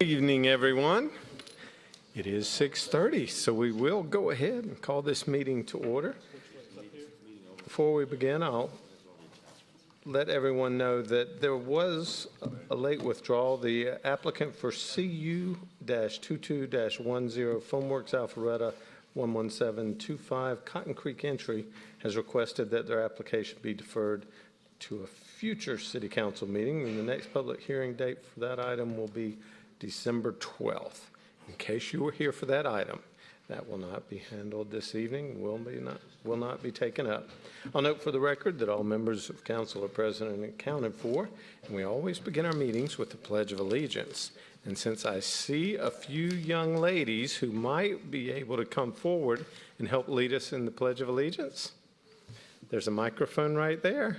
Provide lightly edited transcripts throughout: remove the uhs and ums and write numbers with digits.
Evening, everyone. It is 6:30, so we will go ahead and call this meeting to order. Before we begin, I'll let everyone know that there was a late withdrawal. The applicant for CU-22-10 Foamworks Alpharetta 11725 Cotton Creek entry has requested that their application be deferred to a future city council meeting, and the next public hearing date for that item will be December 12th. In case you were here for that item, that will not be handled this evening, will not be taken up. I'll note for the record that all members of council are present and accounted for, and we always begin our meetings with the Pledge of Allegiance. And since I see a few young ladies who might be able to come forward and help lead us in the Pledge of Allegiance, there's a microphone right there.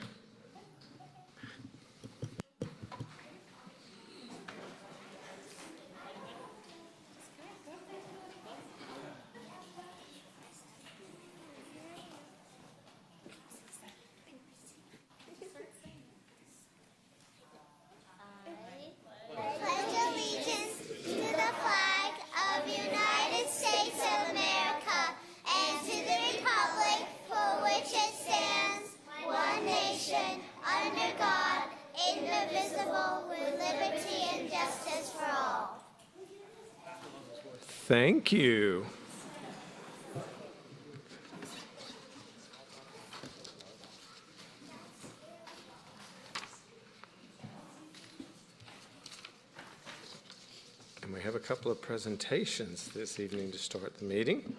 Thank you. And we have a couple of presentations this evening to start the meeting.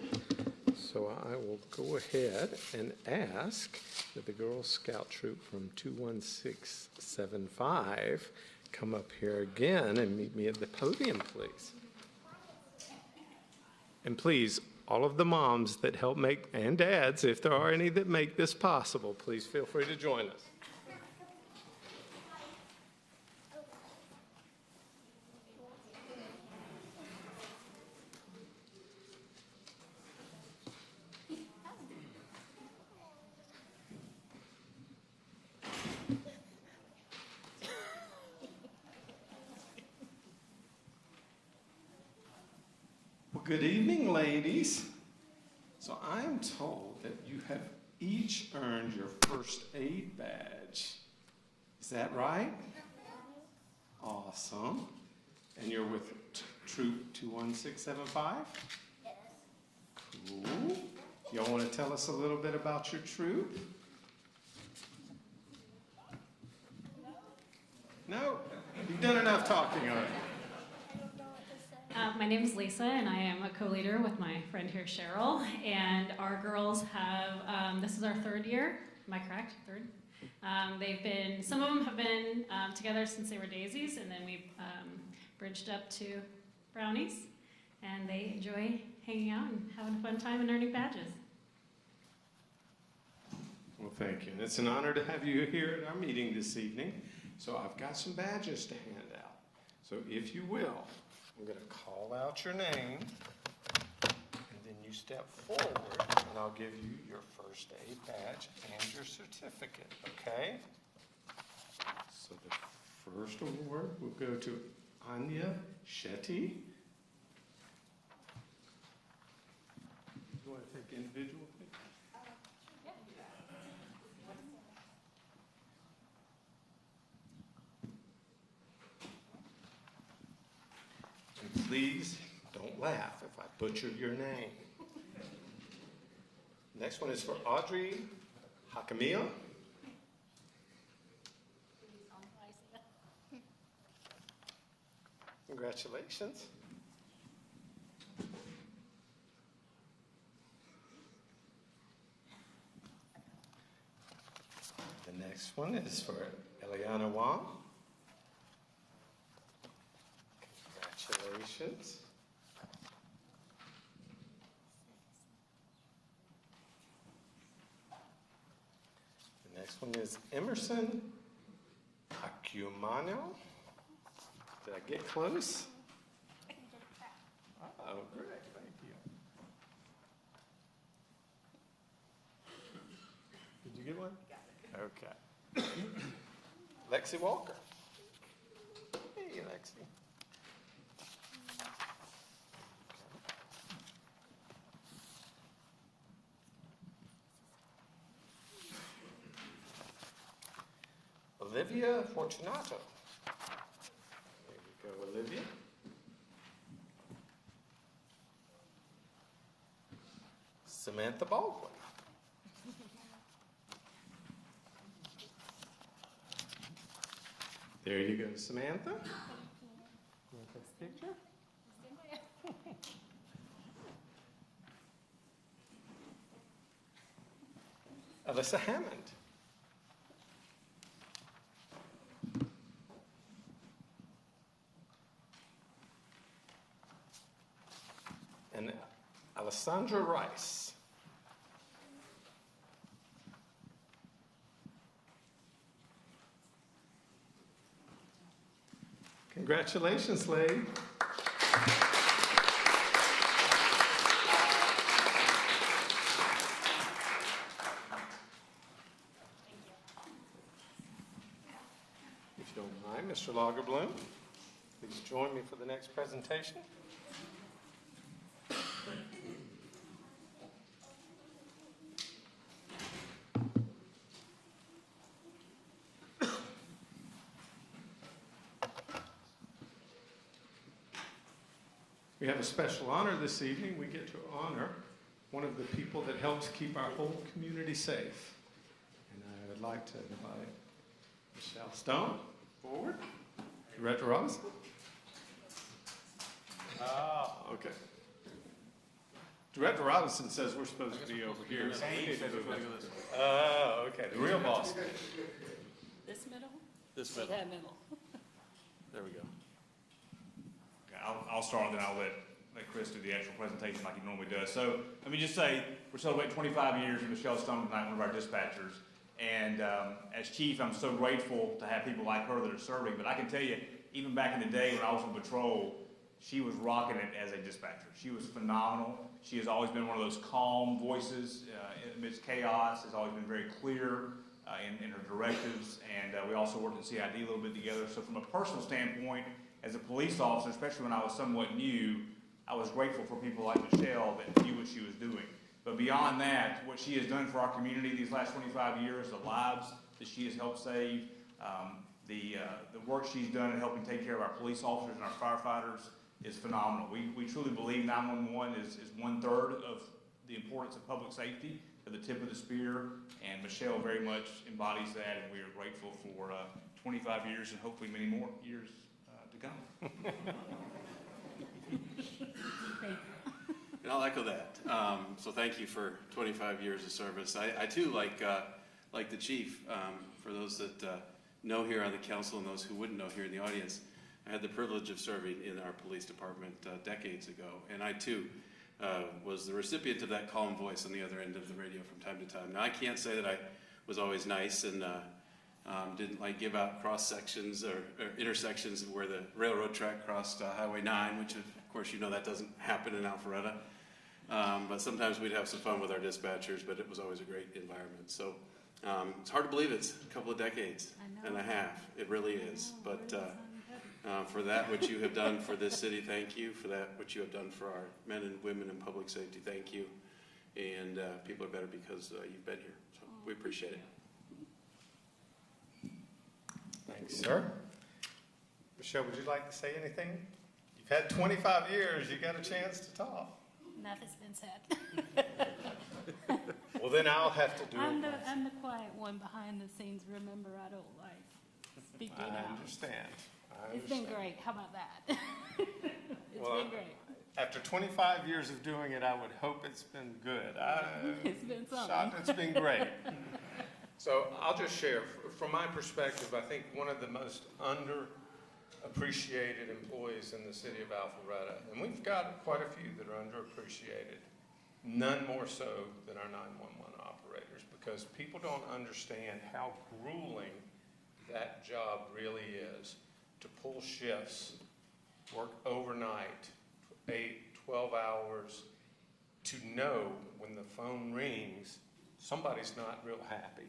So I will go ahead and ask that the Girl Scout troop from 21675 come up here again and meet me at the podium, please. And please, all of the moms that help make, and dads, if there are any that make this possible, please feel free to join us. Good evening, ladies. So I'm told that you have each earned your first aid badge. Is that right? Awesome. And you're with Troop 21675? Yes. Cool. Y'all want to tell us a little bit about your troop? No? You've done enough talking already. My name is Lisa, and I am a co-leader with my friend here, Cheryl. And our girls have, this is our third year. Am I correct? Third? Some of them have been together since they were daisies, and then we bridged up to brownies. And they enjoy hanging out and having a fun time and earning badges. Well, thank you. And it's an honor to have you here at our meeting this evening. So I've got some badges to hand out. So if you will, I'm going to call out your name, and then you step forward, and I'll give you your first aid badge and your certificate, okay? So the first award will go to Anya Shetty. You want to take individual pictures? Please don't laugh if I butchered your name. Next one is for Audrey Hakamia. Congratulations. The next one is for Eliana Wong. Congratulations. The next one is Emerson Acumano. Did I get close? Oh, great. Thank you. Did you get one? Okay. Lexi Walker. Hey, Lexi. Olivia Fortunato. There you go, Olivia. Samantha Baldwin. There you go, Samantha. Want this picture? Alyssa Hammond. And Alessandra Rice. Congratulations, lady. If you don't mind, Mr. Lagerbloom, please join me for the next presentation. We have a special honor this evening. We get to honor one of the people that helps keep our whole community safe. And I would like to invite Michelle Stone forward. Director Robinson. Okay. Director Robinson says we're supposed to be over here. Okay. The real boss. This middle? This Or middle. that middle? There we go. Okay, I'll start, and then I'll let Chris do the actual presentation like he normally does. So let me just say, we're celebrating 25 years of Michelle Stone tonight, one of our dispatchers. And as chief, I'm so grateful to have people like her that are serving. But I can tell you, even back in the day when I was on patrol, she was rocking it as a dispatcher. She was phenomenal. She has always been one of those calm voices amidst chaos, has always been very clear in her directives. And we also worked in CID a little bit together. So from a personal standpoint, as a police officer, especially when I was somewhat new, I was grateful for people like Michelle that knew what she was doing. But beyond that, what she has done for our community these last 25 years, the lives that she has helped save, the work she's done in helping take care of our police officers and our firefighters is phenomenal. We truly believe 911 is 1/3 of the importance of public safety, at the tip of the spear, and Michelle very much embodies that, and we are grateful for 25 years and hopefully many more years to come. And I'll echo that. So thank you for 25 years of service. I too, like the chief, for those that know here on the council and those who wouldn't know here in the audience, I had the privilege of serving in our police department decades ago. And I too was the recipient of that calm voice on the other end of the radio from time to time. Now I can't say that I was always nice and didn't give out cross sections or intersections where the railroad track crossed Highway 9, which of course you know that doesn't happen in Alpharetta. But sometimes we'd have some fun with our dispatchers, but it was always a great environment. So it's hard to believe it's a couple of decades and a half. It really is. But for that which you have done for this city, thank you. For that which you have done for our men and women in public safety, thank you. And people are better because you've been here. So we appreciate it. Thanks, sir. Michelle, would you like to say anything? You've had 25 years. You got a chance to talk. Nothing's been said. Well, then I'll have to do I'm it. I'm the quiet one behind the scenes. Remember, I don't like speaking I out. understand. It's been great. How about that? It's Well, been great. After 25 years of doing it, I would hope it's been good. It's been something. Shot, it's been great. So I'll just share, from my perspective, I think one of the most underappreciated employees in the city of Alpharetta, and we've got quite a few that are underappreciated, none more so than our 911 operators, because people don't understand how grueling that job really is, to pull shifts, work overnight, 8, 12 hours, to know when the phone rings, somebody's not real happy.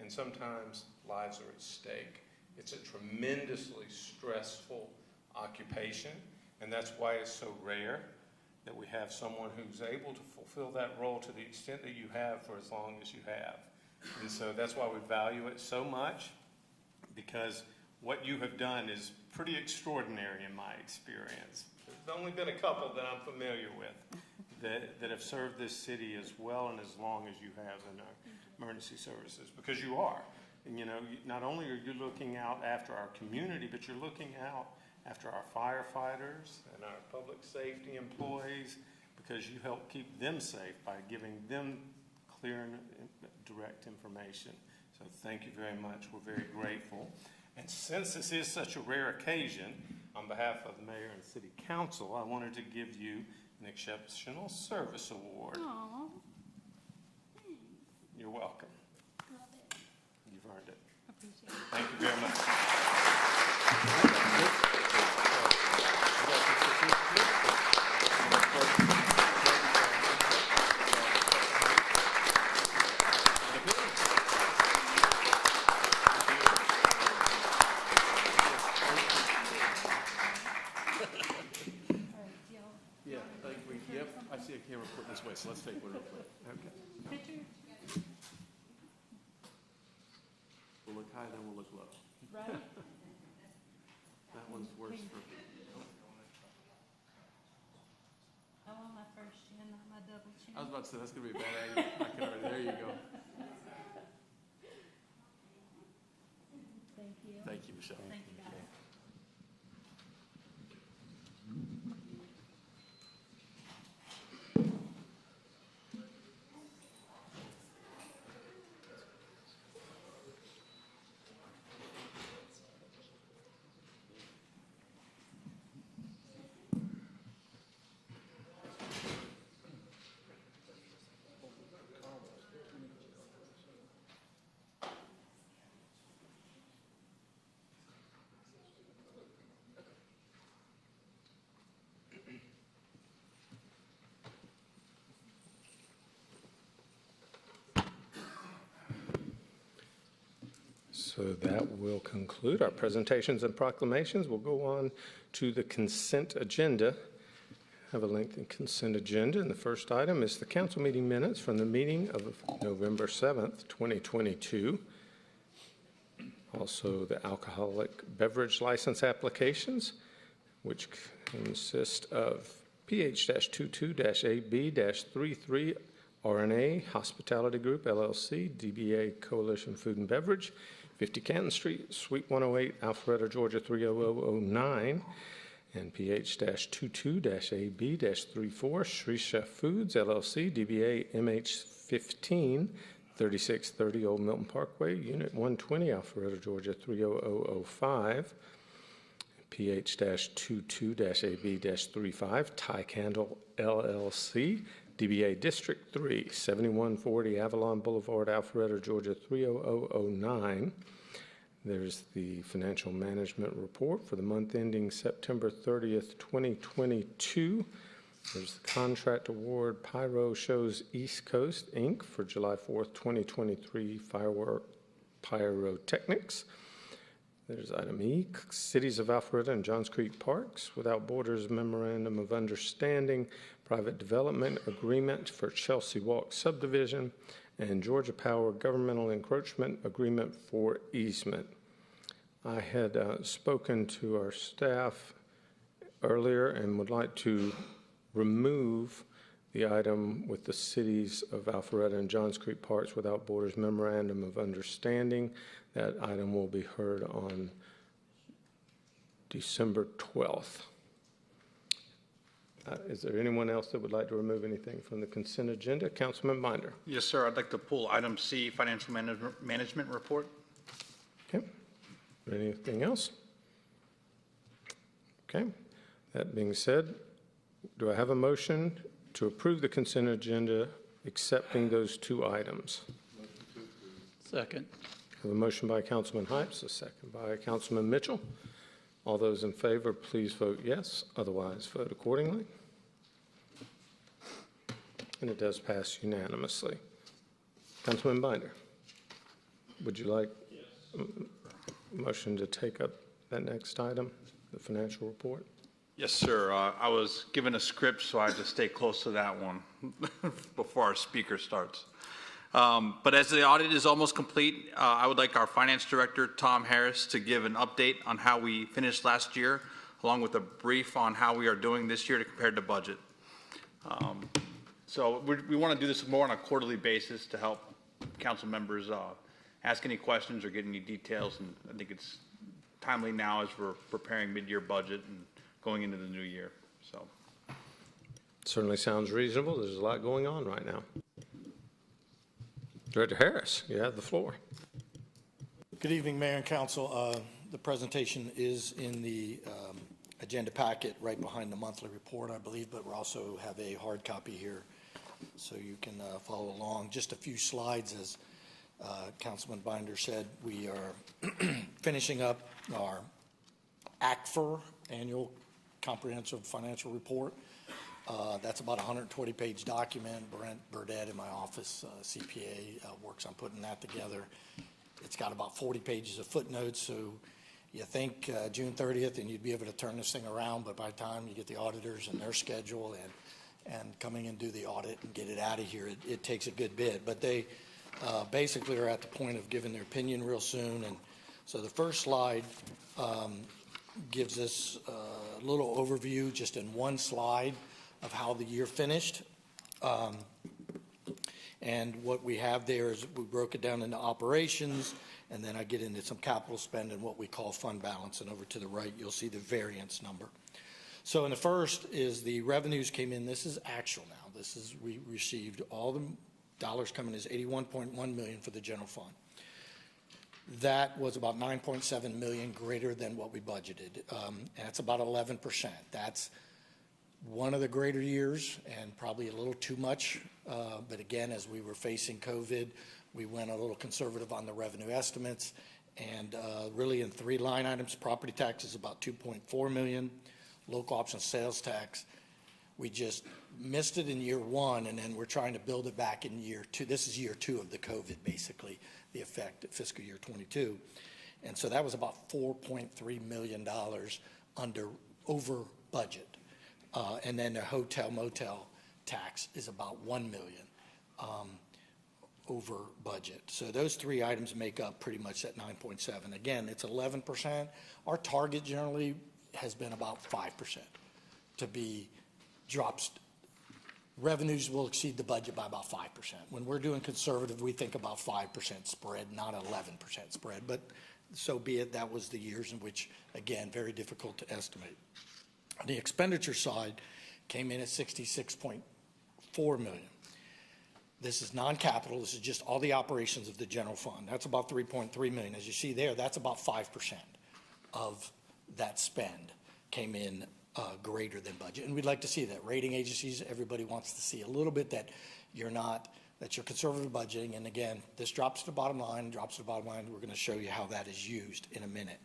And sometimes lives are at stake. It's a tremendously stressful occupation, and that's why it's so rare that we have someone who's able to fulfill that role to the extent that you have for as long as you have. And so that's why we value it so much. because what you have done is pretty extraordinary in my experience. There's only been a couple that I'm familiar with that have served this city as well and as long as you have in our emergency services, because you are. And not only are you looking out after our community, but you're looking out after our firefighters and our public safety employees, because you help keep them safe by giving them clear and direct information. So thank you very much. We're very grateful. And since this is such a rare occasion, on behalf of the mayor and city council, I wanted to give you an Exceptional Service Award. Aw, You're welcome. love it. You've earned it. Appreciate it. Thank you very much. All right, y'all. Yeah, yep, I see a camera put this way, so let's take one real quick. Picture, We'll look high, then we'll look low. right? That one's worse for, I want my first chin, not my double chin. I was about to say, that's gonna be a bad angle. I can already, there you go. Thank you. Thank you, Michelle. Thank you, guys. So that will conclude our presentations and proclamations. We'll go on to the consent agenda. Have a lengthy consent agenda, and the first item is the council meeting minutes from the meeting of November 7th, 2022. Also, the alcoholic beverage license applications, which consist of PH-22-AB-33 RNA Hospitality Group, LLC, DBA Coalition Food and Beverage, 50 Canton Street, Suite 108, Alpharetta, Georgia 30009, and PH-22-AB-34 Shri Chef Foods, LLC, DBA MH15, 3630 Old Milton Parkway, Unit 120, Alpharetta, Georgia 30005, PH-22-AB-35 Thai Candle, LLC, DBA District 3, 7140 Avalon Boulevard, Alpharetta, Georgia 30009. There's the financial management report for the month ending September 30th, 2022. There's the contract award Pyro Shows East Coast, Inc. for July 4th, 2023 firework pyrotechnics. There's item E, Cities of Alpharetta and Johns Creek Parks Without Borders Memorandum of Understanding, Private Development Agreement for Chelsea Walk Subdivision, and Georgia Power Governmental Encroachment Agreement for Easement. I had spoken to our staff earlier and would like to remove the item with the Cities of Alpharetta and Johns Creek Parks Without Borders Memorandum of Understanding. That item will be heard on December 12th. Is there anyone else that would like to remove anything from the consent agenda? Councilman Binder. Yes, sir. I'd like to pull item C, financial management report. Okay. Anything else? Okay. That being said, do I have a motion to approve the consent agenda accepting those two items? Second. I have a motion by Councilman Hypes, a second by Councilman Mitchell. All those in favor, please vote yes. Otherwise, vote accordingly. And it does pass unanimously. Councilman Binder, would you like a motion to take up that next item, the financial report? Yes, sir. I was given a script, so I had to stay close to that one before our speaker starts. But as the audit is almost complete, I would like our Finance Director, Tom Harris, to give an update on how we finished last year, along with a brief on how we are doing this year compared to budget. So we want to do this more on a quarterly basis to help council members ask any questions or get any details, and I think it's timely now as we're preparing mid-year budget and going into the new year. So Certainly sounds reasonable. There's a lot going on right now. Director Harris, you have the floor. Good evening, Mayor and Council. The presentation is in the agenda packet right behind the monthly report, I believe, but we also have a hard copy here so you can follow along. Just a few slides, as Councilman Binder said. We are finishing up our ACFR, Annual Comprehensive Financial Report. That's about a 120-page document. Brent Burdett in my office, CPA, works on putting that together. It's got about 40 pages of footnotes, so you think June 30th and you'd be able to turn this thing around, but by the time you get the auditors and their schedule and coming and do the audit and get it out of here, it takes a good bit. But they basically are at the point of giving their opinion real soon. And so the first slide gives us a little overview just in one slide of how the year finished. And what we have there is we broke it down into operations, and then I get into some capital spend and what we call fund balance. And over to the right, you'll see the variance number. So in the first is the revenues came in. This is actual now. This is, we received all the dollars coming as $81.1 million for the general fund. That was about $9.7 million greater than what we budgeted. And that's about 11%. That's one of the greater years and probably a little too much. But again, as we were facing COVID, we went a little conservative on the revenue estimates. And really in three line items: property tax is about $2.4 million, local option sales tax. We just missed it in year one, and then we're trying to build it back in year two. This is year two of the COVID, basically, the effect at fiscal year 22. And so that was about $4.3 million over budget. And then the hotel motel tax is about $1 million over budget. So those three items make up pretty much that 9.7. Again, it's 11%. Our target generally has been about 5% to be drops. Revenues will exceed the budget by about 5%. When we're doing conservative, we think about 5% spread, not 11% spread. But so be it. That was the years in which, again, very difficult to estimate. On the expenditure side, came in at $66.4 million. This is non-capital. This is just all the operations of the general fund. That's about $3.3 million. As you see there, that's about 5% of that spend came in greater than budget. And we'd like to see that. Rating agencies, everybody wants to see a little bit that you're conservative budgeting. And again, this drops to the bottom line, We're going to show you how that is used in a minute.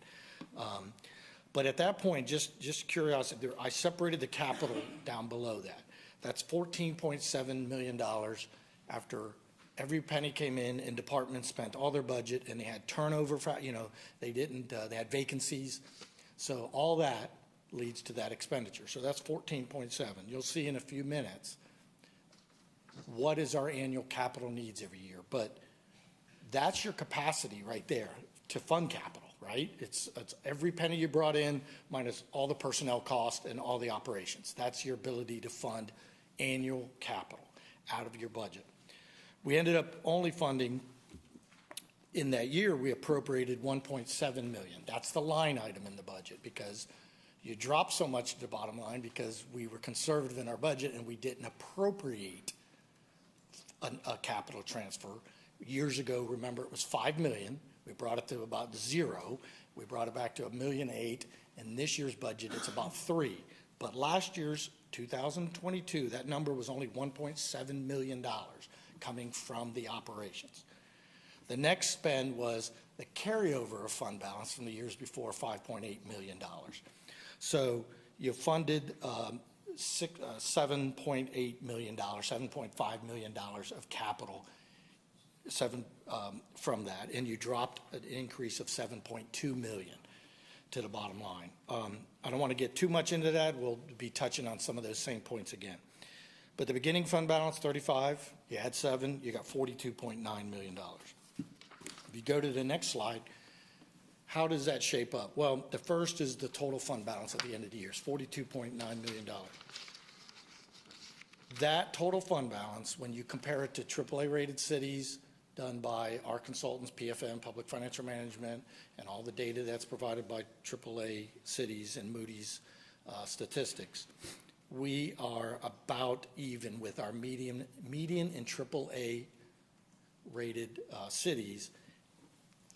But at that point, just curiosity, I separated the capital down below that. That's $14.7 million after every penny came in and departments spent all their budget, and they had turnover, they had vacancies. So all that leads to that expenditure. So that's 14.7. You'll see in a few minutes what is our annual capital needs every year. But that's your capacity right there to fund capital, right? It's every penny you brought in minus all the personnel costs and all the operations. That's your ability to fund annual capital out of your budget. We ended up only funding, in that year, we appropriated $1.7 million. That's the line item in the budget, because you dropped so much to the bottom line because we were conservative in our budget and we didn't appropriate a capital transfer. Years ago, remember, it was $5 million. We brought it to about zero. We brought it back to $1.8 million. And this year's budget, it's about $3 million. But last year's 2022, that number was only $1.7 million coming from the operations. The next spend was the carryover of fund balance from the years before, $5.8 million. So you funded $7.8 million, $7.5 million of capital from that, and you dropped an increase of $7.2 million to the bottom line. I don't want to get too much into that. We'll be touching on some of those same points again. But the beginning fund balance, 35, you add 7, you got $42.9 million. If you go to the next slide, how does that shape up? Well, the first is the total fund balance at the end of the year, is $42.9 million. That total fund balance, when you compare it to AAA-rated cities done by our consultants, PFM, Public Financial Management, and all the data that's provided by AAA cities and Moody's statistics, we are about even with our median and AAA-rated cities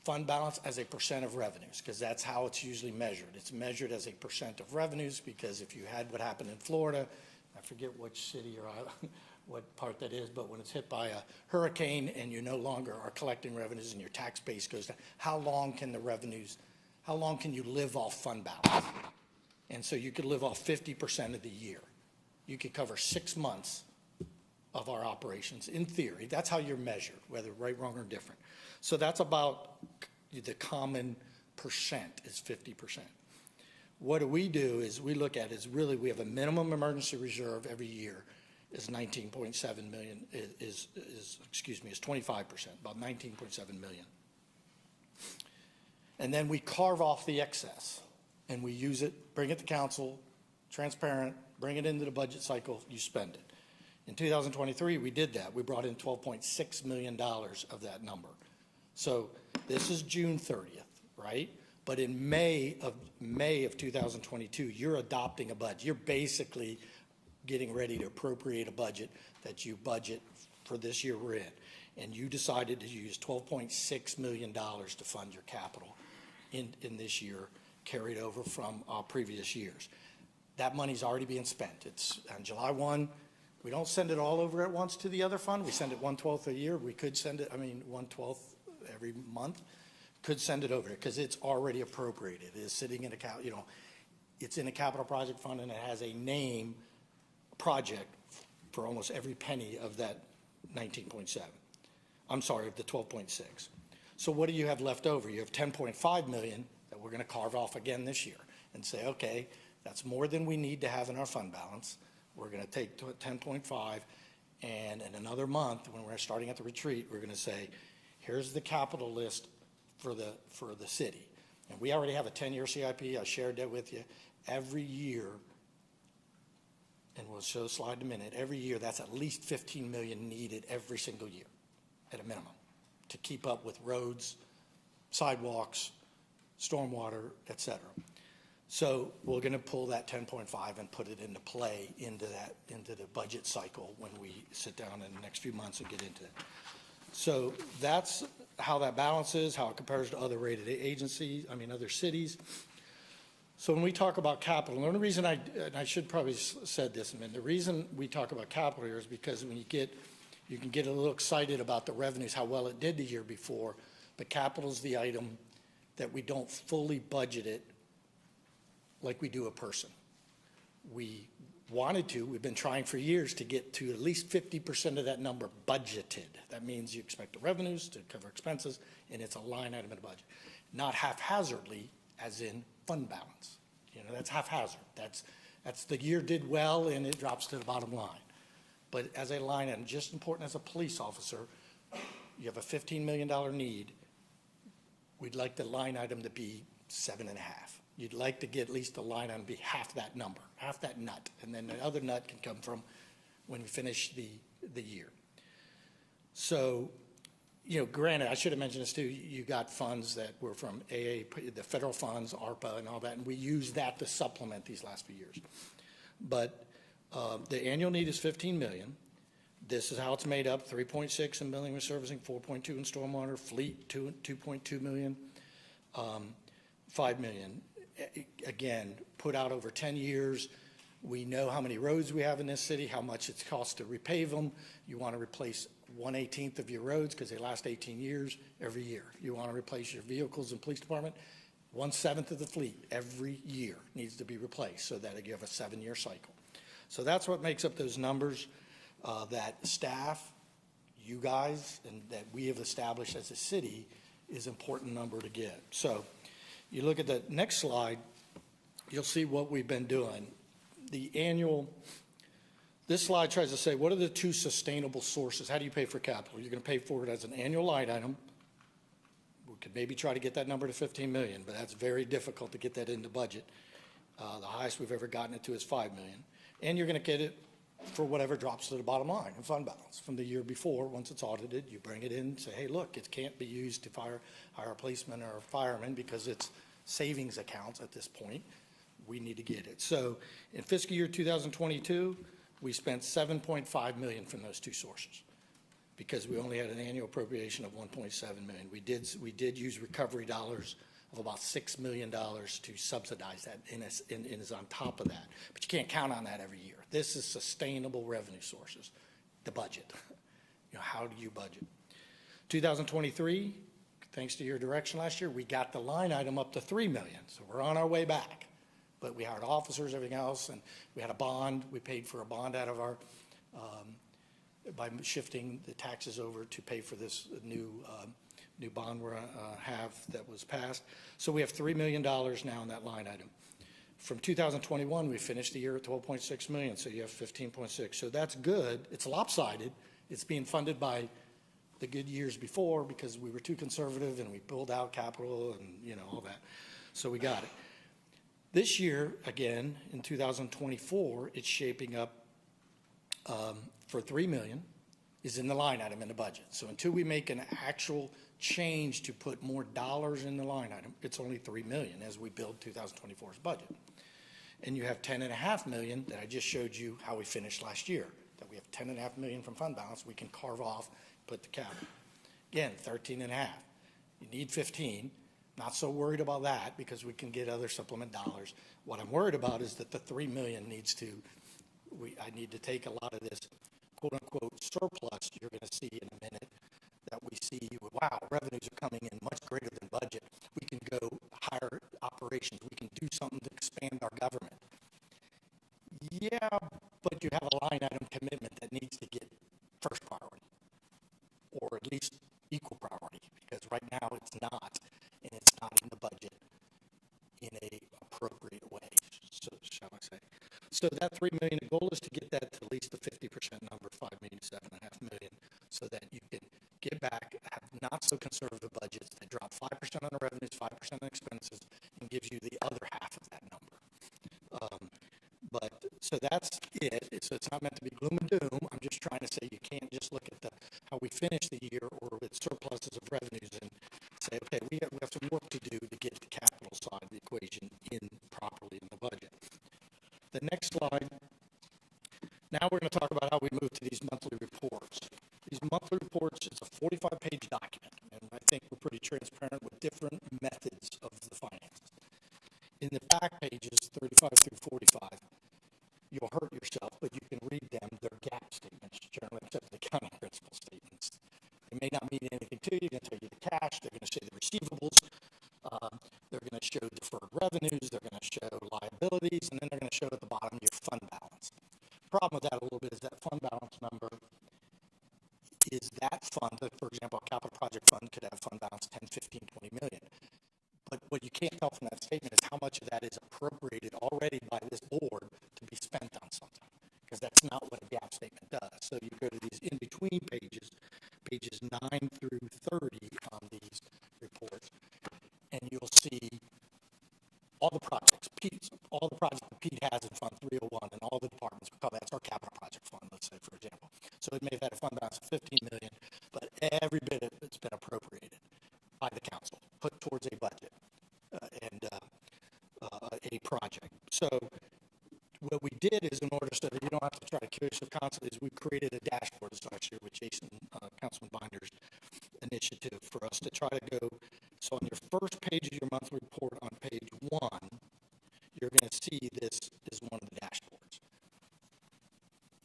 fund balance as a percent of revenues, because that's how it's usually measured. It's measured as a percent of revenues, because if you had what happened in Florida, I forget which city or what part that is, but when it's hit by a hurricane and you no longer are collecting revenues and your tax base goes down, how long can you live off fund balance? And so you could live off 50% of the year. You could cover 6 months of our operations, in theory. That's how you're measured, whether right, wrong, or different. So that's about the common percent is 50%. What do we do is we look at is really we have a minimum emergency reserve every year is 19.7 million, is 25%, about 19.7 million. And then we carve off the excess and we use it, bring it to council, transparent, bring it into the budget cycle, you spend it. In 2023, we did that. We brought in $12.6 million of that number. So this is June 30th, right? But in May of 2022, you're adopting a budget. You're basically getting ready to appropriate a budget that you budget for this year we're in. And you decided to use $12.6 million to fund your capital in this year, carried over from previous years. That money's already being spent. It's on July 1. We don't send it all over at once to the other fund. We send it 1/12 a year. We could send it, 1/12 every month. Could send it over because it's already appropriated. It is sitting in it's in a capital project fund and it has a name project for almost every penny of that 19.7. I'm sorry, of the 12.6. So what do you have left over? You have 10.5 million that we're going to carve off again this year and say, okay, that's more than we need to have in our fund balance. We're going to take 10.5, and in another month, when we're starting at the retreat, we're going to say, here's the capital list for the city. And we already have a 10-year CIP. I shared that with you. Every year, and we'll show a slide in a minute, every year that's at least 15 million needed every single year at a minimum to keep up with roads, sidewalks, stormwater, et cetera. So we're going to pull that 10.5 and put it into play into the budget cycle when we sit down in the next few months and get into it. So that's how that balances, how it compares to other rated agencies, other cities. So when we talk about capital, the only reason and I should probably said this, the reason we talk about capital here is because when you can get a little excited about the revenues, how well it did the year before, but capital is the item that we don't fully budget it like we do a person. We've been trying for years to get to at least 50% of that number budgeted. That means you expect the revenues to cover expenses, and it's a line item in the budget. Not haphazardly, as in fund balance. That's haphazard. That's the year did well, and it drops to the bottom line. But as a line item, just important as a police officer, you have a $15 million need. We'd like the line item to be 7.5. You'd like to get at least the line item to be half that number, half that nut, and then the other nut can come from when we finish the year. So, granted, I should have mentioned this too, you got funds that were from AA, the federal funds, ARPA and all that, and we used that to supplement these last few years. But the annual need is 15 million. This is how it's made up, 3.6 in building and servicing, 4.2 in stormwater, fleet 2.2 million, 5 million. Again, put out over 10 years. We know how many roads we have in this city, how much it costs to repave them. You want to replace 1/18 of your roads because they last 18 years every year. You want to replace your vehicles in police department, 1/7 of the fleet every year needs to be replaced so that you have a 7-year cycle. So that's what makes up those numbers that staff, you guys, and that we have established as a city is an important number to get. So you look at the next slide, you'll see what we've been doing. The annual This slide tries to say, what are the two sustainable sources? How do you pay for capital? You're going to pay for it as an annual line item. We could maybe try to get that number to 15 million, but that's very difficult to get that into budget. The highest we've ever gotten it to is 5 million. And you're going to get it for whatever drops to the bottom line in fund balance from the year before. Once it's audited, you bring it in and say, hey, look, it can't be used to hire a policeman or a fireman because it's savings accounts at this point. We need to get it. So in fiscal year 2022, we spent 7.5 million from those two sources because we only had an annual appropriation of 1.7 million. We did use recovery dollars of about $6 million to subsidize that and is on top of that. But you can't count on that every year. This is sustainable revenue sources, the budget. How do you budget? 2023, thanks to your direction last year, we got the line item up to 3 million. So we're on our way back. But we hired officers, everything else, and we had a bond. We paid for a bond out of our, by shifting the taxes over to pay for this new bond we're have that was passed. So we have $3 million now in that line item. From 2021, we finished the year at 12.6 million, so you have 15.6. So that's good. It's lopsided. It's being funded by the good years before because we were too conservative and we pulled out capital and all that. So we got it. This year, again, in 2024, it's shaping up for 3 million is in the line item in the budget. So until we make an actual change to put more dollars in the line item, it's only 3 million as we build 2024's budget. And you have 10.5 million that I just showed you how we finished last year, that we have 10.5 million from fund balance we can carve off, put the capital. Again, 13.5. You need 15. Not so worried about that because we can get other supplement dollars. What I'm worried about is that the 3 million needs to, I need to take a lot of this quote unquote surplus you're going to see in a minute that we see, wow, revenues are coming in much greater than budget. We can go hire operations. We can do something to expand our government. Yeah, but you have a line item commitment that needs to get first priority or at least equal priority because right now it's not. And it's not in the budget in a appropriate way, so shall I say. So that 3 million, the goal is to get that to at least the 50% number, 5 million to 7.5 million, so that you can get back, have not so conservative budgets that drop 5% on the revenues, 5% on expenses, and gives you the other half of that number. So that's it. So it's not meant to be gloom and doom. I'm just trying to say you can't just look at how we finish the year or with surpluses of revenues and say, okay, we have some work to do to get the capital side of the equation in properly in the budget. The next slide. Now we're going to talk about how we move to these monthly reports. These monthly reports is a 45-page document, and I think we're pretty transparent with different methods of the finances. In the back pages, 35 through 45, you'll hurt yourself, but you can read them. They're GAAP statements, generally accepted accounting principle statements. They may not mean anything to you. They're going to tell you the cash. They're going to show the receivables. They're going to show deferred revenues. They're going to show liabilities. And then they're going to show at the bottom your fund balance. The problem with that a little bit is that fund balance number is that fund. For example, a capital project fund could have fund balance 10, 15, 20 million. But what you can't tell from that statement is how much of that is appropriated already by this board to be spent on something, because that's not what a GAAP statement does. So you go to these in-between pages, pages 9 through 30 on these reports, and you'll see all the projects, all the projects that Pete has in Fund 301 and all the departments, that's our capital project fund, let's say, for example. So it may have had a fund balance of 15 million, but every bit of it's been appropriated by the council, put towards a budget and a project. So what we did is, in order so that you don't have to try to kill yourself constantly, is we created a dashboard this last year with Jason, Councilman Binder's initiative for us to try to go. So on your first page of your monthly report on page 1, you're going to see this is one of the dashboards.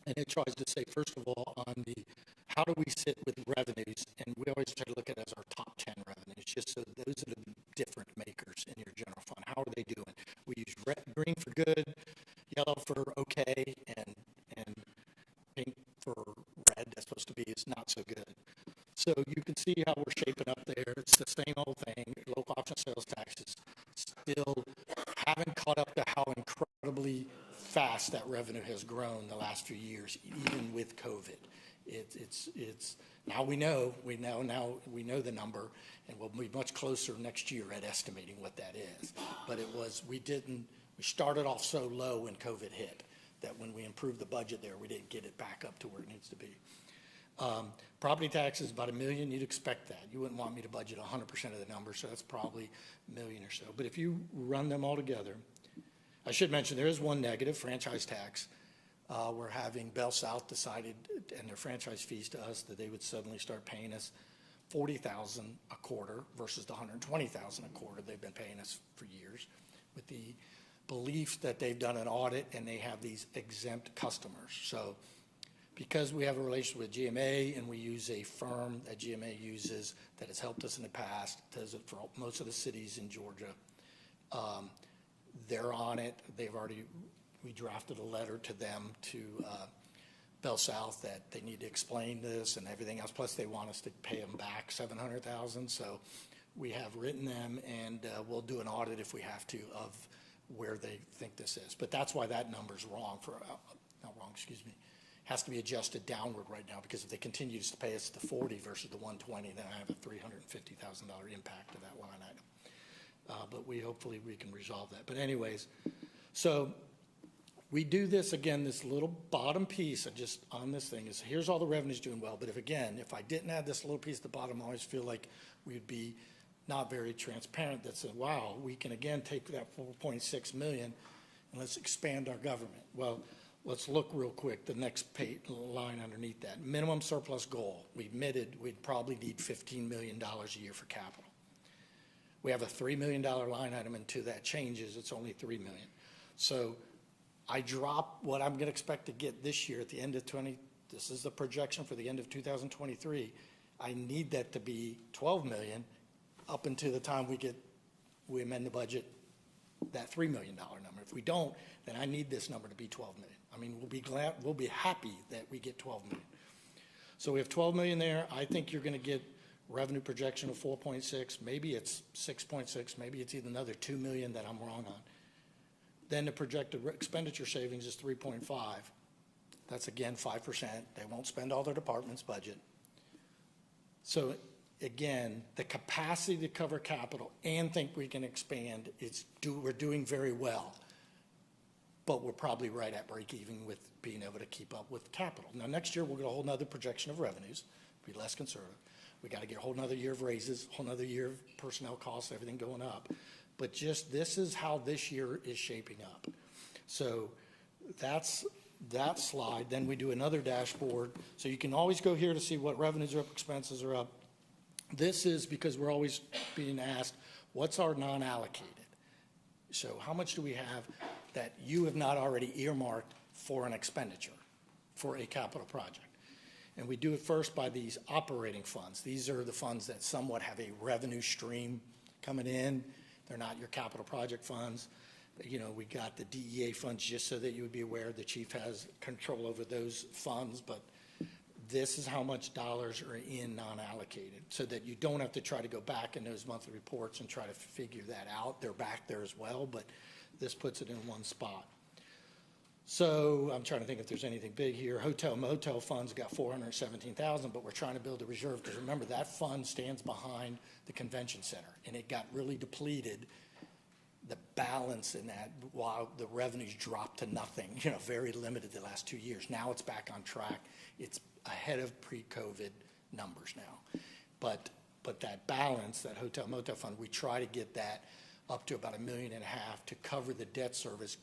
And it tries to say, first of all, on the how do we sit with revenues, and we always try to look at it as our top 10 revenues, just so those are the different makers in your general fund. How are they doing? We use green for good, yellow for okay, and pink for red. That's supposed to be is not so good. So you can see how we're shaping up there. It's the same old thing. Local option sales taxes still haven't caught up to how incredibly fast fast that revenue has grown the last few years, even with COVID. It's now we know the number, and we'll be much closer next year at estimating what that is. But we started off so low when COVID hit that when we improved the budget there, we didn't get it back up to where it needs to be. Property taxes, about $1 million, you'd expect that. You wouldn't want me to budget 100% of the number, so that's probably $1 million or so. But if you run them all together, I should mention there is one negative, franchise tax. We're having Bell South decided, and their franchise fees to us, that they would suddenly start paying us $40,000 a quarter versus the $120,000 a quarter they've been paying us for years, with the belief that they've done an audit and they have these exempt customers. So because we have a relationship with GMA and we use a firm that GMA uses that has helped us in the past, does it for most of the cities in Georgia, they're on it. We drafted a letter to them, to Bell South, that they need to explain this and everything else. Plus, they want us to pay them back $700,000. So we have written them, and we'll do an audit if we have to of where they think this is. But that's why that number's wrong has to be adjusted downward right now, because if they continue to pay us the 40 versus the 120, then I have a $350,000 impact to that line item. But hopefully we can resolve that. But anyways, so we do this again, this little bottom piece on this thing is, here's all the revenues doing well. But if I didn't add this little piece at the bottom, I always feel like we'd be not very transparent that said, wow, we can again take that 4.6 million and let's expand our government. Well, let's look real quick, the next line underneath that. Minimum surplus goal. We admitted we'd probably need $15 million a year for capital. We have a $3 million line item, until that changes, it's only $3 million. So I drop what I'm gonna expect to get this year at the end of this is the projection for the end of 2023. I need that to be 12 million up until the time we amend the budget, that $3 million number. If we don't, then I need this number to be 12 million. I mean, we'll be happy that we get 12 million. So we have 12 million there. I think you're gonna get revenue projection of 4.6, maybe it's 6.6, maybe it's even another 2 million that I'm wrong on. Then the projected expenditure savings is 3.5. That's again 5%. They won't spend all their department's budget. So again, the capacity to cover capital and think we can expand, we're doing very well. But we're probably right at break even with being able to keep up with capital. Now next year we'll get a whole nother projection of revenues, be less conservative. We got to get a whole nother year of raises, whole nother year of personnel costs, everything going up. But just this is how this year is shaping up. So that's that slide. Then we do another dashboard. So you can always go here to see what revenues are up, expenses are up. This is because we're always being asked, what's our non-allocated? So how much do we have that you have not already earmarked for an expenditure, for a capital project? And we do it first by these operating funds. These are the funds that somewhat have a revenue stream coming in. They're not your capital project funds. You know, we got the DEA funds, just so that you would be aware the chief has control over those funds, but this is how much dollars are in non-allocated, so that you don't have to try to go back in those monthly reports and try to figure that out. They're back there as well, but this puts it in one spot. So I'm trying to think if there's anything big here. Hotel motel funds got 417,000, but we're trying to build a reserve, because remember that fund stands behind the convention center, and it got really depleted, the balance in that, while the revenues dropped to nothing, you know, very limited the last 2 years. Now it's back on track. It's ahead of pre-COVID numbers now. But that balance, that hotel motel fund, we try to get that up to about $1.5 million to cover the debt service.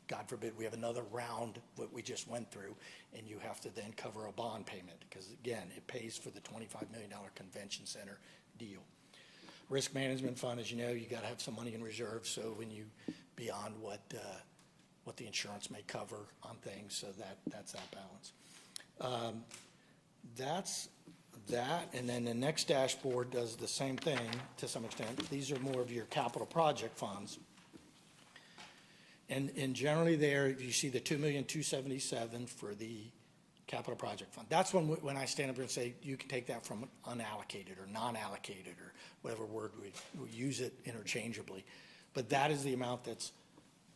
God forbid we have another round, what we just went through, and you have to then cover a bond payment, because again, it pays for the $25 million convention center deal. Risk management fund, as you know, you got to have some money in reserve, so when you, beyond what the insurance may cover on things, so that's that balance. That's that, and then the next dashboard does the same thing to some extent. These are more of your capital project funds. And generally there, you see the $2,277,000 for the capital project fund. That's when I stand up here and say, you can take that from unallocated or non-allocated or whatever word we use it interchangeably. But that is the amount that's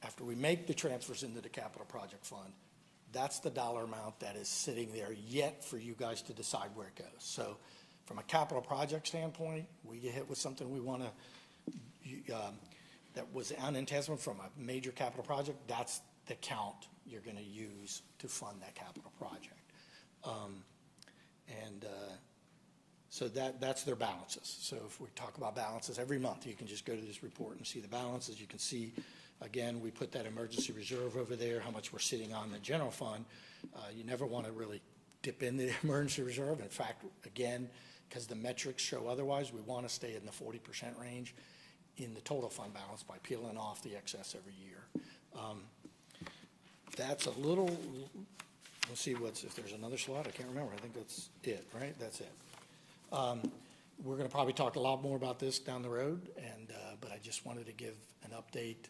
after we make the transfers into the capital project fund, that's the dollar amount that is sitting there yet for you guys to decide where it goes. So from a capital project standpoint, we get hit with something we want to, that was unintended from a major capital project, that's the count you're going to use to fund that capital project. So that's their balances. So if we talk about balances every month, you can just go to this report and see the balances. You can see, again, we put that emergency reserve over there, how much we're sitting on the general fund. You never want to really dip into the emergency reserve. In fact, again, because the metrics show otherwise, we want to stay in the 40% range in the total fund balance by peeling off the excess every year. That's a little, let's see if there's another slide, I can't remember. I think that's it, right? That's it. We're going to probably talk a lot more about this down the road, but I just wanted to give an update.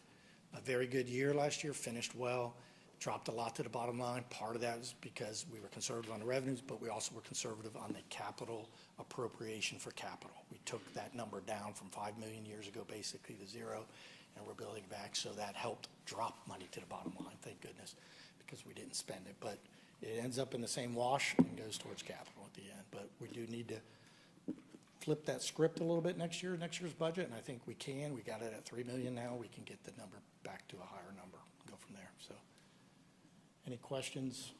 A very good year last year, finished well, dropped a lot to the bottom line. Part of that is because we were conservative on the revenues, but we also were conservative on the capital appropriation for capital. We took that number down from 5 million years ago basically to 0, and we're building back, so that helped drop money to the bottom line, thank goodness, because we didn't spend it. But it ends up in the same wash and goes towards capital at the end. But we do need to flip that script a little bit next year's budget, and I think we can. We got it at 3 million now. We can get the number back to a higher number and go from there. So any questions?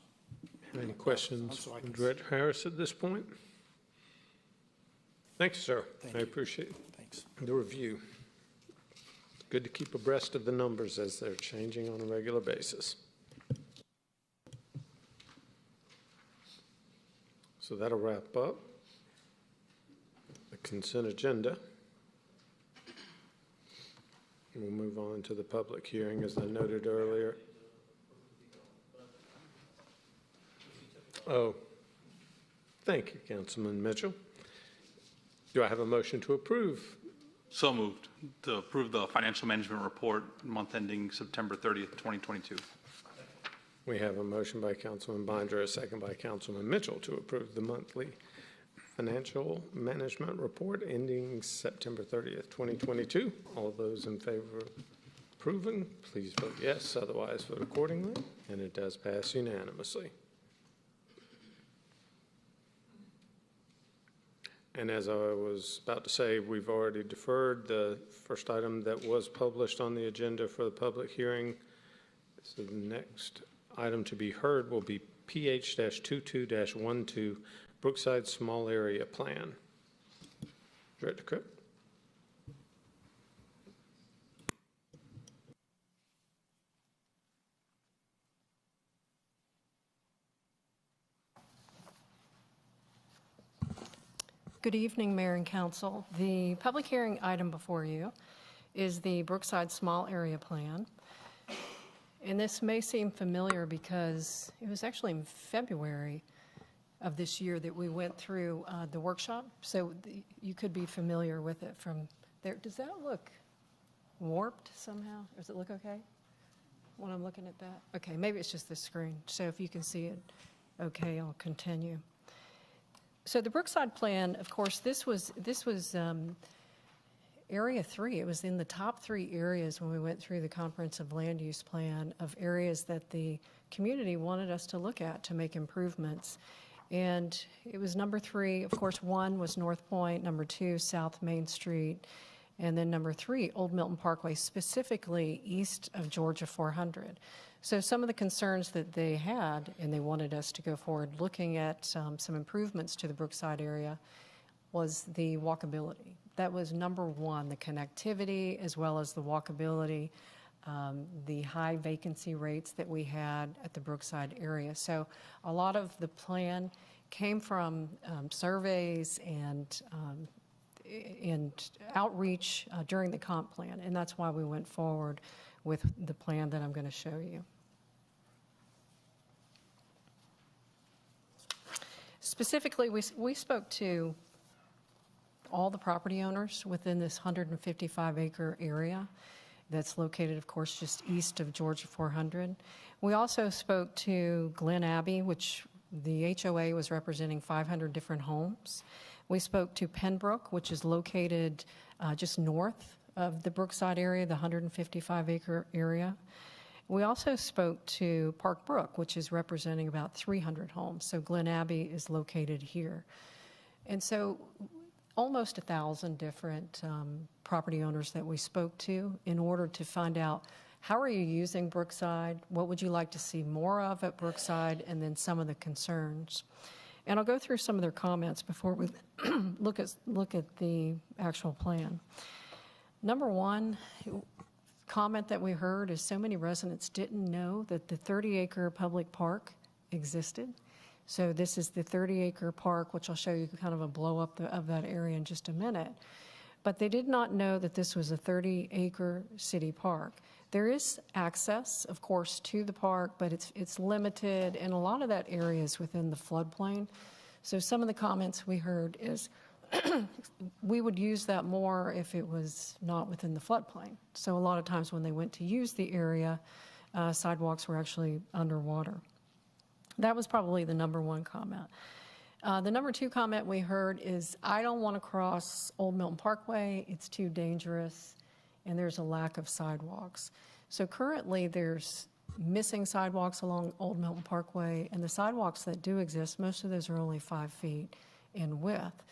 Any questions So I from can- Director Harris at this point? Thank you, sir. Thank I you. appreciate Thanks. the review. It's good to keep abreast of the numbers as they're changing on a regular basis. So that'll wrap up the consent agenda. We'll move on to the public hearing, as I noted earlier. Oh, thank you, Councilman Mitchell. Do I have a motion to approve? So moved to approve the financial management report month ending September 30th, 2022. We have a motion by Councilman Binder, a second by Councilman Mitchell to approve the monthly financial management report ending September 30th, 2022. All those in favor of approving, please vote yes, otherwise vote accordingly, and it does pass unanimously. And as I was about to say, we've already deferred the first item that was published on the agenda for the public hearing. So the next item to be heard will be PH-22-12, Brookside Small Area Plan. Director Cook. Good evening, Mayor and Council. The public hearing item before you is the Brookside Small Area Plan. And this may seem familiar because it was actually in February of this year that we went through the workshop. So you could be familiar with it from there. Does that look warped somehow? Does it look okay when I'm looking at that? Okay, maybe it's just the screen. So if you can see it, okay, I'll continue. So the Brookside Plan, of course, this was Area 3. It was in the top 3 areas when we went through the comprehensive land use plan of areas that the community wanted us to look at to make improvements. And it was number 3, of course, 1 was North Point, number 2, South Main Street, and then number 3, Old Milton Parkway, specifically east of Georgia 400. So some of the concerns that they had, and they wanted us to go forward looking at some improvements to the Brookside area, was the walkability. That was number 1, the connectivity as well as the walkability, the high vacancy rates that we had at the Brookside area. So a lot of the plan came from surveys and outreach during the comp plan, and that's why we went forward with the plan that I'm going to show you. Specifically, we spoke to all the property owners within this 155-acre area that's located, of course, just east of Georgia 400. We also spoke to Glen Abbey, which the HOA was representing 500 different homes. We spoke to Pembroke, which is located just north of the Brookside area, the 155-acre area. We also spoke to Park Brook, which is representing about 300 homes. So Glen Abbey is located here. And so almost 1,000 different property owners that we spoke to in order to find out, how are you using Brookside? What would you like to see more of at Brookside? And then some of the concerns. And I'll go through some of their comments before we look at the actual plan. Number one comment that we heard is so many residents didn't know that the 30-acre public park existed. So this is the 30-acre park, which I'll show you kind of a blow-up of that area in just a minute. But they did not know that this was a 30-acre city park. There is access, of course, to the park, but it's limited, and a lot of that area is within the floodplain. So some of the comments we heard is, we would use that more if it was not within the floodplain. So a lot of times when they went to use the area, sidewalks were actually underwater. That was probably the number one comment. The number two comment we heard is, I don't want to cross Old Milton Parkway. It's too dangerous, and there's a lack of sidewalks. So currently there's missing sidewalks along Old Milton Parkway, and the sidewalks that do exist, most of those are only 5 feet in width.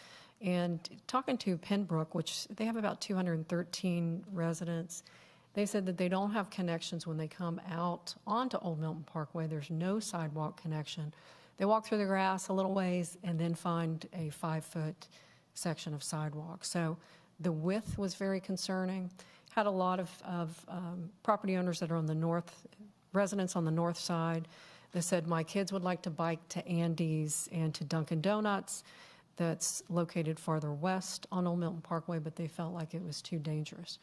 And talking to Pembroke, which they have about 213 residents, they said that they don't have connections when they come out onto Old Milton Parkway. There's no sidewalk connection. They walk through the grass a little ways and then find a 5-foot section of sidewalk. So the width was very concerning. Had a lot of property owners that are on the north, residents on the north side, that said, my kids would like to bike to Andy's and to Dunkin' Donuts. That's located farther west on Old Milton Parkway, but they felt like it was too dangerous.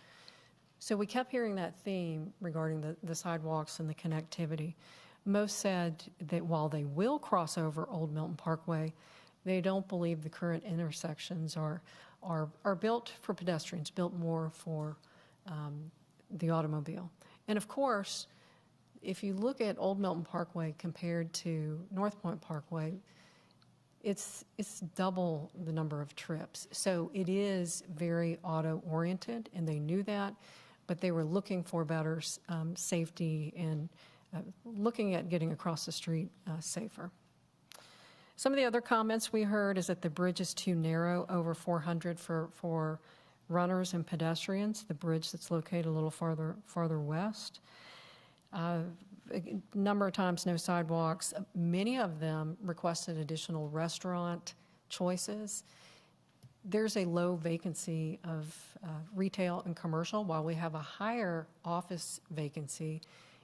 So we kept hearing that theme regarding the sidewalks and the connectivity. Most said that while they will cross over Old Milton Parkway, they don't believe the current intersections are built for pedestrians, built more for the automobile. And of course, if you look at Old Milton Parkway compared to North Point Parkway, it's double the number of trips. So it is very auto-oriented, and they knew that, but they were looking for better safety and looking at getting across the street safer. Some of the other comments we heard is that the bridge is too narrow, over 400 for runners and pedestrians, the bridge that's located a little farther west. A number of times, no sidewalks. Many of them requested additional restaurant choices. There's a low vacancy of retail and commercial. While we have a higher office vacancy,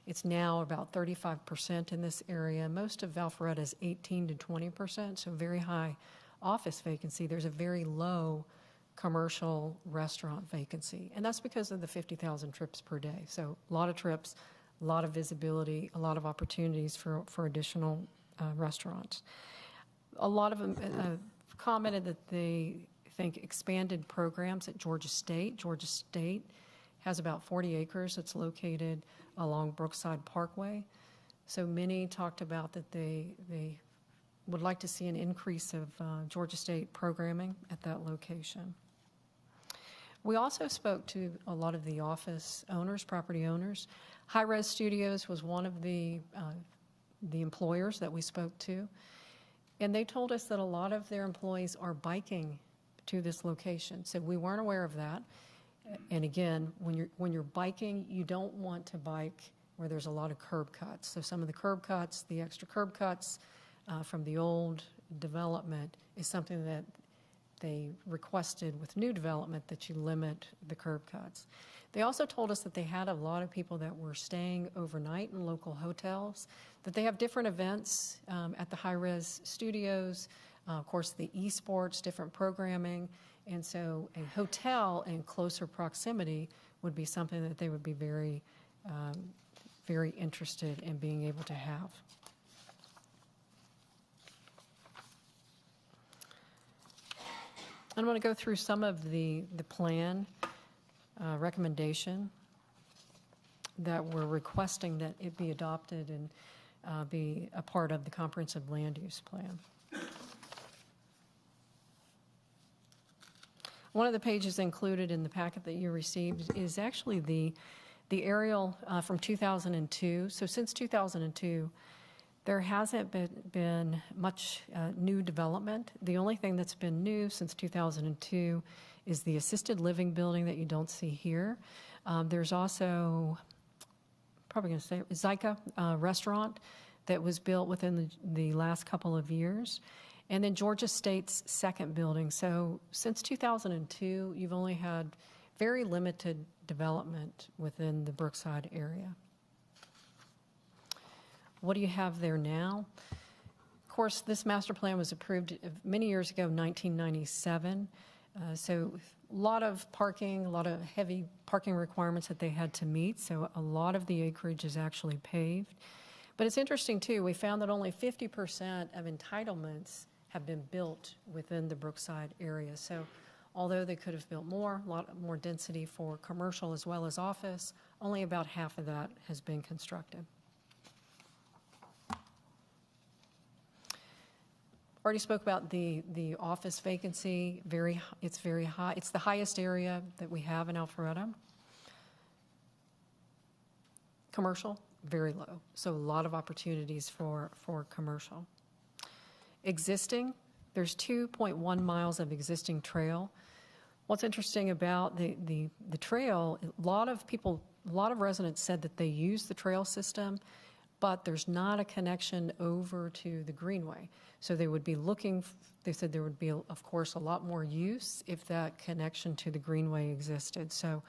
it's now about 35% in this area. Most of Alpharetta is 18 to 20%, so very high office vacancy. There's a very low commercial restaurant vacancy, and that's because of the 50,000 trips per day. So a lot of trips, a lot of visibility, a lot of opportunities for additional restaurants. A lot of them commented that they think expanded programs at Georgia State. Georgia State has about 40 acres. It's located along Brookside Parkway. So many talked about that they would like to see an increase of Georgia State programming at that location. We also spoke to a lot of the office owners, property owners. High-Res Studios was one of the employers that we spoke to, and they told us that a lot of their employees are biking to this location. So we weren't aware of that. And again, when you're biking, you don't want to bike where there's a lot of curb cuts. So some of the curb cuts, the extra curb cuts from the old development is something that they requested with new development, that you limit the curb cuts. They also told us that they had a lot of people that were staying overnight in local hotels, that they have different events at the High-Res Studios, of course the esports, different programming, and so a hotel in closer proximity would be something that they would be very, very interested in being able to have. I'm going to go through some of the plan recommendation that we're requesting that it be adopted and be a part of the comprehensive land use plan. One of the pages included in the packet that you received is actually the aerial from 2002. So since 2002, there hasn't been much new development. The only thing that's been new since 2002 is the assisted living building that you don't see here. There's also, probably going to say, Zyka restaurant that was built within the last couple of years. And then Georgia State's second building. So since 2002, you've only had very limited development within the Brookside area. What do you have there now? Of course, this master plan was approved many years ago, 1997. So a lot of parking, a lot of heavy parking requirements that they had to meet. So a lot of the acreage is actually paved. But it's interesting, too, we found that only 50% of entitlements have been built within the Brookside area. So although they could have built more, a lot more density for commercial as well as office, only about half of that has been constructed. Already spoke about the office vacancy. It's very high. It's the highest area that we have in Alpharetta. Commercial, very low. So a lot of opportunities for commercial. Existing, there's 2.1 miles of existing trail. What's interesting about the trail, a lot of residents said that they use the trail system, but there's not a connection over to the greenway. So they would be looking, they said there would be, of course, a lot more use if that connection to the greenway existed. So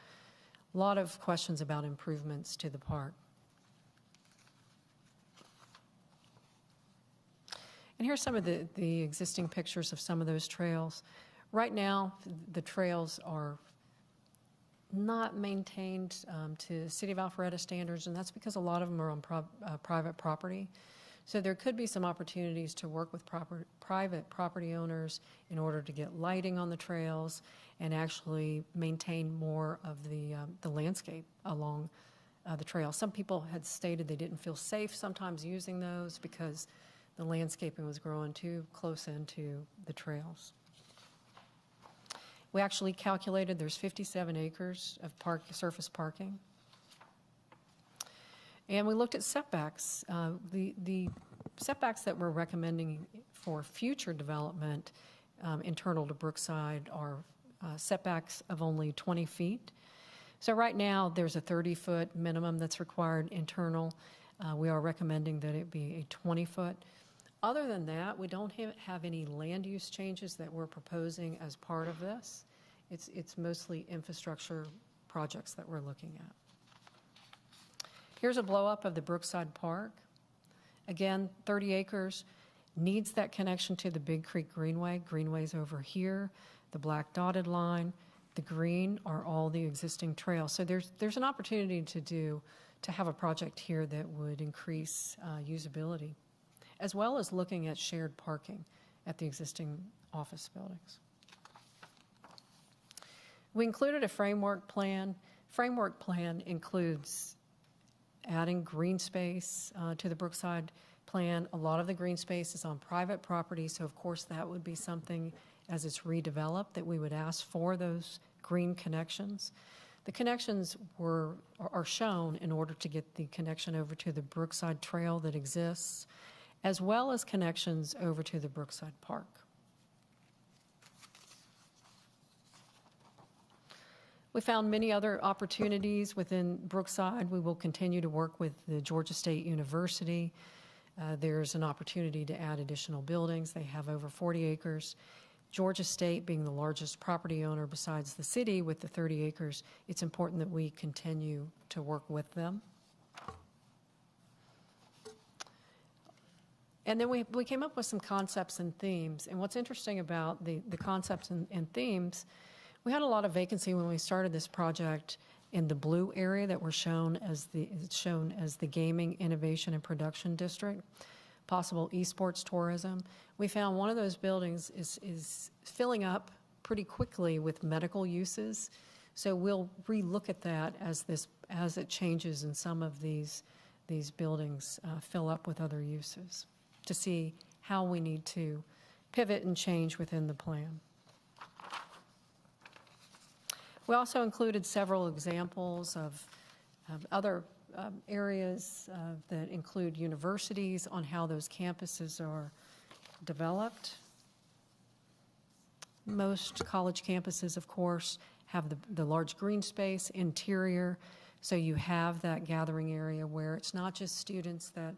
a lot of questions about improvements to the park. And here's some of the existing pictures of some of those trails. Right now, the trails are not maintained to City of Alpharetta standards, and that's because a lot of them are on private property. So there could be some opportunities to work with private property owners in order to get lighting on the trails and actually maintain more of the landscape along the trail. Some people had stated they didn't feel safe sometimes using those because the landscaping was growing too close into the trails. We actually calculated there's 57 acres of surface parking. And we looked at setbacks. The setbacks that we're recommending for future development internal to Brookside are setbacks of only 20 feet. So right now, there's a 30-foot minimum that's required internal. We are recommending that it be a 20-foot. Other than that, we don't have any land use changes that we're proposing as part of this. It's mostly infrastructure projects that we're looking at. Here's a blow-up of the Brookside Park. Again, 30 acres, needs that connection to the Big Creek Greenway. Greenway's over here, the black dotted line. The green are all the existing trails. So there's an opportunity to have a project here that would increase usability, as well as looking at shared parking at the existing office buildings. We included a framework plan. Framework plan includes adding green space to the Brookside plan. A lot of the green space is on private property, so of course that would be something as it's redeveloped that we would ask for those green connections. The connections are shown in order to get the connection over to the Brookside Trail that exists, as well as connections over to the Brookside Park. We found many other opportunities within Brookside. We will continue to work with the Georgia State University. There's an opportunity to add additional buildings. They have over 40 acres. Georgia State being the largest property owner besides the city with the 30 acres, it's important that we continue to work with them. And then we came up with some concepts and themes. And what's interesting about the concepts and themes, we had a lot of vacancy when we started this project in the blue area that were shown as the Gaming, Innovation, and Production District, possible esports tourism. We found one of those buildings is filling up pretty quickly with medical uses. So we'll relook at that as it changes and some of these buildings fill up with other uses to see how we need to pivot and change within the plan. We also included several examples of other areas that include universities on how those campuses are developed. Most college campuses, of course, have the large green space interior, so you have that gathering area where it's not just students that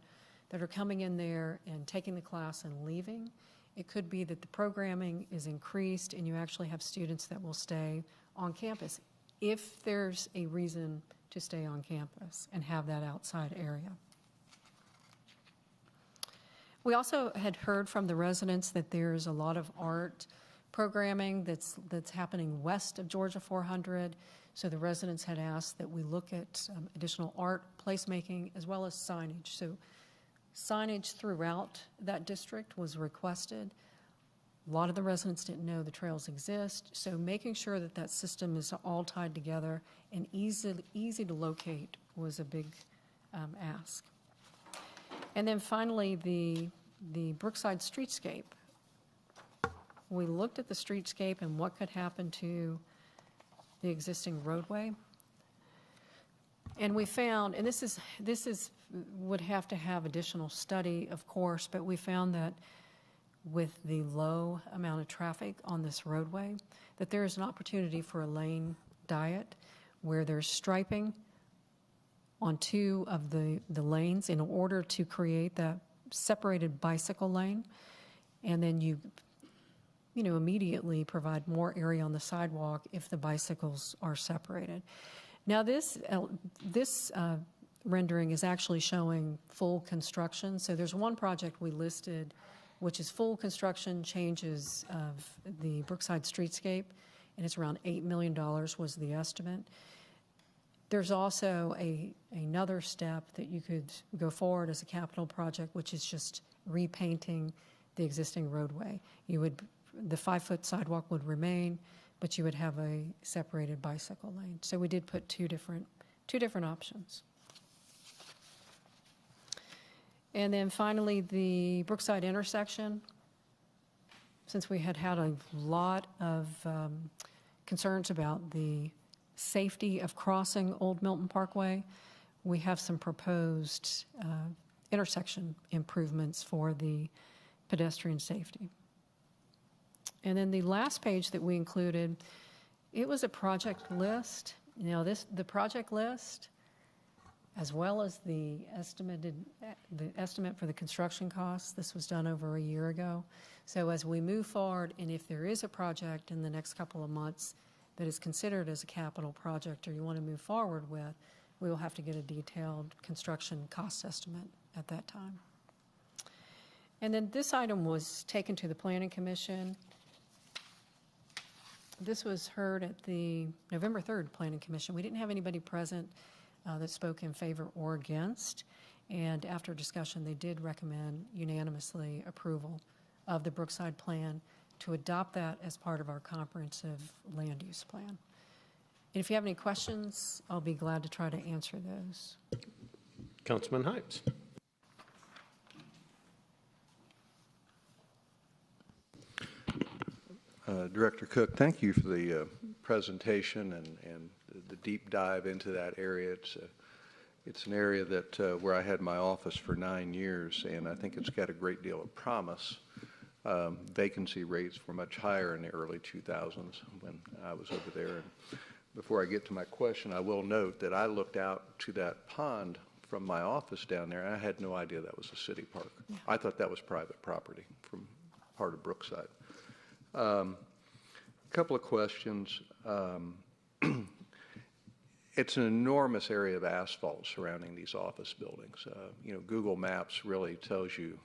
are coming in there and taking the class and leaving. It could be that the programming is increased and you actually have students that will stay on campus if there's a reason to stay on campus and have that outside area. We also had heard from the residents that there's a lot of art programming that's happening west of Georgia 400. So the residents had asked that we look at additional art placemaking as well as signage. So signage throughout that district was requested. A lot of the residents didn't know the trails exist, so making sure that that system is all tied together and easy to locate was a big ask. And then finally, the Brookside streetscape. We looked at the streetscape and what could happen to the existing roadway. And we found, and this would have to have additional study, of course, but we found that with the low amount of traffic on this roadway, that there is an opportunity for a lane diet where there's striping on two of the lanes in order to create that separated bicycle lane. And then you immediately provide more area on the sidewalk if the bicycles are separated. Now this rendering is actually showing full construction. So there's one project we listed which is full construction changes of the Brookside streetscape, and it's around $8 million was the estimate. There's also another step that you could go forward as a capital project, which is just repainting the existing roadway. The 5-foot sidewalk would remain, but you would have a separated bicycle lane. So we did put two different options. And then finally, the Brookside intersection. Since we had a lot of concerns about the safety of crossing Old Milton Parkway, we have some proposed intersection improvements for the pedestrian safety. And then the last page that we included, it was a project list. Now the project list, as well as the estimate for the construction costs, this was done over a year ago. So as we move forward, and if there is a project in the next couple of months that is considered as a capital project or you want to move forward with, we will have to get a detailed construction cost estimate at that time. And then this item was taken to the Planning Commission. This was heard at the November 3rd Planning Commission. We didn't have anybody present that spoke in favor or against, and after discussion, they did recommend unanimously approval of the Brookside plan to adopt that as part of our comprehensive land use plan. And if you have any questions, I'll be glad to try to answer those. Councilman Hypes. Director Cook, thank you for the presentation and the deep dive into that area. It's an area that where I had my office for 9 years, and I think it's got a great deal of promise. Vacancy rates were much higher in the early 2000s when I was over there. And before I get to my question, I will note that I looked out to that pond from my office down there, and I had no idea that was a city park. Yeah. I thought that was private property from part of Brookside. A couple of questions. It's an enormous area of asphalt surrounding these office buildings. Google Maps really tells you,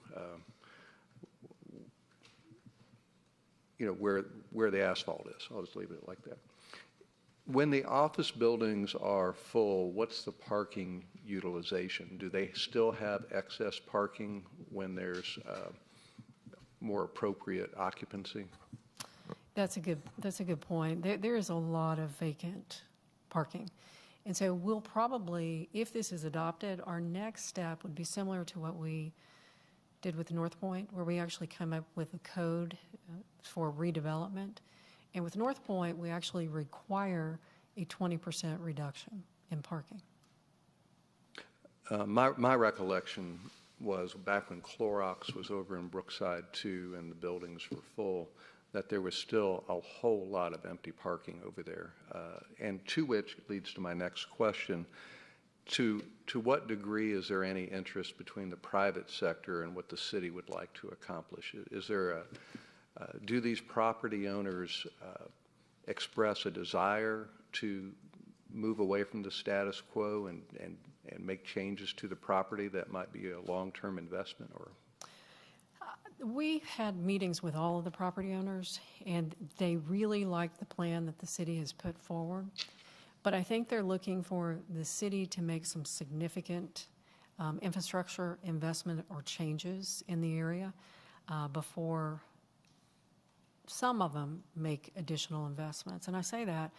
where the asphalt is. I'll just leave it like that. When the office buildings are full, what's the parking utilization? Do they still have excess parking when there's more appropriate occupancy? That's a good point. There is a lot of vacant parking. And so we'll probably, if this is adopted, our next step would be similar to what we did with North Point, where we actually come up with a code for redevelopment. And with North Point, we actually require a 20% reduction in parking. My recollection was back when Clorox was over in Brookside too, and the buildings were full, that there was still a whole lot of empty parking over there. And to which leads to my next question. To what degree is there any interest between the private sector and what the city would like to accomplish? Is there do these property owners express a desire to move away from the status quo and make changes to the property that might be a long-term investment? Or We've had meetings with all of the property owners, and they really like the plan that the city has put forward. But I think they're looking for the city to make some significant infrastructure investment or changes in the area before some of them make additional investments. And I say that,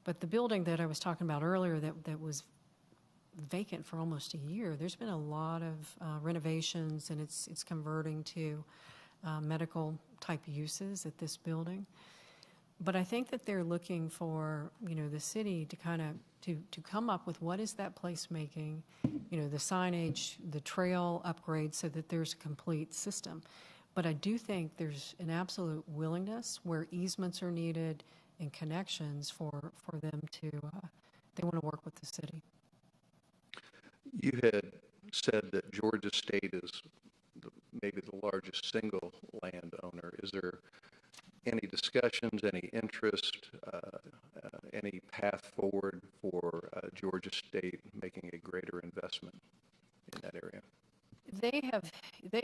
but the building that I was talking about earlier that was vacant for almost a year, there's been a lot of renovations, and it's converting to medical type uses at this building. But I think that they're looking for, the city to kind of to come up with what is that placemaking, the signage, the trail upgrades, so that there's a complete system. But I do think there's an absolute willingness where easements are needed and connections for them to, they want to work with the city. you had said that Georgia State is maybe the largest single landowner. Is there any discussions, any interest, any path forward for Georgia State making a greater investment in that area? They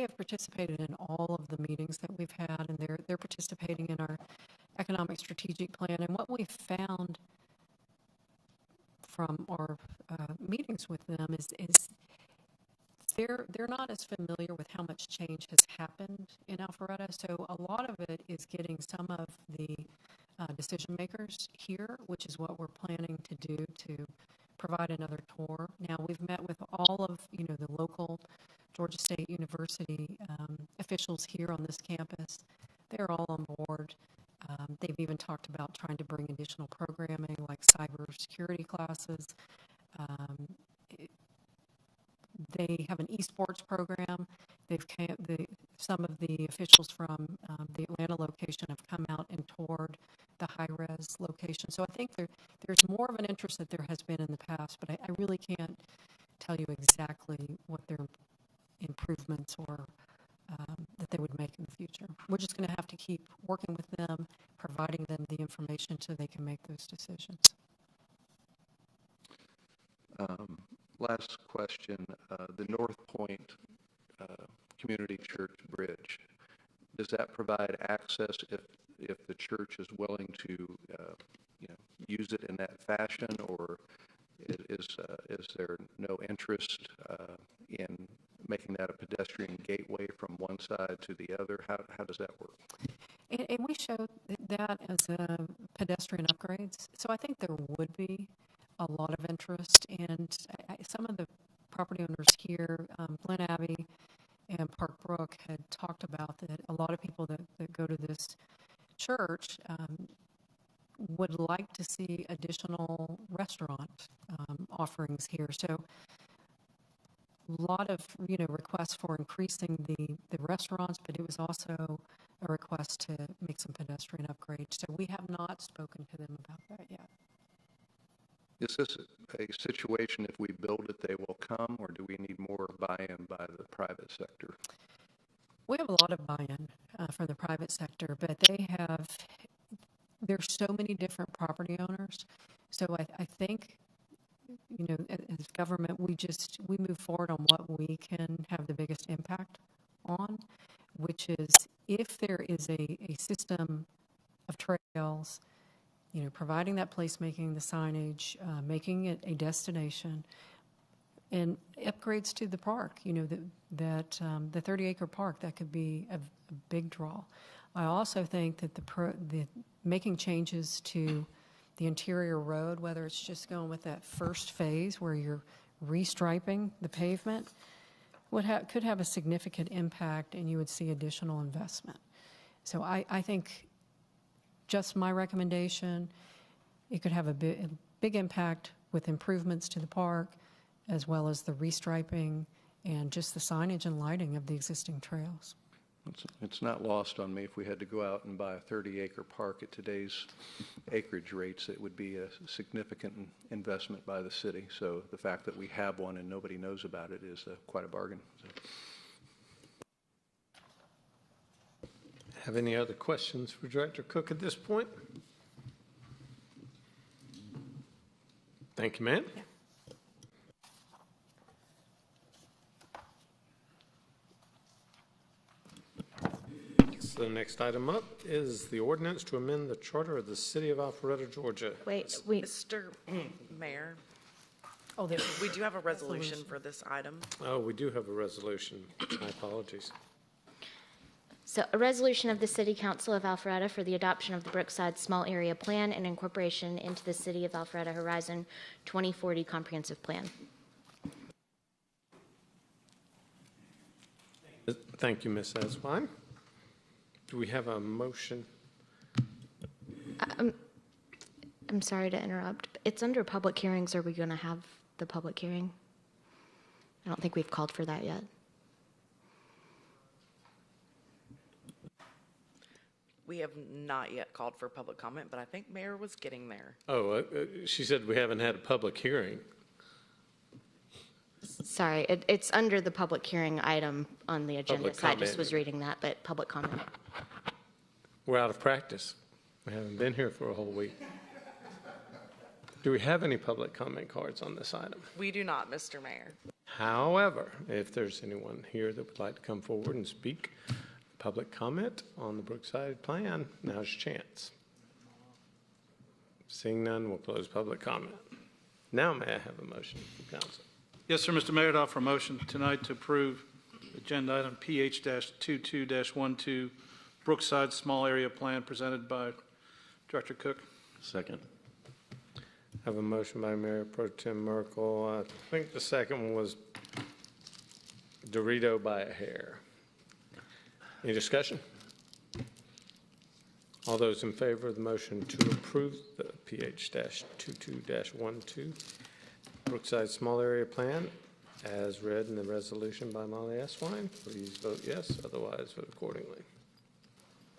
have participated in all of the meetings that we've had, and they're participating in our economic strategic plan. And what we've found from our meetings with them is they're not as familiar with how much change has happened in Alpharetta. So a lot of it is getting some of the decision makers here, which is what we're planning to do, to provide another tour. Now, we've met with all of the local Georgia State University officials here on this campus. They're all on board. They've even talked about trying to bring additional programming like cybersecurity classes. They have an esports program. Some of the officials from the Atlanta location have come out and toured the high-res location. So I think there's more of an interest that there has been in the past, but I really can't tell you exactly what their improvements or that they would make in the future. We're just going to have to keep working with them, providing them the information so they can make those decisions. Last question, the North Point Community Church Bridge, does that provide access if the church is willing to use it in that fashion, or is there no interest in making that a pedestrian gateway from one side to the other? How does that work? And we showed that as a pedestrian upgrades. So I think there would be a lot of interest, and some of the property owners here, Glen Abbey and Park Brook, had talked about that a lot of people that go to this church would like to see additional restaurant offerings here. So a lot of requests for increasing the restaurants, but it was also a request to make some pedestrian upgrades. So we have not spoken to them about that yet. Is this a situation, if we build it, they will come, or do we need more buy-in by the private sector? We have a lot of buy-in from the private sector, but there's so many different property owners. So I think, as government, we move forward on what we can have the biggest impact on, which is if there is a system of trails, providing that placemaking, the signage, making it a destination, and upgrades to the park, the 30-acre park, that could be a big draw. I also think that the making changes to the interior road, whether it's just going with that first phase where you're restriping the pavement, could have a significant impact, and you would see additional investment. So I think just my recommendation, it could have a big impact with improvements to the park, as well as the restriping and just the signage and lighting of the existing trails. It's not lost on me, if we had to go out and buy a 30-acre park at today's acreage rates, it would be a significant investment by the city. So the fact that we have one and nobody knows about it is quite a bargain. So. Have any other questions for Director Cook at this point? Thank you, ma'am. So the next item up is the ordinance to amend the charter of the city of Alpharetta, Georgia. Wait, Mr. Mayor, Oh, there. we do have a resolution for this item. Oh, we do have a resolution. My apologies. So a resolution of the City Council of Alpharetta for the adoption of the Brookside Small Area Plan and incorporation into the City of Alpharetta Horizon 2040 Comprehensive Plan. Thank you, Ms. Eswine. Do we have a motion? I'm sorry to interrupt. It's under public hearings. Are we going to have the public hearing? I don't think we've called for that yet. We have not yet called for public comment, but I think Mayor was getting there. Oh, she said we haven't had a public hearing. Sorry, it's under the public hearing item on the agenda. Public So I just comment. was reading that, but public comment. We're out of practice. We haven't been here for a whole week. Do we have any public comment cards on this item? We do not, Mr. Mayor. However, if there's anyone here that would like to come forward and speak public comment on the Brookside plan, now's your chance. Seeing none, we'll close public comment. Now may I have a motion from council? Yes, sir, Mr. Mayor, I'd offer a motion tonight to approve agenda item PH-22-12, Brookside Small Area Plan presented by Director Cook. Second. I have a motion by Mayor Pro Tem Merkel. I think the second one was Dorito by a hair. Any discussion? All those in favor of the motion to approve the PH-22-12 Brookside Small Area Plan as read in the resolution by Molly Eswine, please vote yes, otherwise vote accordingly.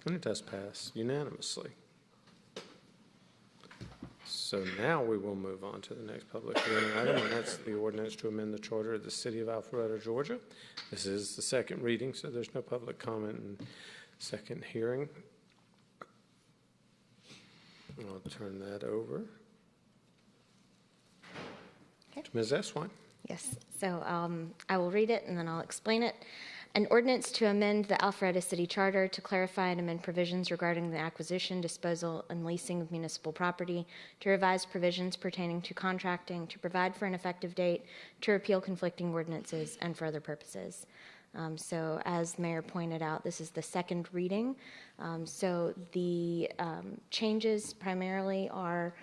And it does pass unanimously. So now we will move on to the next public hearing item, and that's the ordinance to amend the charter of the city of Alpharetta, Georgia. This is the second reading, so there's no public comment in second hearing. I'll turn that over to Ms. Eswine. Yes, so I will read it and then I'll explain it. An ordinance to amend the Alpharetta City Charter to clarify and amend provisions regarding the acquisition, disposal, and leasing of municipal property, to revise provisions pertaining to contracting, to provide for an effective date, to repeal conflicting ordinances, and for other purposes. So as the Mayor pointed out, this is the second reading. So the changes primarily are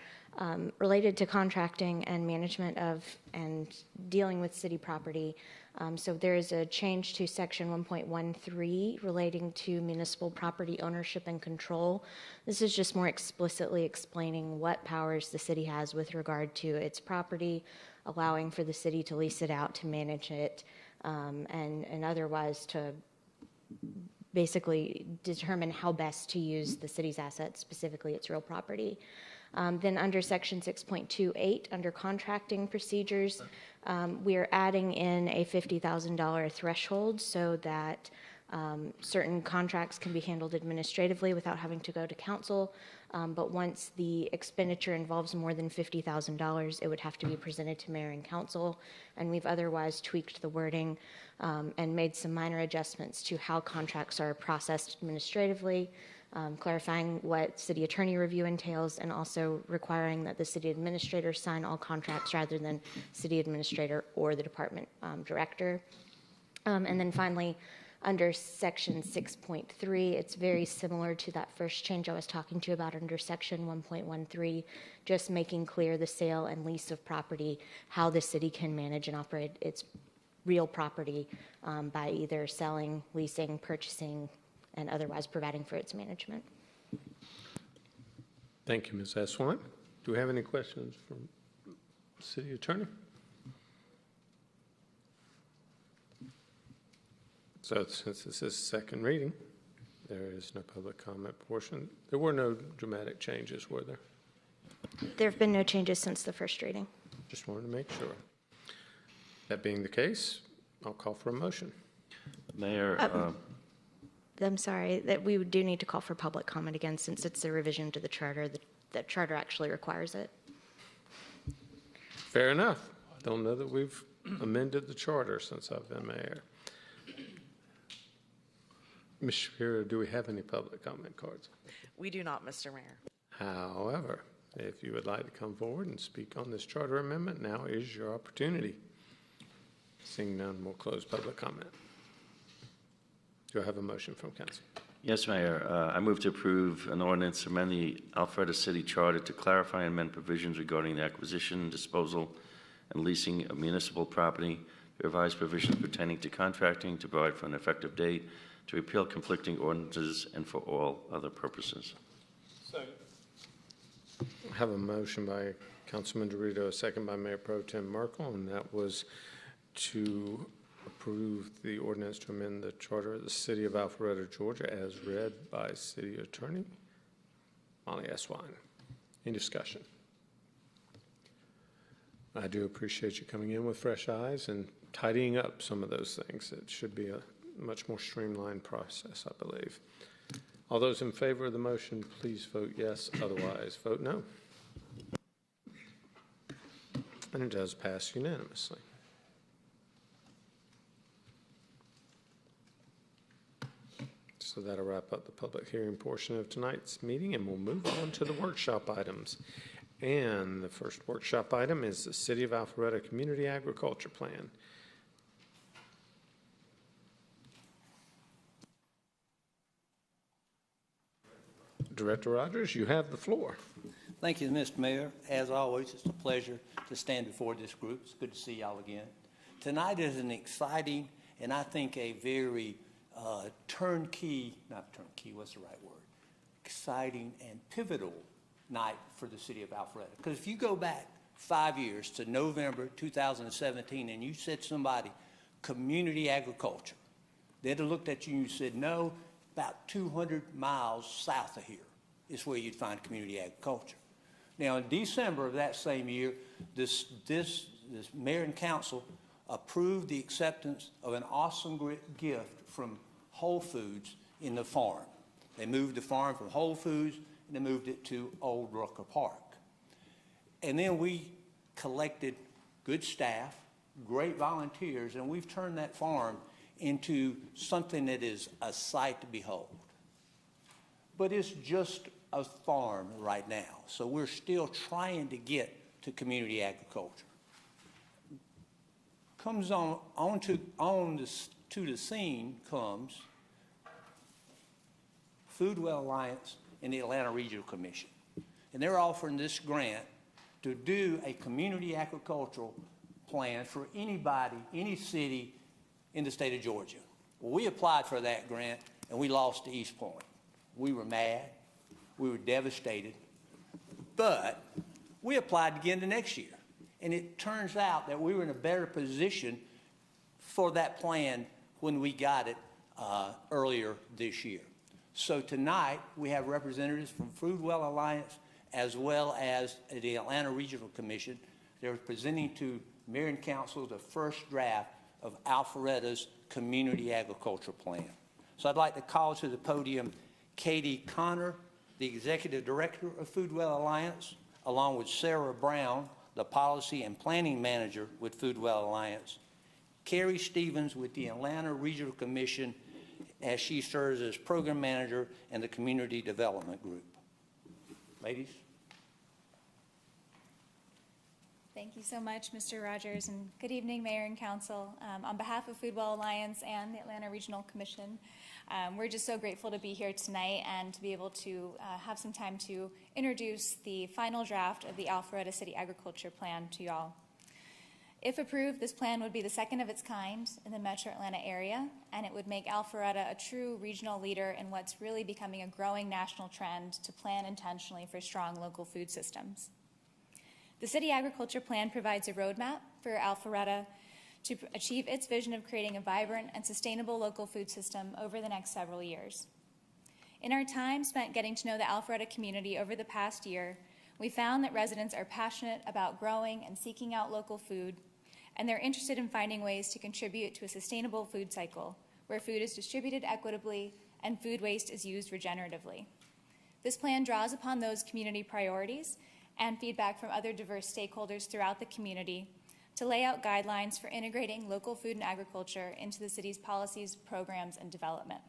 related to contracting and management of and dealing with city property. So there is a change to section 1.13 relating to municipal property ownership and control. This is just more explicitly explaining what powers the city has with regard to its property, allowing for the city to lease it out, to manage it, and otherwise to basically determine how best to use the city's assets, specifically its real property. Then under section 6.28, under contracting procedures, we are adding in a $50,000 threshold so that certain contracts can be handled administratively without having to go to council. But once the expenditure involves more than $50,000, it would have to be presented to mayor and council. And we've otherwise tweaked the wording and made some minor adjustments to how contracts are processed administratively, clarifying what city attorney review entails, and also requiring that the city administrator sign all contracts rather than city administrator or the department director. And then finally, under section 6.3, it's very similar to that first change I was talking to you about under section 1.13, just making clear the sale and lease of property, how the city can manage and operate its real property by either selling, leasing, purchasing, and otherwise providing for its management. Thank you, Ms. Eswine. Do we have any questions from City Attorney? So since this is second reading, there is no public comment portion. There were no dramatic changes, were there? There have been no changes since the first reading. Just wanted to make sure. That being the case, I'll call for a motion. Mayor, I'm sorry, that we do need to call for public comment again since it's a revision to the charter. The charter actually requires it. Fair enough. Don't know that we've amended the charter since I've been mayor. Ms. Shapiro, do we have any public comment cards? We do not, Mr. Mayor. However, if you would like to come forward and speak on this charter amendment, now is your opportunity. Seeing none, we'll close public comment. Do I have a motion from council? yes, Mayor, I move to approve an ordinance to amend the Alpharetta City Charter to clarify and amend provisions regarding the acquisition, disposal, and leasing of municipal property, to revise provisions pertaining to contracting, to provide for an effective date, to repeal conflicting ordinances, and for all other purposes. I have a motion by Councilman Dorito, a second by Mayor Pro Tem Merkel, and that was to approve the ordinance to amend the charter of the City of Alpharetta, Georgia, as read by City Attorney Molly S. Wine. Any discussion? I do appreciate you coming in with fresh eyes and tidying up some of those things. It should be a much more streamlined process, I believe. All those in favor of the motion, please vote yes. Otherwise, vote no. And it does pass unanimously. So that'll wrap up the public hearing portion of tonight's meeting, and we'll move on to the workshop items. And the first workshop item is the City of Alpharetta Community Agriculture Plan. Director Rogers, you have the floor. Thank you, Mr. Mayor. As always, it's a pleasure to stand before this group. It's good to see y'all again. Tonight is an exciting and I think a very exciting and pivotal night for the city of Alpharetta. Because if you go back 5 years to November 2017 and you said somebody, community agriculture, they'd have looked at you and you said, no, about 200 miles south of here is where you'd find community agriculture. Now, in December of that same year, this mayor and council approved the acceptance of an awesome gift from Whole Foods in the farm. They moved the farm from Whole Foods and they moved it to Old Rucker Park. And then we collected good staff, great volunteers, and we've turned that farm into something that is a sight to behold. But it's just a farm right now, so we're still trying to get to community agriculture. Comes to the scene comes Foodwell Alliance and the Atlanta Regional Commission. And they're offering this grant to do a community agricultural plan for anybody, any city in the state of Georgia. Well, we applied for that grant and we lost to East Point. We were mad, we were devastated, but we applied again the next year. And it turns out that we were in a better position for that plan when we got it earlier this year. So tonight, we have representatives from Foodwell Alliance as well as the Atlanta Regional Commission. They're presenting to Mayor and Council the first draft of Alpharetta's Community Agriculture Plan. So I'd like to call to the podium Katie Connor, the Executive Director of Foodwell Alliance, along with Sarah Brown, the Policy and Planning Manager with Foodwell Alliance, Carrie Stevens with the Atlanta Regional Commission as she serves as Program Manager in the Community Development Group. Ladies. Thank you so much, Mr. Rogers, and good evening, Mayor and Council. On behalf of Foodwell Alliance and the Atlanta Regional Commission, we're just so grateful to be here tonight and to be able to have some time to introduce the final draft of the Alpharetta City Agriculture Plan to y'all. If approved, this plan would be the second of its kind in the metro Atlanta area, and it would make Alpharetta a true regional leader in what's really becoming a growing national trend to plan intentionally for strong local food systems. The City Agriculture Plan provides a roadmap for Alpharetta to achieve its vision of creating a vibrant and sustainable local food system over the next several years. In our time spent getting to know the Alpharetta community over the past year, we found that residents are passionate about growing and seeking out local food, and they're interested in finding ways to contribute to a sustainable food cycle where food is distributed equitably and food waste is used regeneratively. This plan draws upon those community priorities and feedback from other diverse stakeholders throughout the community to lay out guidelines for integrating local food and agriculture into the city's policies, programs, and development.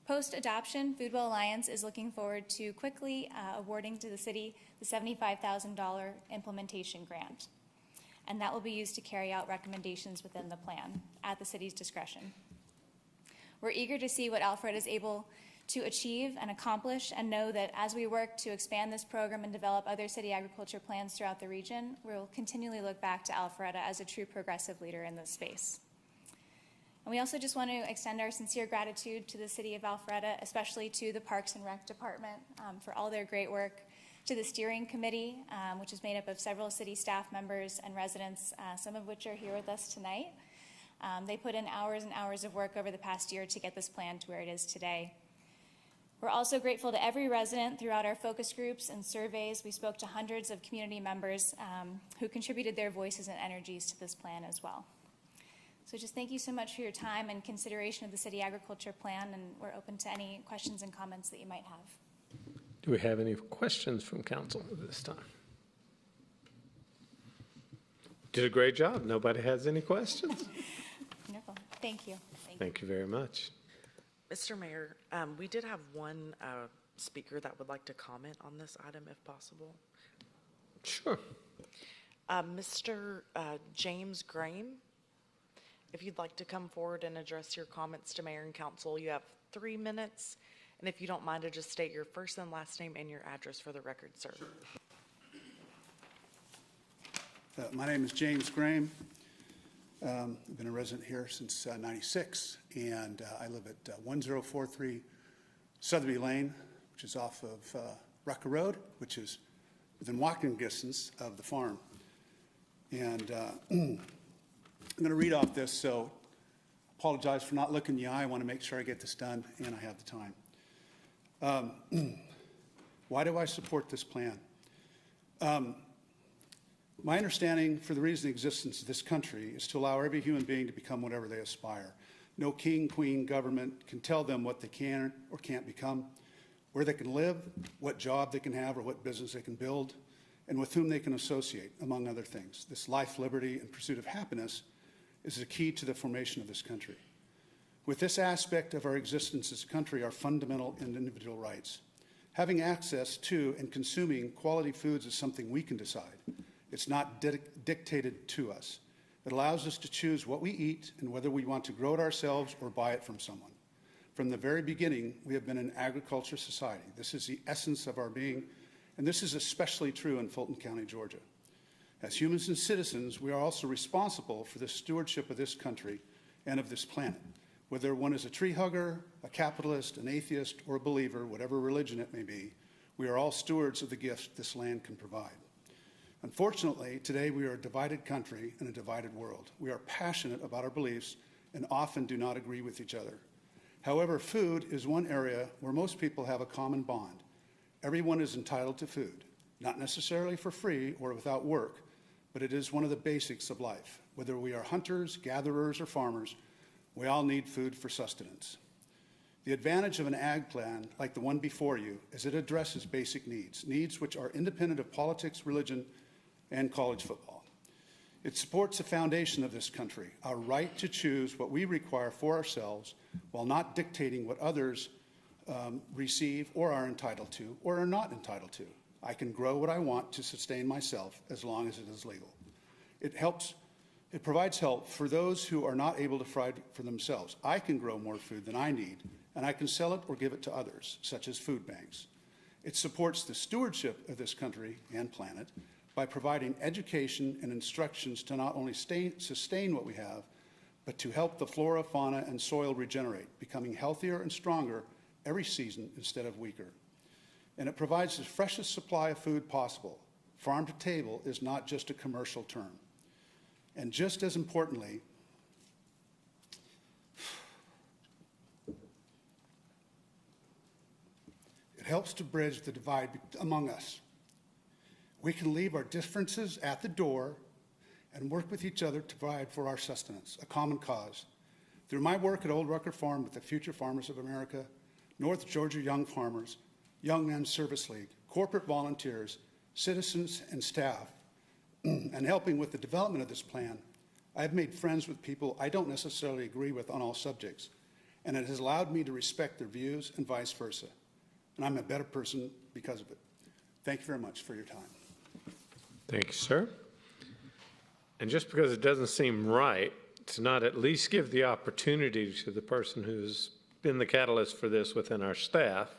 Post-adoption, Foodwell Alliance is looking forward to quickly awarding to the city the $75,000 implementation grant, and that will be used to carry out recommendations within the plan at the city's discretion. We're eager to see what Alpharetta is able to achieve and accomplish, and know that as we work to expand this program and develop other city agriculture plans throughout the region, we'll continually look back to Alpharetta as a true progressive leader in this space. And we also just want to extend our sincere gratitude to the City of Alpharetta, especially to the Parks and Rec Department for all their great work, to the steering committee, which is made up of several city staff members and residents, some of which are here with us tonight. They put in hours and hours of work over the past year to get this plan to where it is today. We're also grateful to every resident throughout our focus groups and surveys. We spoke to hundreds of community members who contributed their voices and energies to this plan as well. So just thank you so much for your time and consideration of the City Agriculture Plan, and we're open to any questions and comments that you might have. Do we have any questions from council at this time? Did a great job. Nobody has any questions? Wonderful. Thank you. Thank you very much. Mr. Mayor, we did have one speaker that would like to comment on this item if possible. Sure. Mr. James Graham, if you'd like to come forward and address your comments to Mayor and Council, you have 3 minutes. And if you don't mind, to just state your first and last name and your address for the record, sir. Sure. My name is James Graham. I've been a resident here since '96, and I live at 1043 Sotheby Lane, which is off of Rucker Road, which is within walking distance of the farm. And I'm going to read off this, so apologize for not looking in the eye. I want to make sure I get this done, and I have the time. Why do I support this plan? My understanding for the reason the existence of this country is to allow every human being to become whatever they aspire. No king, queen, government can tell them what they can or can't become, where they can live, what job they can have or what business they can build, and with whom they can associate, among other things. This life, liberty, and pursuit of happiness is the key to the formation of this country. With this aspect of our existence as a country are fundamental and individual rights. Having access to and consuming quality foods is something we can decide. It's not dictated to us. It allows us to choose what we eat and whether we want to grow it ourselves or buy it from someone. From the very beginning, we have been an agriculture society. This is the essence of our being, and this is especially true in Fulton County, Georgia. As humans and citizens, we are also responsible for the stewardship of this country and of this planet. Whether one is a tree hugger, a capitalist, an atheist, or a believer, whatever religion it may be, we are all stewards of the gifts this land can provide. Unfortunately, today we are a divided country and a divided world. We are passionate about our beliefs and often do not agree with each other. However, food is one area where most people have a common bond. Everyone is entitled to food, not necessarily for free or without work, but it is one of the basics of life. Whether we are hunters, gatherers, or farmers, we all need food for sustenance. The advantage of an ag plan like the one before you is it addresses basic needs, needs which are independent of politics, religion, and college football. It supports the foundation of this country, our right to choose what we require for ourselves while not dictating what others receive or are entitled to or are not entitled to. I can grow what I want to sustain myself as long as it is legal. It provides help for those who are not able to provide for themselves. I can grow more food than I need, and I can sell it or give it to others, such as food banks. It supports the stewardship of this country and planet by providing education and instructions to not only sustain what we have, but to help the flora, fauna, and soil regenerate, becoming healthier and stronger every season instead of weaker. And it provides the freshest supply of food possible, Farm to table is not just a commercial term. And just as importantly, it helps to bridge the divide among us. We can leave our differences at the door and work with each other to provide for our sustenance, a common cause. Through my work at Old Rucker Farm with the Future Farmers of America, North Georgia Young Farmers, Young Men's Service League, corporate volunteers, citizens, and staff, and helping with the development of this plan, I have made friends with people I don't necessarily agree with on all subjects, and it has allowed me to respect their views and vice versa. And I'm a better person because of it. Thank you very much for your time. Thank you, sir. And just because it doesn't seem right to not at least give the opportunity to the person who's been the catalyst for this within our staff,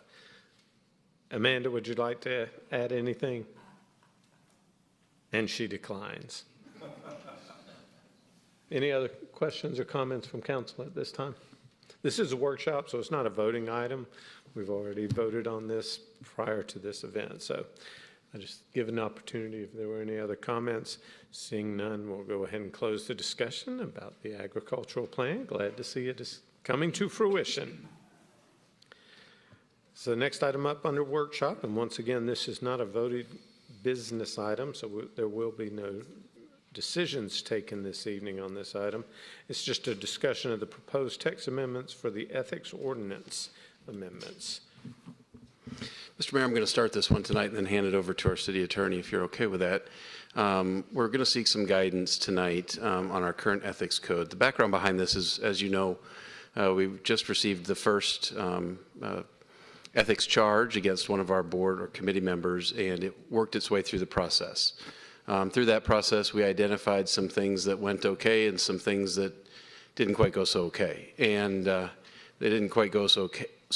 Amanda, would you like to add anything? And she declines. Any other questions or comments from council at this time? This is a workshop, so it's not a voting item. We've already voted on this prior to this event, so I just give an opportunity if there were any other comments. Seeing none, we'll go ahead and close the discussion about the agricultural plan. Glad to see it is coming to fruition. So the next item up under workshop, and once again, this is not a voted business item, so there will be no decisions taken this evening on this item. It's just a discussion of the proposed text amendments for the ethics ordinance amendments. Mr. Mayor, I'm going to start this one tonight and then hand it over to our city attorney if you're okay with that. We're going to seek some guidance tonight on our current ethics code. The background behind this is, as you know, we've just received the first ethics charge against one of our board or committee members, and it worked its way through the process. Through that process, we identified some things that went okay and some things that didn't quite go so okay. And they didn't quite go so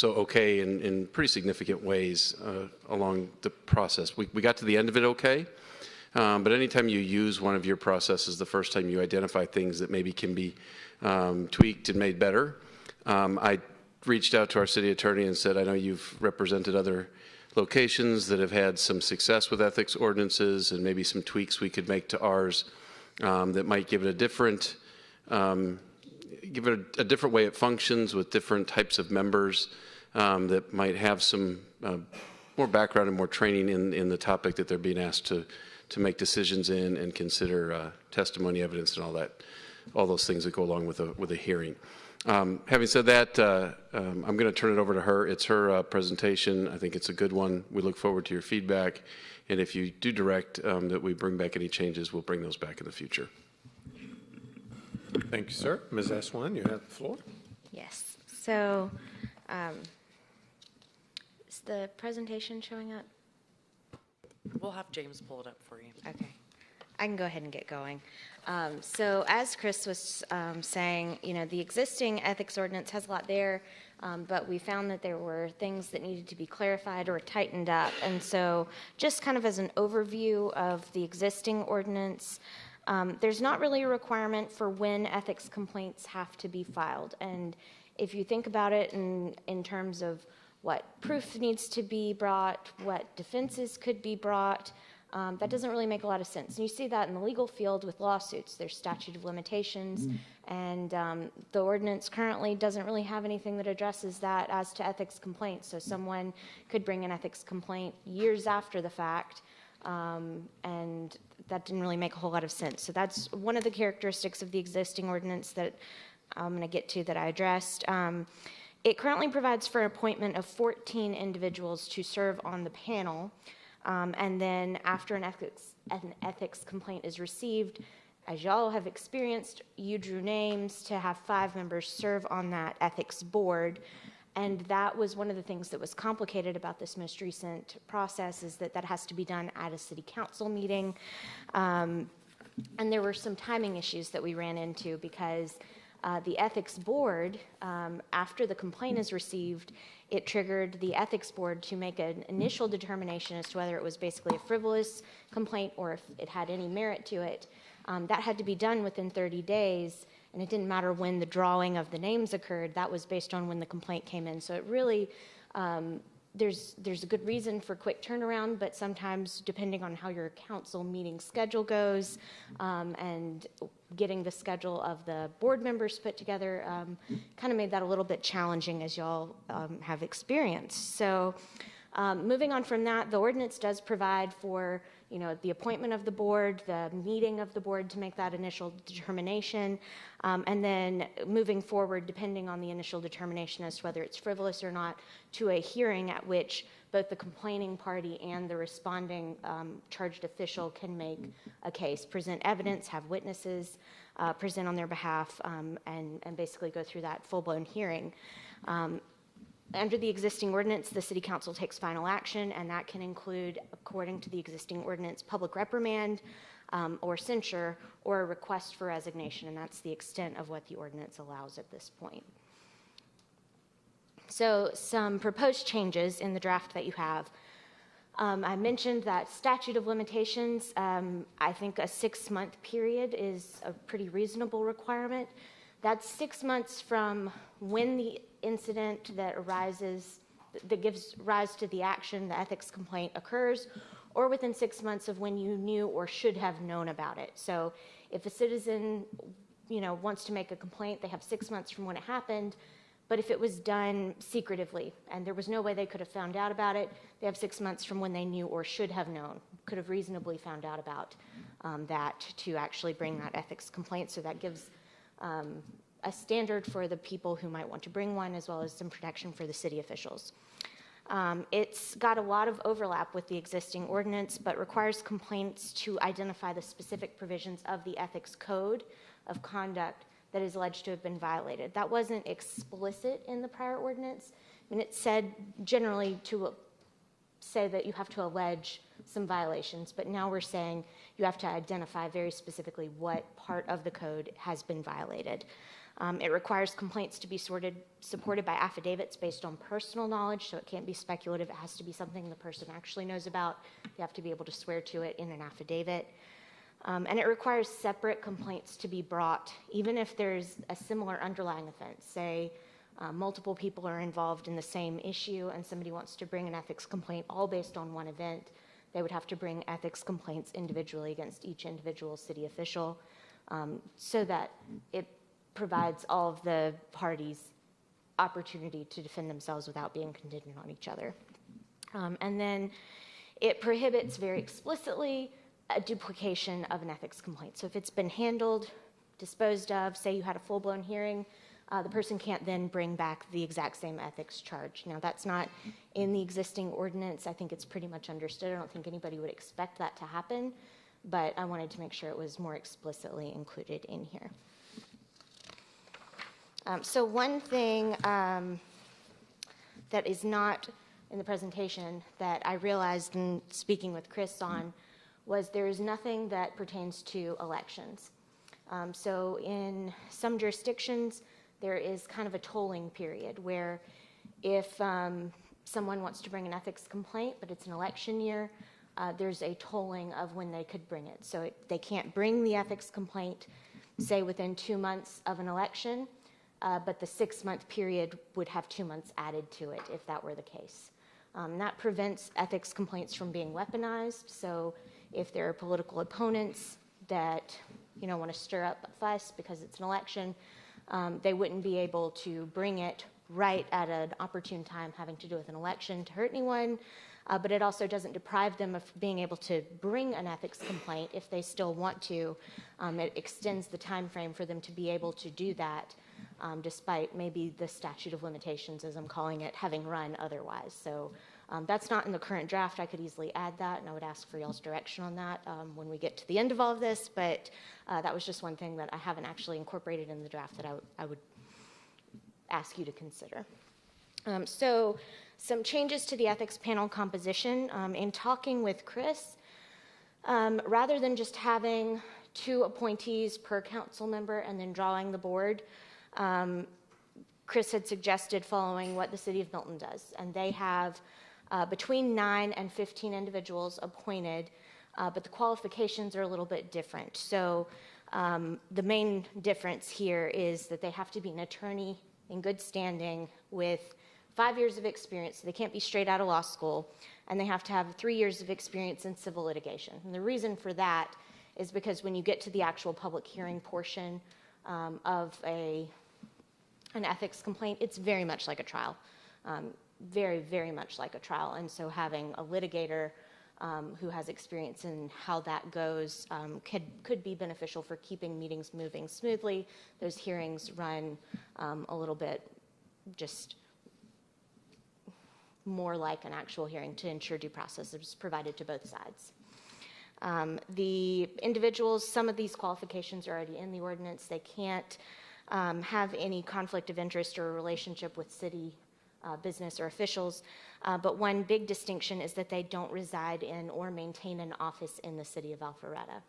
okay in pretty significant ways along the process. We got to the end of it okay, but anytime you use one of your processes, the first time you identify things that maybe can be tweaked and made better. I reached out to our city attorney and said, I know you've represented other locations that have had some success with ethics ordinances and maybe some tweaks we could make to ours that might give it a different way it functions with different types of members that might have some more background and more training in the topic that they're being asked to make decisions in and consider testimony, evidence, and all those things that go along with a hearing. Having said that, I'm going to turn it over to her. It's her presentation. I think it's a good one. We look forward to your feedback. And if you do direct that we bring back any changes, we'll bring those back in the future. Thank you, sir. Ms. Aswan, you have the floor. Yes. So is the presentation showing up? We'll have James pull it up for you. Okay. I can go ahead and get going. So as Chris was saying, the existing ethics ordinance has a lot there, but we found that there were things that needed to be clarified or tightened up. And so just kind of as an overview of the existing ordinance, there's not really a requirement for when ethics complaints have to be filed. And if you think about it in terms of what proof needs to be brought, what defenses could be brought, that doesn't really make a lot of sense. And you see that in the legal field with lawsuits. There's statute of limitations, and the ordinance currently doesn't really have anything that addresses that as to ethics complaints. So someone could bring an ethics complaint years after the fact, and that didn't really make a whole lot of sense. So that's one of the characteristics of the existing ordinance that I'm going to get to that I addressed. It currently provides for appointment of 14 individuals to serve on the panel. And then after an ethics complaint is received, as y'all have experienced, you drew names to have 5 members serve on that ethics board. And that was one of the things that was complicated about this most recent process, is that has to be done at a city council meeting. And there were some timing issues that we ran into because the ethics board, after the complaint is received, it triggered the ethics board to make an initial determination as to whether it was basically a frivolous complaint or if it had any merit to it. That had to be done within 30 days, and it didn't matter when the drawing of the names occurred. That was based on when the complaint came in. So it really there's a good reason for quick turnaround, but sometimes depending on how your council meeting schedule goes, and getting the schedule of the board members put together, kind of made that a little bit challenging, as y'all have experienced. So moving on from that, the ordinance does provide for, you know, the appointment of the board, the meeting of the board to make that initial determination, and then moving forward, depending on the initial determination as to whether it's frivolous or not, to a hearing at which both the complaining party and the responding charged official can make a case, present evidence, have witnesses present on their behalf, and basically go through that full-blown hearing. Under the existing ordinance, the city council takes final action, and that can include, according to the existing ordinance, public reprimand or censure or a request for resignation, and that's the extent of what the ordinance allows at this point. So some proposed changes in the draft that you have. I mentioned that statute of limitations. I think a 6-month period is a pretty reasonable requirement. That's 6 months from when the incident that gives rise to the action, the ethics complaint, occurs, or within 6 months of when you knew or should have known about it. So if a citizen, you know, wants to make a complaint, they have 6 months from when it happened. But if it was done secretively and there was no way they could have found out about it, they have 6 months from when they knew or should have known, could have reasonably found out about that to actually bring that ethics complaint. So that gives a standard for the people who might want to bring one, as well as some protection for the city officials. It's got a lot of overlap with the existing ordinance, but requires complaints to identify the specific provisions of the ethics code of conduct that is alleged to have been violated. That wasn't explicit in the prior ordinance. I mean, it said generally to say that you have to allege some violations, but now we're saying you have to identify very specifically what part of the code has been violated. It requires complaints to be supported by affidavits based on personal knowledge, so it can't be speculative. It has to be something the person actually knows about. They have to be able to swear to it in an affidavit. And it requires separate complaints to be brought, even if there's a similar underlying offense. Say multiple people are involved in the same issue and somebody wants to bring an ethics complaint all based on one event, they would have to bring ethics complaints individually against each individual city official, so that it provides all of the parties opportunity to defend themselves without being contingent on each other. And then it prohibits very explicitly a duplication of an ethics complaint. So if it's been handled, disposed of, say you had a full-blown hearing, the person can't then bring back the exact same ethics charge. Now, that's not in the existing ordinance. I think it's pretty much understood. I don't think anybody would expect that to happen, but I wanted to make sure it was more explicitly included in here. So one thing that is not in the presentation that I realized in speaking with Chris on was there is nothing that pertains to elections. So in some jurisdictions, there is kind of a tolling period where if someone wants to bring an ethics complaint, but it's an election year, there's a tolling of when they could bring it. So they can't bring the ethics complaint, say, within 2 months of an election, but the 6-month period would have 2 months added to it if that were the case. That prevents ethics complaints from being weaponized. So if there are political opponents that want to stir up a fuss because it's an election, they wouldn't be able to bring it right at an opportune time having to do with an election to hurt anyone, but it also doesn't deprive them of being able to bring an ethics complaint if they still want to. It extends the time frame for them to be able to do that, despite maybe the statute of limitations, as I'm calling it, having run otherwise. So that's not in the current draft. I could easily add that, and I would ask for y'all's direction on that when we get to the end of all of this, but that was just one thing that I haven't actually incorporated in the draft that I would ask you to consider. So some changes to the ethics panel composition. In talking with Chris, rather than just having 2 appointees per council member and then drawing the board, Chris had suggested following what the city of Milton does, and they have between 9 and 15 individuals appointed, but the qualifications are a little bit different. So the main difference here is that they have to be an attorney in good standing with 5 years of experience. So they can't be straight out of law school, and they have to have 3 years of experience in civil litigation. And the reason for that is because when you get to the actual public hearing portion of an ethics complaint, it's very much like a trial, very, very much like a trial. And so having a litigator who has experience in how that goes could be beneficial for keeping meetings moving smoothly. Those hearings run a little bit just more like an actual hearing to ensure due process is provided to both sides. The individuals, some of these qualifications are already in the ordinance. They can't have any conflict of interest or relationship with city business or officials, but one big distinction is that they don't reside in or maintain an office in the city of Alpharetta.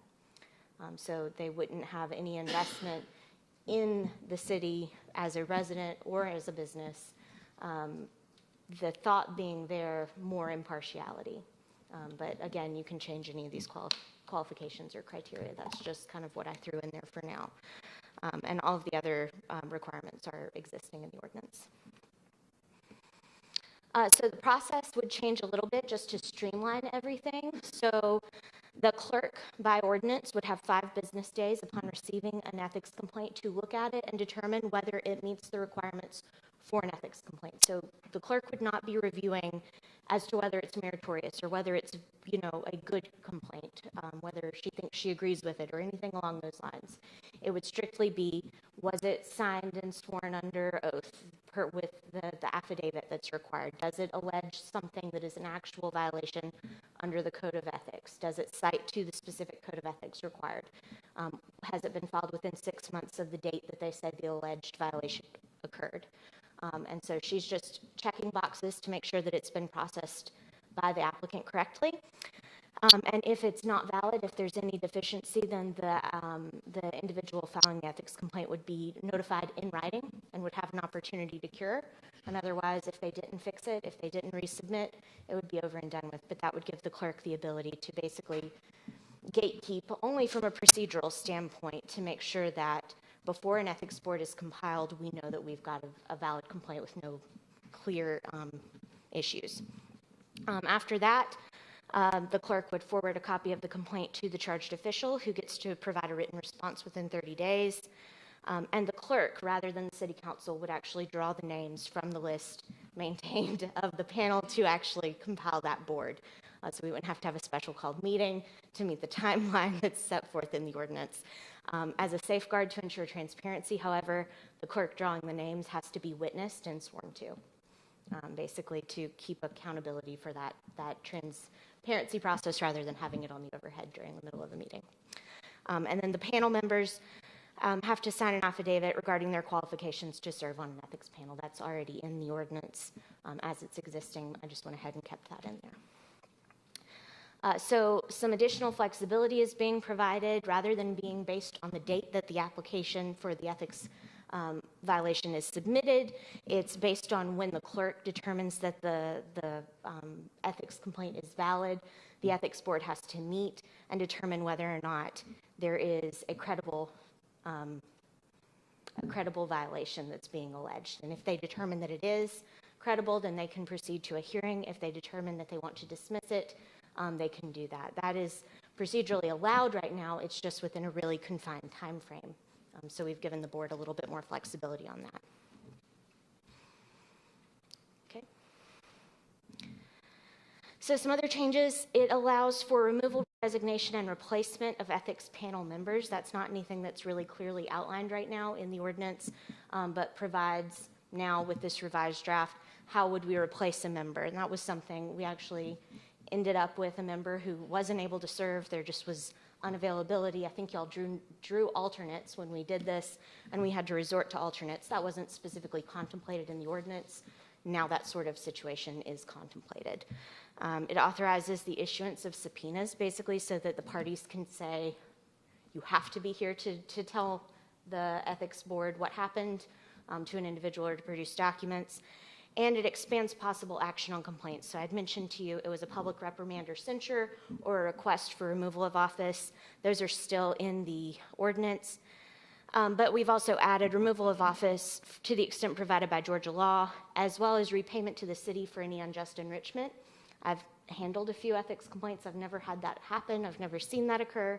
So they wouldn't have any investment in the city as a resident or as a business. The thought being there, more impartiality. But again, you can change any of these qualifications or criteria. That's just kind of what I threw in there for now. And all of the other requirements are existing in the ordinance. So the process would change a little bit just to streamline everything. So the clerk, by ordinance, would have 5 business days upon receiving an ethics complaint to look at it and determine whether it meets the requirements for an ethics complaint. So the clerk would not be reviewing as to whether it's meritorious or whether it's, a good complaint, whether she thinks she agrees with it or anything along those lines. It would strictly be, was it signed and sworn under oath with the affidavit that's required? Does it allege something that is an actual violation under the Code of Ethics? Does it cite to the specific Code of Ethics required? Has it been filed within 6 months of the date that they said the alleged violation occurred? And so she's just checking boxes to make sure that it's been processed by the applicant correctly. And if it's not valid, if there's any deficiency, then the individual filing the ethics complaint would be notified in writing and would have an opportunity to cure. And otherwise, if they didn't fix it, if they didn't resubmit, it would be over and done with. But that would give the clerk the ability to basically gatekeep only from a procedural standpoint to make sure that before an ethics board is compiled, we know that we've got a valid complaint with no clear issues. After that, the clerk would forward a copy of the complaint to the charged official, who gets to provide a written response within 30 days. And the clerk, rather than the city council, would actually draw the names from the list maintained of the panel to actually compile that board. So we wouldn't have to have a special called meeting to meet the timeline that's set forth in the ordinance. As a safeguard to ensure transparency, however, the clerk drawing the names has to be witnessed and sworn to, basically to keep accountability for that transparency process rather than having it on the overhead during the middle of a meeting. And then the panel members have to sign an affidavit regarding their qualifications to serve on an ethics panel. That's already in the ordinance as it's existing. I just went ahead and kept that in there. So some additional flexibility is being provided rather than being based on the date that the application for the ethics violation is submitted. It's based on when the clerk determines that the ethics complaint is valid. The ethics board has to meet and determine whether or not there is a credible violation that's being alleged. And if they determine that it is credible, then they can proceed to a hearing. If they determine that they want to dismiss it, they can do that. That is procedurally allowed right now. It's just within a really confined time frame. So we've given the board a little bit more flexibility on that. Okay. So some other changes. It allows for removal, resignation, and replacement of ethics panel members. That's not anything that's really clearly outlined right now in the ordinance, but provides now with this revised draft, how would we replace a member? And that was something we actually ended up with a member who wasn't able to serve. There just was unavailability. I think y'all drew alternates when we did this, and we had to resort to alternates. That wasn't specifically contemplated in the ordinance. Now that sort of situation is contemplated. It authorizes the issuance of subpoenas, basically, so that the parties can say, you have to be here to tell the ethics board what happened to an individual or to produce documents. And it expands possible action on complaints. So I'd mentioned to you it was a public reprimand or censure or a request for removal of office. Those are still in the ordinance. But we've also added removal of office to the extent provided by Georgia law, as well as repayment to the city for any unjust enrichment. I've handled a few ethics complaints. I've never had that happen. I've never seen that occur.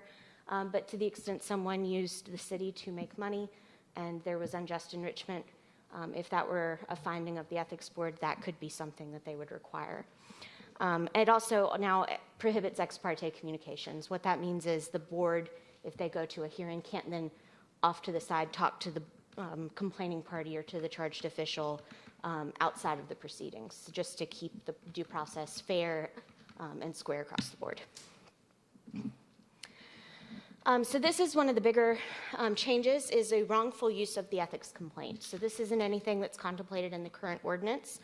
But to the extent someone used the city to make money and there was unjust enrichment, if that were a finding of the ethics board, that could be something that they would require. It also now prohibits ex parte communications. What that means is the board, if they go to a hearing, can't then off to the side talk to the complaining party or to the charged official outside of the proceedings, just to keep the due process fair and square across the board. So this is one of the bigger changes, is a wrongful use of the ethics complaint. So this isn't anything that's contemplated in the current ordinance,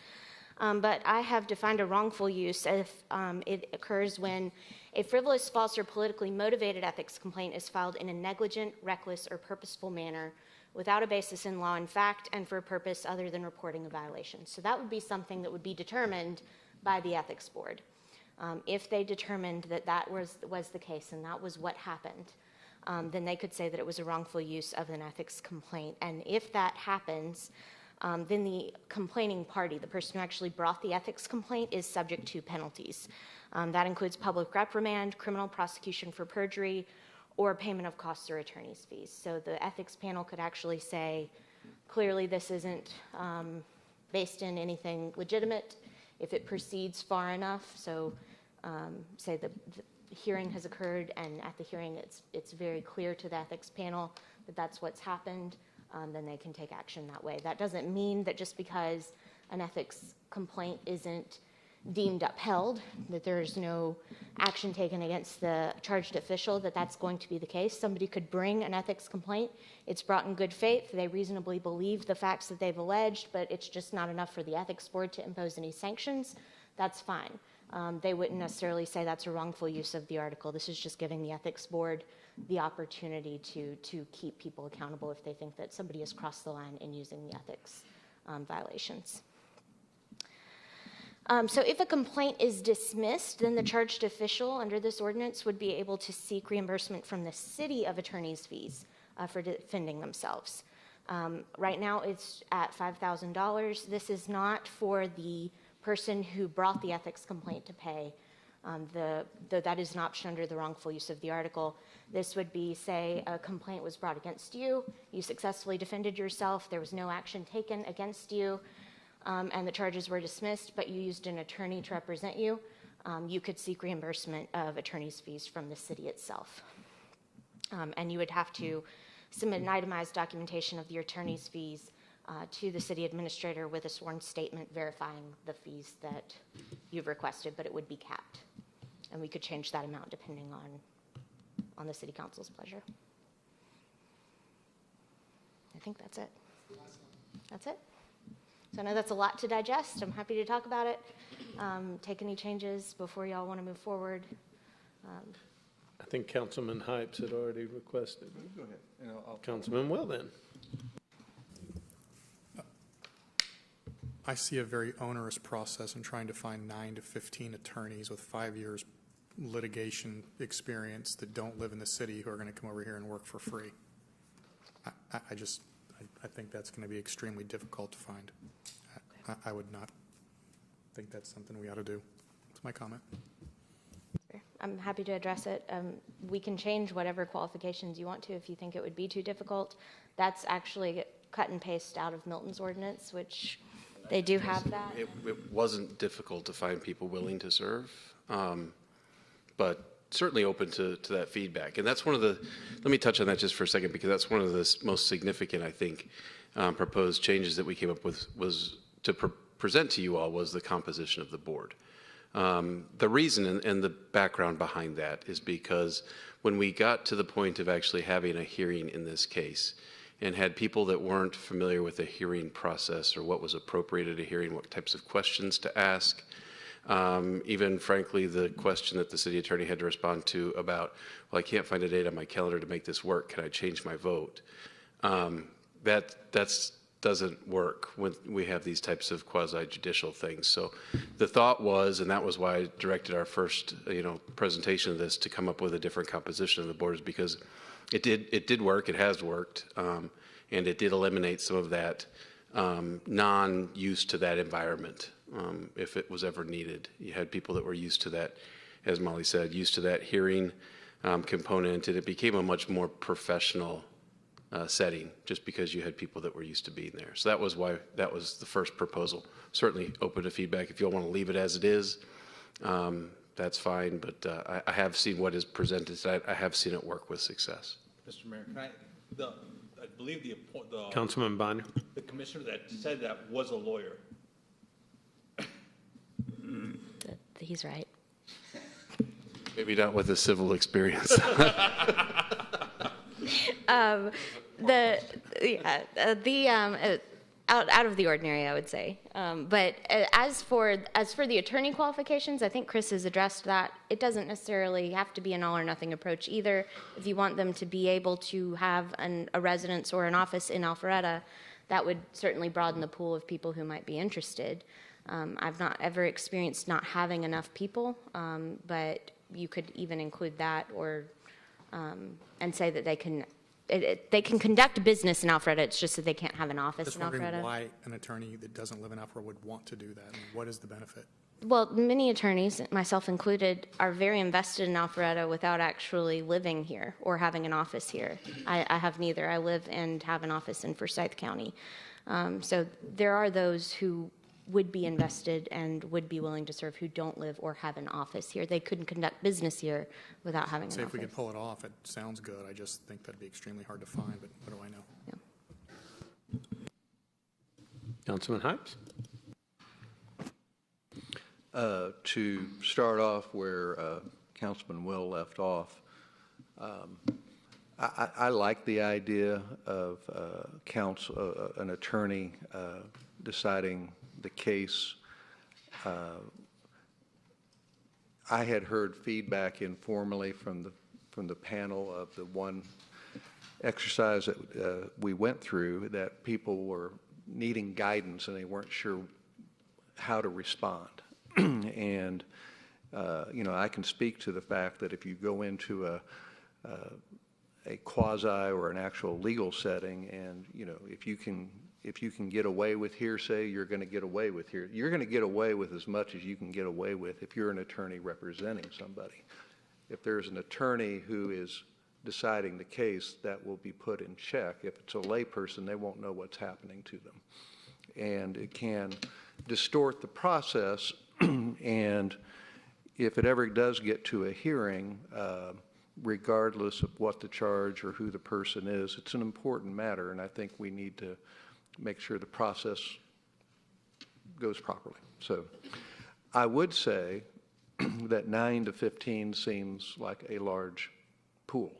but I have defined a wrongful use if it occurs when a frivolous, false, or politically motivated ethics complaint is filed in a negligent, reckless, or purposeful manner without a basis in law and fact and for a purpose other than reporting a violation. So that would be something that would be determined by the ethics board. If they determined that that was the case and that was what happened, then they could say that it was a wrongful use of an ethics complaint. And if that happens, then the complaining party, the person who actually brought the ethics complaint, is subject to penalties. That includes public reprimand, criminal prosecution for perjury, or payment of costs or attorney's fees. So the ethics panel could actually say, clearly this isn't based in anything legitimate. If it proceeds far enough, so say the hearing has occurred and at the hearing it's very clear to the ethics panel that that's what's happened, then they can take action that way. That doesn't mean that just because an ethics complaint isn't deemed upheld, that there's no action taken against the charged official, that that's going to be the case. Somebody could bring an ethics complaint. It's brought in good faith. They reasonably believe the facts that they've alleged, but it's just not enough for the ethics board to impose any sanctions. That's fine. They wouldn't necessarily say that's a wrongful use of the article. This is just giving the ethics board the opportunity to keep people accountable if they think that somebody has crossed the line in using the ethics violations. So if a complaint is dismissed, then the charged official under this ordinance would be able to seek reimbursement from the city of attorney's fees for defending themselves. Right now it's at $5,000. This is not for the person who brought the ethics complaint to pay, though that is an option under the wrongful use of the article. This would be, say, a complaint was brought against you, you successfully defended yourself, there was no action taken against you, and the charges were dismissed, but you used an attorney to represent you, you could seek reimbursement of attorney's fees from the city itself. And you would have to submit an itemized documentation of the attorney's fees to the city administrator with a sworn statement verifying the fees that you've requested, but it would be capped. And we could change that amount depending on the city council's pleasure. I think that's it. That's it. So I know that's a lot to digest. I'm happy to talk about it. Take any changes before y'all want to move forward. I think Councilman Hypes had already requested. Go ahead. And Councilman Will then. I see a very onerous process in trying to find 9 to 15 attorneys with 5 years litigation experience that don't live in the city who are going to come over here and work for free. I think that's going to be extremely difficult to find. I would not think that's something we ought to do. That's my comment. I'm happy to address it. We can change whatever qualifications you want to if you think it would be too difficult. That's actually cut and paste out of Milton's ordinance, which they do have that. It wasn't difficult to find people willing to serve, but certainly open to that feedback. And that's one of the, let me touch on that just for a second, because that's one of the most significant, I think, proposed changes that we came up with was to present to you all was the composition of the board. The reason and the background behind that is because when we got to the point of actually having a hearing in this case and had people that weren't familiar with the hearing process or what was appropriate at a hearing, what types of questions to ask, even frankly the question that the city attorney had to respond to about, well, I can't find a date on my calendar to make this work, can I change my vote? That's doesn't work when we have these types of quasi-judicial things. So the thought was, and that was why I directed our first, presentation of this to come up with a different composition of the board, is because it did work, it has worked, and it did eliminate some of that non-use to that environment, if it was ever needed. You had people that were used to that, as Molly said, used to that hearing component, and it became a much more professional setting, just because you had people that were used to being there. So that was why that was the first proposal. Certainly open to feedback. If you all want to leave it as it is, that's fine, but I have seen what is presented. I have seen it work with success. Mr. Mayor, can I believe the Councilman Bonner. the commissioner that said that was a lawyer. He's right. Maybe not with a civil experience. Out of the ordinary, I would say. But as for the attorney qualifications, I think Chris has addressed that. It doesn't necessarily have to be an all or nothing approach either. If you want them to be able to have a residence or an office in Alpharetta, that would certainly broaden the pool of people who might be interested. I've not ever experienced not having enough people, but you could even include that, or and say that they can conduct business in Alpharetta. It's just that they can't have an office Just in Alpharetta. wondering why an attorney that doesn't live in Alpharetta would want to do that. I mean, what is the benefit? Well, many attorneys, myself included, are very invested in Alpharetta without actually living here or having an office here. I have neither. I live and have an office in Forsyth County. So there are those who would be invested and would be willing to serve who don't live or have an office here. They couldn't conduct business here without having an Say office. if we could pull it off, it sounds good. I just think that'd be extremely hard to find, but what do I know? Councilman Hypes. To start off where Councilman Will left off, I like the idea of an attorney deciding the case. I had heard feedback informally from the panel of the one exercise that we went through, that people were needing guidance and they weren't sure how to respond. And I can speak to the fact that if you go into a quasi or an actual legal setting, and if you can get away with hearsay, you're going to get away with you're going to get away with as much as you can get away with if you're an attorney representing somebody. If there's an attorney who is deciding the case, that will be put in check. If it's a layperson, they won't know what's happening to them, and it can distort the process. And if it ever does get to a hearing, regardless of what the charge or who the person is, it's an important matter, and I think we need to make sure the process goes properly. So I would say that 9 to 15 seems like a large pool.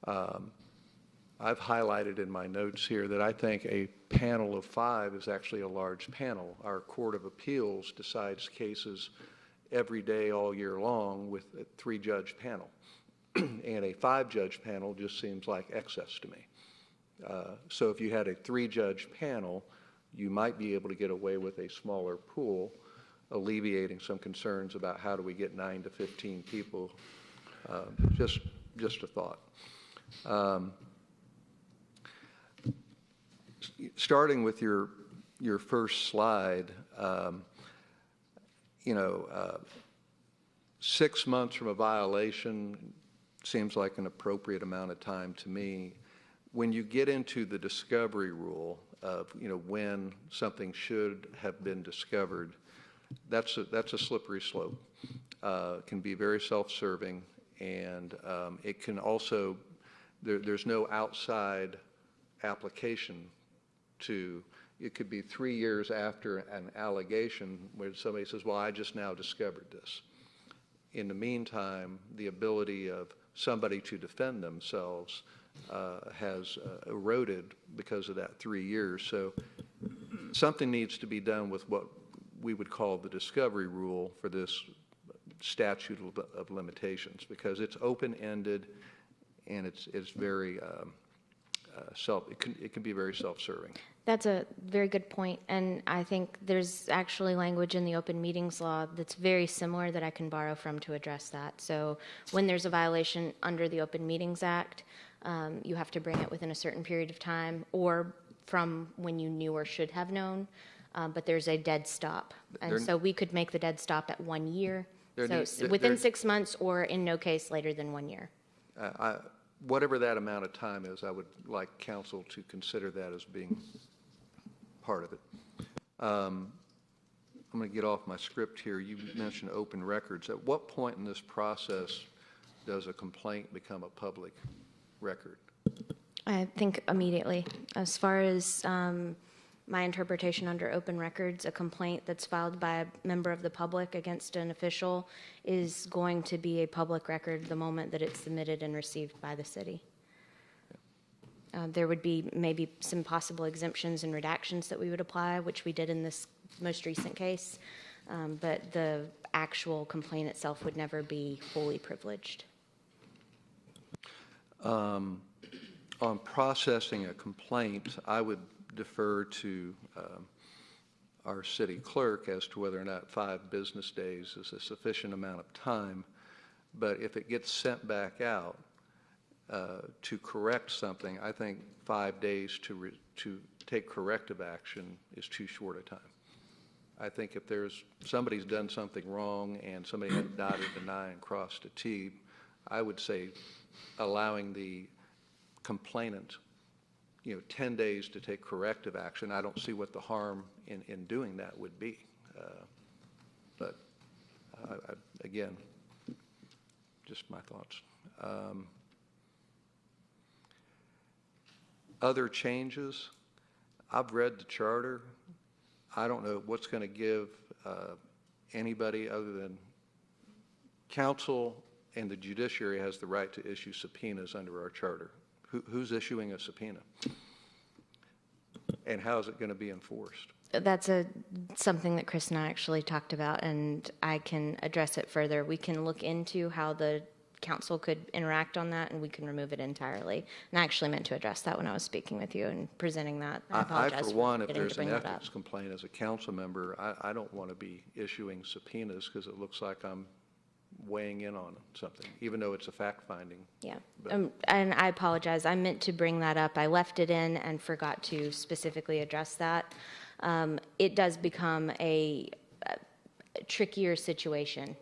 I've highlighted in my notes here that I think a panel of 5 is actually a large panel. Our Court of Appeals decides cases every day, all year long, with a 3-judge panel. And a 5-judge panel just seems like excess to me. So if you had a 3-judge panel, you might be able to get away with a smaller pool, alleviating some concerns about how do we get 9 to 15 people. Just a thought. Starting with your first slide, 6 months from a violation seems like an appropriate amount of time to me. When you get into the discovery rule of when something should have been discovered, that's a slippery slope. It can be very self-serving, and it can also there's no outside application to. It could be 3 years after an allegation where somebody says, well, I just now discovered this. In the meantime, the ability of somebody to defend themselves has eroded because of that 3 years. So something needs to be done with what we would call the discovery rule for this statute of limitations, because it's open-ended and it's very it can be very self-serving. That's a very good point, and I think there's actually language in the open meetings law that's very similar that I can borrow from to address that. So when there's a violation under the Open Meetings Act, you have to bring it within a certain period of time or from when you knew or should have known, but there's a dead stop. And so we could make the dead stop at 1 year, so within 6 months or in no case later than 1 year. Whatever that amount of time is, I would like council to consider that as being part of it. I'm going to get off my script here. You mentioned open records. At what point in this process does a complaint become a public record? I think immediately. As far as my interpretation under open records, a complaint that's filed by a member of the public against an official is going to be a public record the moment that it's submitted and received by the city. There would be maybe some possible exemptions and redactions that we would apply, which we did in this most recent case, but the actual complaint itself would never be fully privileged. On processing a complaint, I would defer to our city clerk as to whether or not 5 business days is a sufficient amount of time. But if it gets sent back out to correct something, I think 5 days to take corrective action is too short a time. I think if somebody's done something wrong and somebody had dotted an I and crossed a T, I would say allowing the complainant 10 days to take corrective action. I don't see what the harm in doing that would be. But again, just my thoughts. Other changes, I've read the charter. I don't know what's going to give anybody other than council and the judiciary has the right to issue subpoenas under our charter. Who's issuing a subpoena? And how is it going to be enforced? That's something that Chris and I actually talked about, and I can address it further. We can look into how the council could interact on that, and we can remove it entirely. And I actually meant to address that when I was speaking with you and presenting that. I apologize for one, if forgetting there's to bring an that up. ethics complaint as a council member, I don't want to be issuing subpoenas because it looks like I'm weighing in on something, even though it's a fact-finding. Yeah, and I apologize. I meant to bring that up. I left it in and forgot to specifically address that. It does become a trickier situation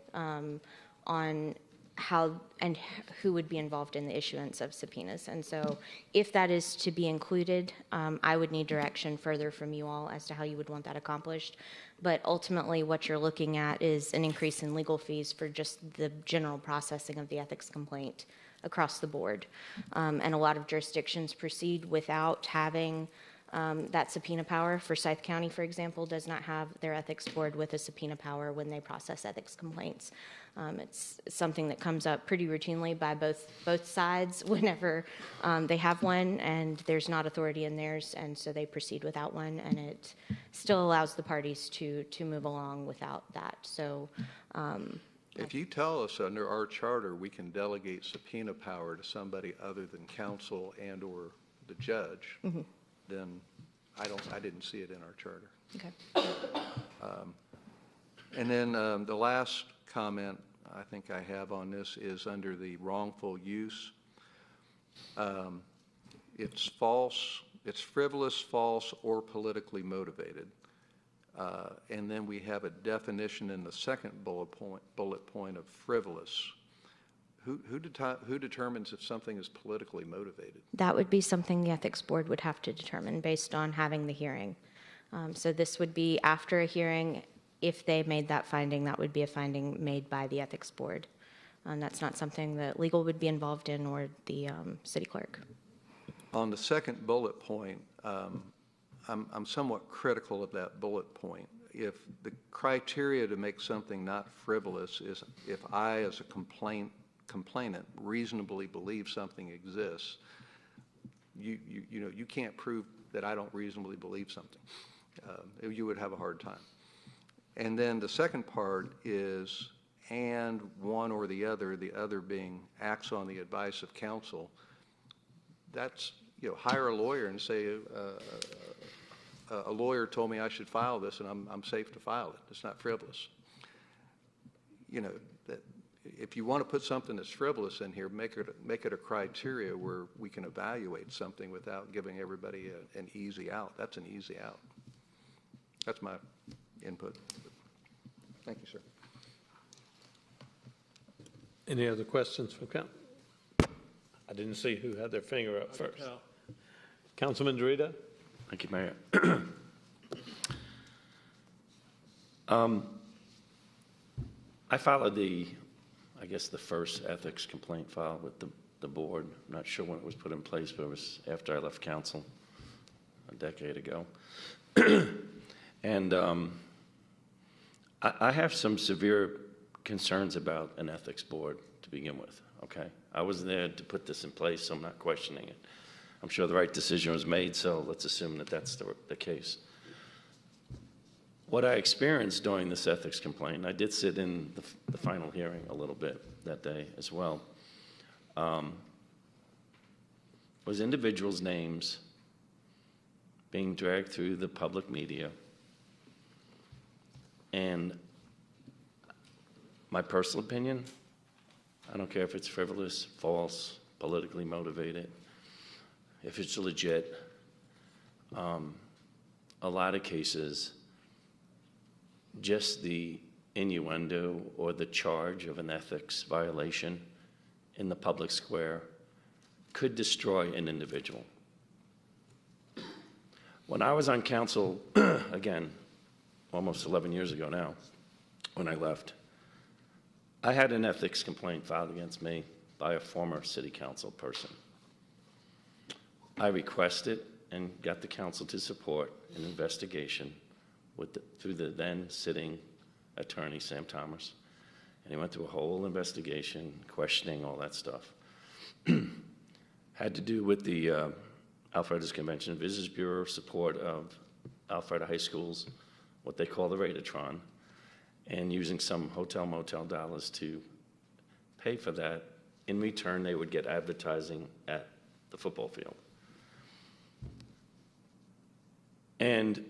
on how and who would be involved in the issuance of subpoenas. And so if that is to be included, I would need direction further from you all as to how you would want that accomplished. But ultimately, what you're looking at is an increase in legal fees for just the general processing of the ethics complaint across the board. And a lot of jurisdictions proceed without having that subpoena power. Forsyth County, for example, does not have their ethics board with a subpoena power when they process ethics complaints. It's something that comes up pretty routinely by both sides whenever they have one, and there's not authority in theirs, and so they proceed without one, and it still allows the parties to move along without that. So if you tell us under our charter we can delegate subpoena power to somebody other than council and or the judge, then I didn't see it in our charter. Okay. And then the last comment I think I have on this is under the wrongful use. It's false, it's frivolous, false, or politically motivated. And then we have a definition in the second bullet point of frivolous. Who determines if something is politically motivated? That would be something the ethics board would have to determine based on having the hearing. So this would be after a hearing. If they made that finding, that would be a finding made by the ethics board. That's not something that legal would be involved in or the city clerk. On the second bullet point, I'm somewhat critical of that bullet point. If the criteria to make something not frivolous is if I, as a complainant, reasonably believe something exists, you can't prove that I don't reasonably believe something. You would have a hard time. And then the second part is, and one or the other being acts on the advice of counsel. That's, hire a lawyer and say, a lawyer told me I should file this, and I'm safe to file it. It's not frivolous. You know, that if you want to put something that's frivolous in here, make it a criteria where we can evaluate something without giving everybody an easy out. That's an easy out. That's my input. Thank you, sir. Any other questions from council? I didn't see who had their finger up first. Councilman Dorito? Thank you, Mayor. I followed I guess the first ethics complaint filed with the board. I'm not sure when it was put in place, but it was after I left council a decade ago. And I have some severe concerns about an ethics board to begin with, okay? I was there to put this in place, so I'm not questioning it. I'm sure the right decision was made, so let's assume that that's the case. What I experienced during this ethics complaint, and I did sit in the final hearing a little bit that day as well, was individuals' names being dragged through the public media. And my personal opinion, I don't care if it's frivolous, false, politically motivated, if it's legit, a lot of cases, just the innuendo or the charge of an ethics violation in the public square could destroy an individual. When I was on council, again, almost 11 years ago now, when I left, I had an ethics complaint filed against me by a former city council person. I requested and got the council to support an investigation through the then sitting attorney, Sam Thomas. And he went through a whole investigation, questioning all that stuff. Had to do with the Alpharetta's Convention and Visitors Bureau support of Alpharetta High School's, what they call the Ratatron, and using some hotel motel dollars to pay for that. In return, they would get advertising at the football field. And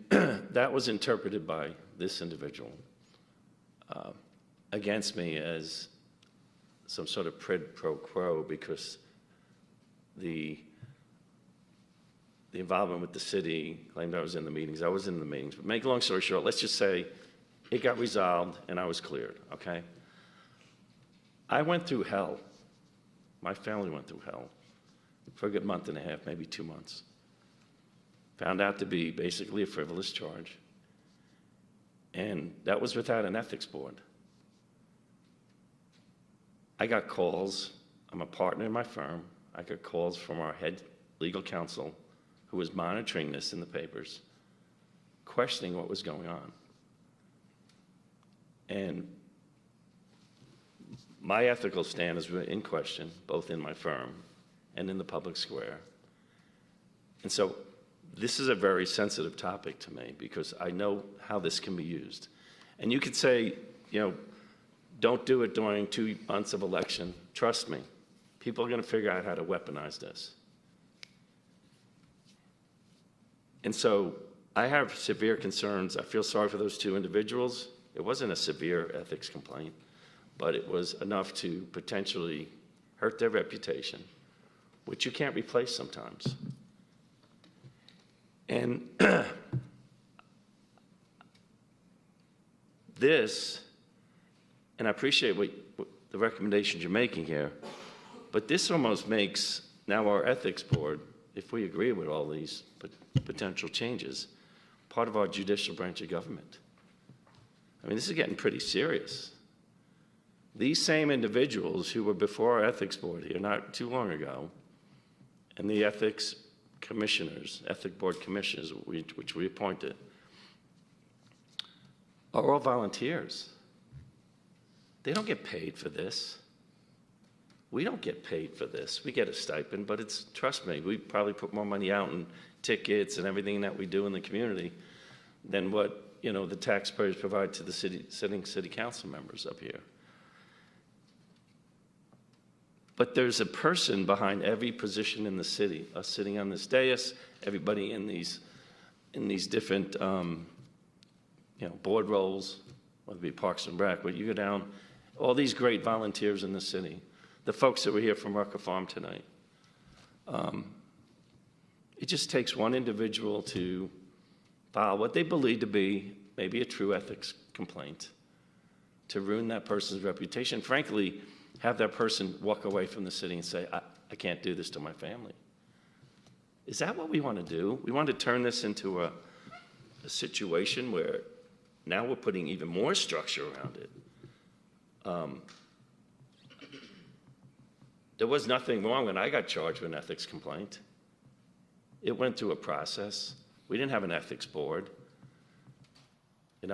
that was interpreted by this individual against me as some sort of quid pro quo because the involvement with the city claimed I was in the meetings. I was in the meetings. But make a long story short, let's just say it got resolved and I was cleared, okay? I went through hell. My family went through hell for a good month and a half, maybe 2 months. Found out to be basically a frivolous charge. And that was without an ethics board. I got calls. I'm a partner in my firm. I got calls from our head legal counsel who was monitoring this in the papers, questioning what was going on. And my ethical standards were in question, both in my firm and in the public square. And so this is a very sensitive topic to me because I know how this can be used. And you could say, you know, don't do it during 2 months of election. Trust me, people are going to figure out how to weaponize this. And so I have severe concerns. I feel sorry for those two individuals. It wasn't a severe ethics complaint, but it was enough to potentially hurt their reputation, which you can't replace sometimes. And this, and I appreciate what the recommendations you're making here, but this almost makes now our ethics board, if we agree with all these potential changes, part of our judicial branch of government. I mean, this is getting pretty serious. These same individuals who were before our ethics board here not too long ago, and the ethics commissioners, ethic board commissioners, which we appointed, are all volunteers. They don't get paid for this. We don't get paid for this. We get a stipend, but it's, trust me, we probably put more money out in tickets and everything that we do in the community than what, you know, the taxpayers provide to the sitting city council members up here. But there's a person behind every position in the city, us sitting on this dais, everybody in these in these different, board roles, whether it be Parks and Rec, but you go down, all these great volunteers in the city, the folks that were here from Rucker Farm tonight. It just takes one individual to file what they believe to be maybe a true ethics complaint to ruin that person's reputation. Frankly, have that person walk away from the city and say, I can't do this to my family. Is that what we want to do? We want to turn this into a situation where now we're putting even more structure around it. There was nothing wrong when I got charged with an ethics complaint. It went through a process. We didn't have an ethics board, and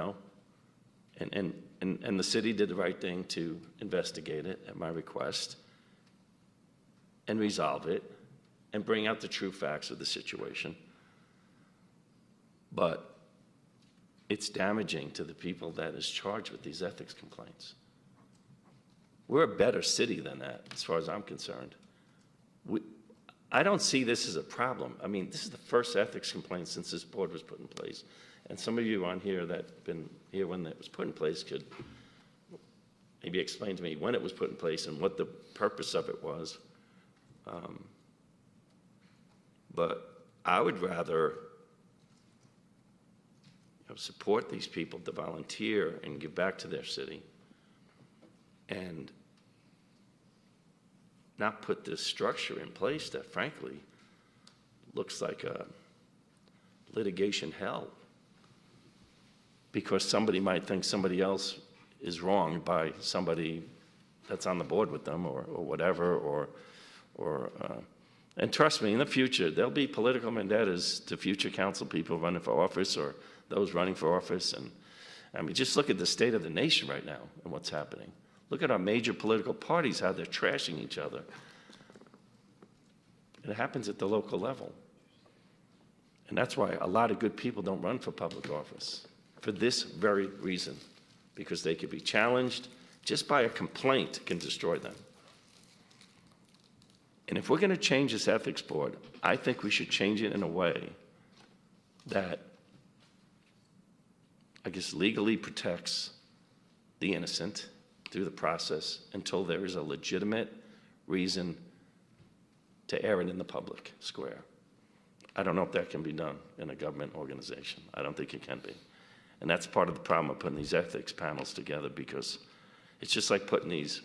the city did the right thing to investigate it at my request and resolve it and bring out the true facts of the situation. But it's damaging to the people that is charged with these ethics complaints. We're a better city than that, as far as I'm concerned. I don't see this as a problem. I mean, this is the first ethics complaint since this board was put in place. And some of you on here that have been here when it was put in place could maybe explain to me when it was put in place and what the purpose of it was. But I would rather support these people to volunteer and give back to their city and not put this structure in place that frankly looks like a litigation hell because somebody might think somebody else is wrong by somebody that's on the board with them or whatever, and trust me, in the future, there'll be political vendettas to future council people running for office or those running for office. And I mean, just look at the state of the nation right now and what's happening. Look at our major political parties, how they're trashing each other. It happens at the local level. And that's why a lot of good people don't run for public office, for this very reason, because they could be challenged just by a complaint can destroy them. And if we're going to change this ethics board, I think we should change it in a way that, I guess, legally protects the innocent through the process until there is a legitimate reason to air it in the public square. I don't know if that can be done in a government organization. I don't think it can be. And that's part of the problem of putting these ethics panels together, because it's just like putting these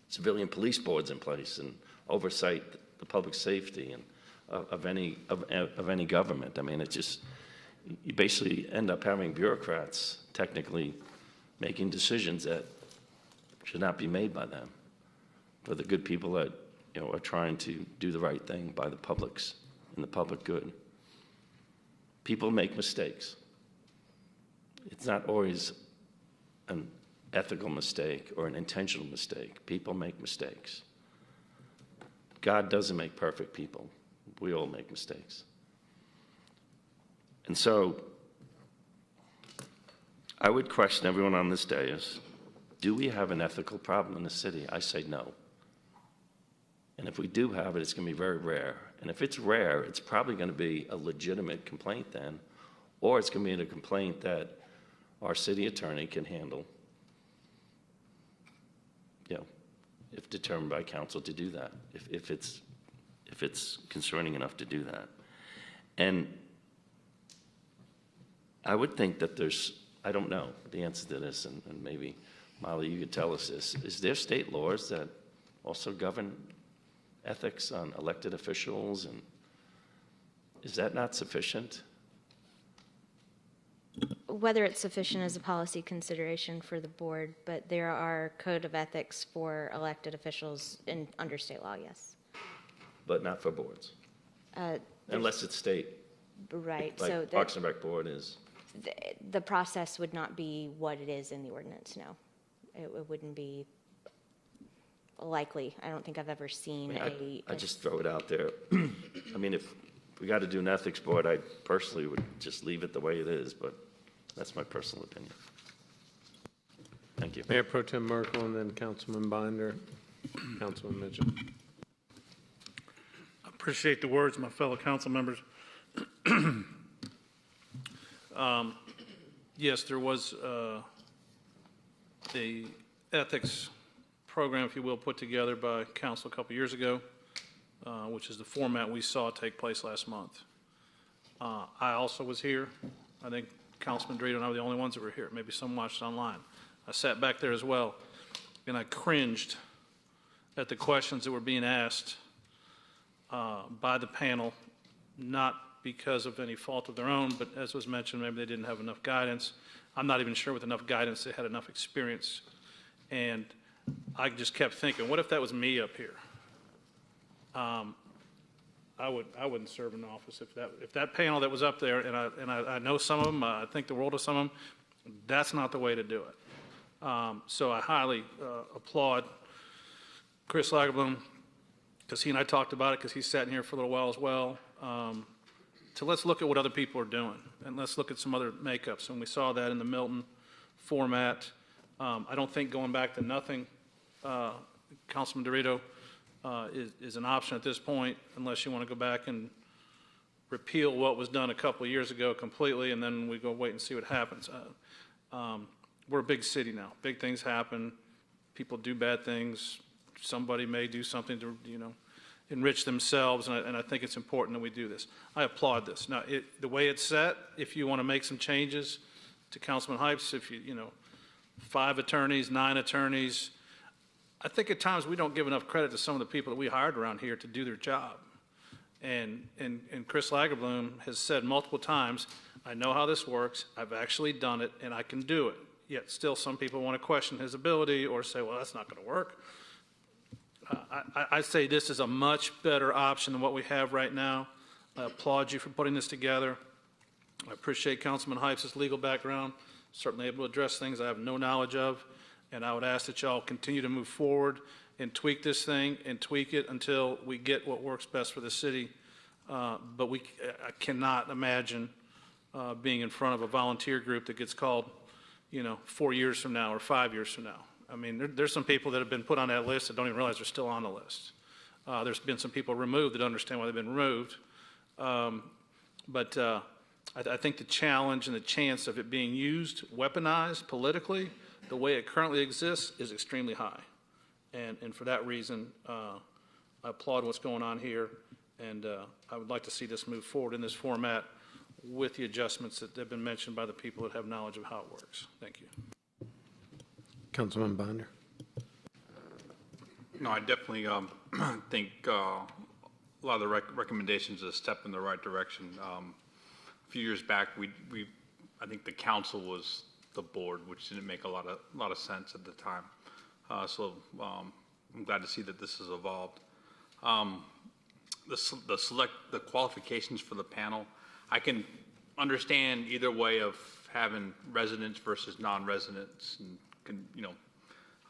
civilian police boards in place and oversight the public safety and of any government. I mean, it just, you basically end up having bureaucrats technically making decisions that should not be made by them, for the good people that are trying to do the right thing by the publics and the public good. People make mistakes. It's not always an ethical mistake or an intentional mistake. People make mistakes. God doesn't make perfect people. We all make mistakes. And so I would question everyone on this dais, do we have an ethical problem in the city? I say no. And if we do have it, it's going to be very rare. And if it's rare, it's probably going to be a legitimate complaint then, or it's going to be a complaint that our city attorney can handle, if determined by council to do that, if it's concerning enough to do that. And I would think that there's, I don't know the answer to this, and maybe, Molly, you could tell us this. Is there state laws that also govern ethics on elected officials, and is that not sufficient? Whether it's sufficient is a policy consideration for the board, but there are code of ethics for elected officials under state law, yes. But not for boards? Unless it's state. Right. Like so Parks and Rec Board is. The process would not be what it is in the ordinance, no. It wouldn't be likely. I don't think I've ever seen I just throw it out there. I mean, if we got to do an ethics board, I personally would just leave it the way it is, but that's my personal opinion. Thank you. Mayor Pro Tem Merkel, and then Councilman Binder, Councilman Mitchell. I appreciate the words of my fellow council members. Yes, there was a ethics program, if you will, put together by council a couple years ago, which is the format we saw take place last month. I also was here. I think Councilman Dorito and I were the only ones that were here. Maybe some watched online. I sat back there as well, and I cringed at the questions that were being asked by the panel, not because of any fault of their own, but as was mentioned, maybe they didn't have enough guidance. I'm not even sure with enough guidance they had enough experience. And I just kept thinking, what if that was me up here? I wouldn't serve in office if that panel that was up there, and I know some of them, I think the world of some of them, that's not the way to do it. So I highly applaud Chris Lagerblum, because he and I talked about it, because he sat in here for a little while as well. So let's look at what other people are doing, and let's look at some other makeups. And we saw that in the Milton format. I don't think going back to nothing, Councilman Dorito, is an option at this point, unless you want to go back and repeal what was done a couple of years ago completely, and then we go wait and see what happens. We're a big city now. Big things happen. People do bad things. Somebody may do something to, enrich themselves, and I think it's important that we do this. I applaud this. Now, the way it's set, if you want to make some changes to Councilman Hypes, if 5 attorneys, 9 attorneys, I think at times we don't give enough credit to some of the people that we hired around here to do their job. And Chris Lagerblum has said multiple times, I know how this works, I've actually done it, and I can do it. Yet still some people want to question his ability or say, well, that's not going to work. I say this is a much better option than what we have right now. I applaud you for putting this together. I appreciate Councilman Hypes' legal background, certainly able to address things I have no knowledge of, and I would ask that y'all continue to move forward and tweak this thing and tweak it until we get what works best for the city. But I cannot imagine being in front of a volunteer group that gets called, 4 years from now or 5 years from now. I mean, there's some people that have been put on that list that don't even realize they're still on the list. There's been some people removed that understand why they've been removed. But I think the challenge and the chance of it being used, weaponized politically, the way it currently exists is extremely high. And for that reason, I applaud what's going on here, and I would like to see this move forward in this format with the adjustments that have been mentioned by the people that have knowledge of how it works. Thank you. Councilman Binder. No, I definitely think a lot of the recommendations is a step in the right direction. A few years back, I think the council was the board, which didn't make a lot of sense at the time. So I'm glad to see that this has evolved. The qualifications for the panel, I can understand either way of having residents versus non-residents, and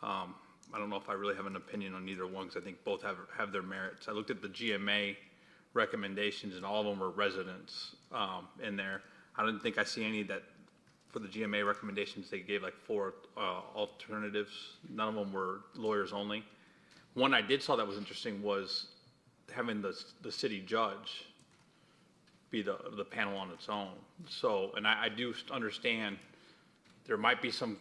I don't know if I really have an opinion on either one, because I think both have their merits. I looked at the GMA recommendations, and all of them were residents in there. I don't think I see any that, for the GMA recommendations, they gave like 4 alternatives. None of them were lawyers only. One I did saw that was interesting was having the city judge be the panel on its own. So, and I do understand there might be some,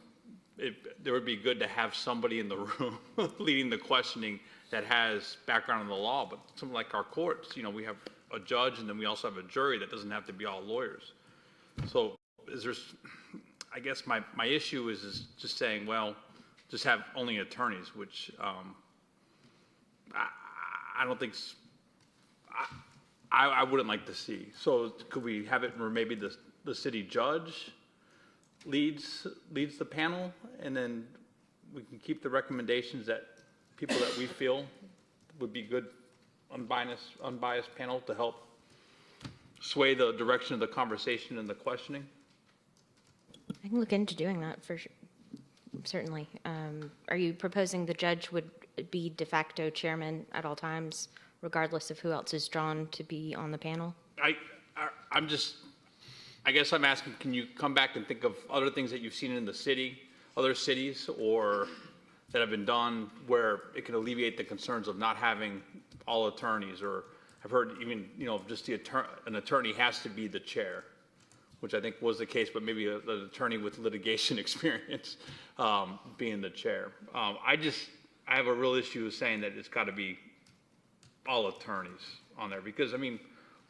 there would be good to have somebody in the room leading the questioning that has background in the law, but something like our courts, we have a judge, and then we also have a jury that doesn't have to be all lawyers. So I guess my issue is just saying, well, just have only attorneys, which I don't think, I wouldn't like to see. So could we have it where maybe the city judge leads the panel, and then we can keep the recommendations that people that we feel would be good, unbiased panel to help sway the direction of the conversation and the questioning? I can look into doing that for sure. Certainly. Are you proposing the judge would be de facto chairman at all times, regardless of who else is drawn to be on the panel? I guess I'm asking, can you come back and think of other things that you've seen in the city, other cities, or that have been done where it can alleviate the concerns of not having all attorneys? Or I've heard even, just an attorney has to be the chair, which I think was the case, but maybe an attorney with litigation experience being the chair. I have a real issue with saying that it's got to be all attorneys on there, because, I mean,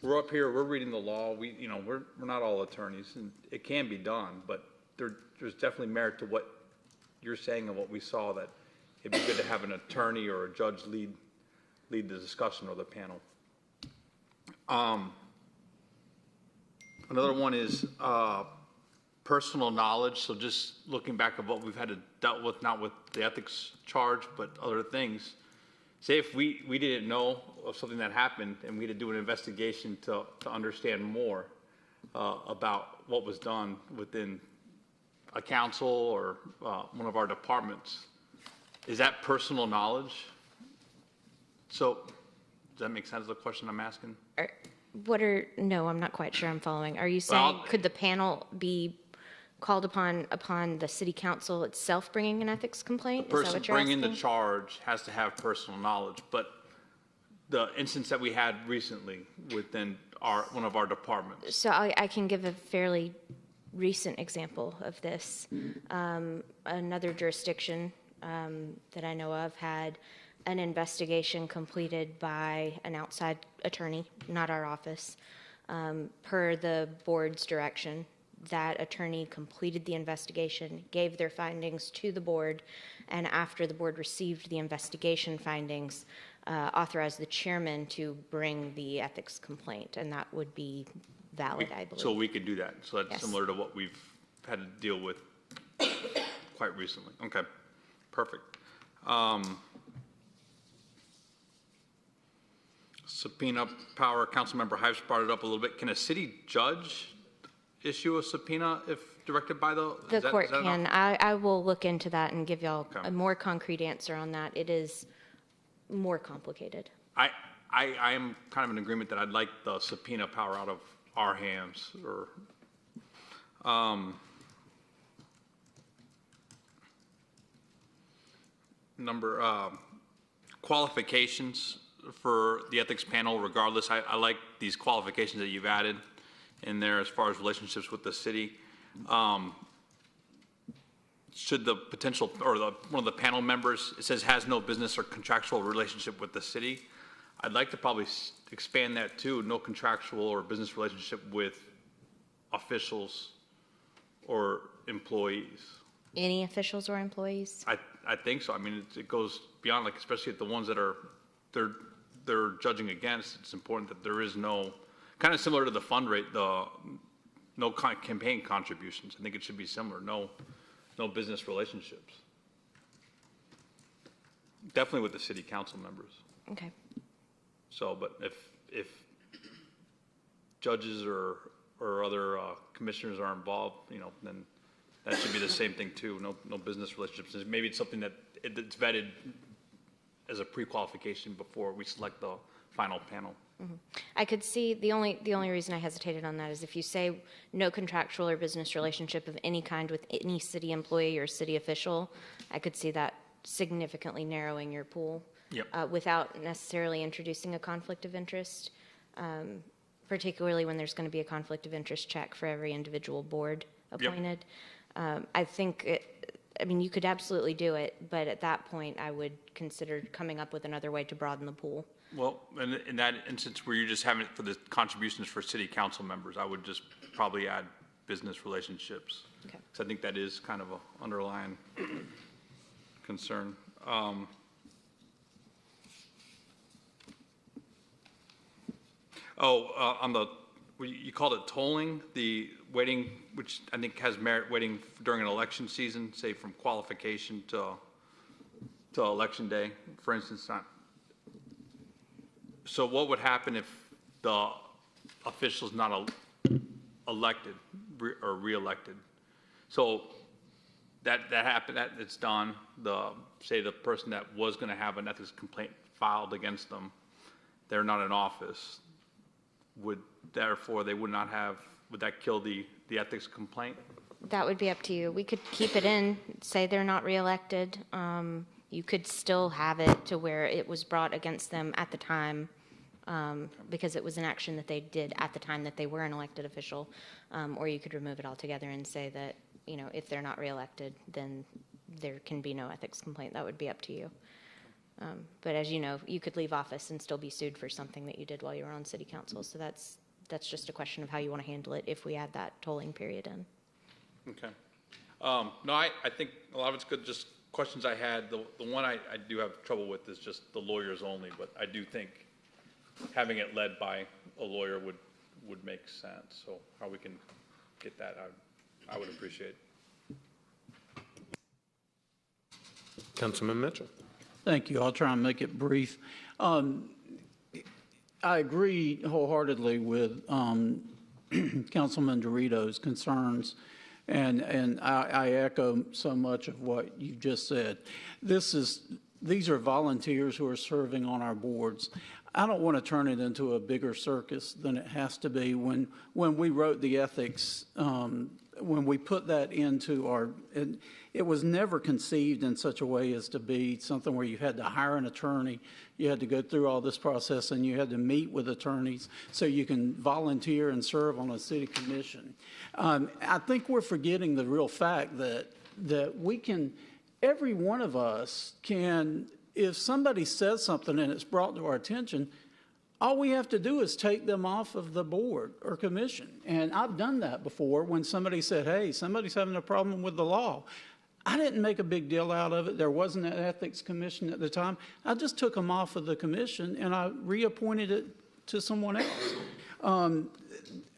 we're up here, we're reading the law, we're not all attorneys, and it can be done, but there's definitely merit to what you're saying and what we saw, that it'd be good to have an attorney or a judge lead the discussion or the panel. Another one is personal knowledge. So just looking back at what we've had to dealt with, not with the ethics charge, but other things. Say if we didn't know of something that happened and we had to do an investigation to understand more about what was done within a council or one of our departments. Is that personal knowledge? So does that make sense, the question I'm asking? No, I'm not quite sure I'm following. Are you saying, could the panel be called upon the city council itself bringing an ethics complaint? The Is that person what you're bringing the asking? charge has to have personal knowledge, but the instance that we had recently within one of our departments. So I can give a fairly recent example of this. Another jurisdiction that I know of had an investigation completed by an outside attorney, not our office. Per the board's direction, that attorney completed the investigation, gave their findings to the board, and after the board received the investigation findings, authorized the chairman to bring the ethics complaint, and that would be valid, I believe. So we could do that. So that's Yes. similar to what we've had to deal with quite recently. Okay, perfect. Subpoena power, Councilmember Hives brought it up a little bit. Can a city judge issue a subpoena if directed by The court can. I will look into that and give y'all Okay. a more concrete answer on that. It is more complicated. I am kind of in agreement that I'd like the subpoena power out of our hands, or, qualifications for the ethics panel regardless. I like these qualifications that you've added in there as far as relationships with the city. Should the potential, or one of the panel members, it says has no business or contractual relationship with the city. I'd like to probably expand that too, no contractual or business relationship with officials or employees. Any officials or employees? I think so. I mean, it goes beyond, like, especially at the ones that they're judging against. It's important that there is no, kind of similar to the fund rate, no campaign contributions. I think it should be similar. No business relationships. Definitely with the city council members. Okay. So, but if judges or other commissioners are involved, then that should be the same thing too. No business relationships. Maybe it's something it's vetted as a pre-qualification before we select the final panel. Mm-hmm. I could see, the only reason I hesitated on that is if you say no contractual or business relationship of any kind with any city employee or city official, I could see that significantly narrowing your pool. Yep. Without necessarily introducing a conflict of interest, particularly when there's going to be a conflict of interest check for every individual board appointed. Yep. I think you could absolutely do it, but at that point, I would consider coming up with another way to broaden the pool. Well, in that instance where you're just having it for the contributions for city council members, I would just probably add business relationships. Okay. Because I think that is kind of an underlying concern. On the, you called it tolling, the waiting, which I think has merit, waiting during an election season, say from qualification to election day, for instance. So what would happen if the official's not elected or re-elected? So that happened, it's done. Say the person that was going to have an ethics complaint filed against them, they're not in office. Therefore they would not have, would that kill the ethics complaint? That would be up to you. We could keep it in, say they're not reelected. You could still have it to where it was brought against them at the time because it was an action that they did at the time that they were an elected official. Or you could remove it altogether and say that, you know, if they're not reelected, then there can be no ethics complaint. That would be up to you. But as you know, you could leave office and still be sued for something that you did while you were on city council. So that's just a question of how you want to handle it if we add that tolling period in. Okay. No, I think a lot of it's good, just questions I had. The one I do have trouble with is just the lawyers only, but I do think having it led by a lawyer would make sense. So how we can get that, I would appreciate. Councilman Mitchell. Thank you. I'll try and make it brief. I agree wholeheartedly with Councilman Dorito's concerns, and I echo so much of what you just said. These are volunteers who are serving on our boards. I don't want to turn it into a bigger circus than it has to be. When we wrote the ethics, when we put that into it was never conceived in such a way as to be something where you had to hire an attorney, you had to go through all this process, and you had to meet with attorneys so you can volunteer and serve on a city commission. I think we're forgetting the real fact that we can, every one of us can, if somebody says something and it's brought to our attention, all we have to do is take them off of the board or commission. And I've done that before when somebody said, hey, somebody's having a problem with the law. I didn't make a big deal out of it. There wasn't an ethics commission at the time. I just took them off of the commission and I reappointed it to someone else.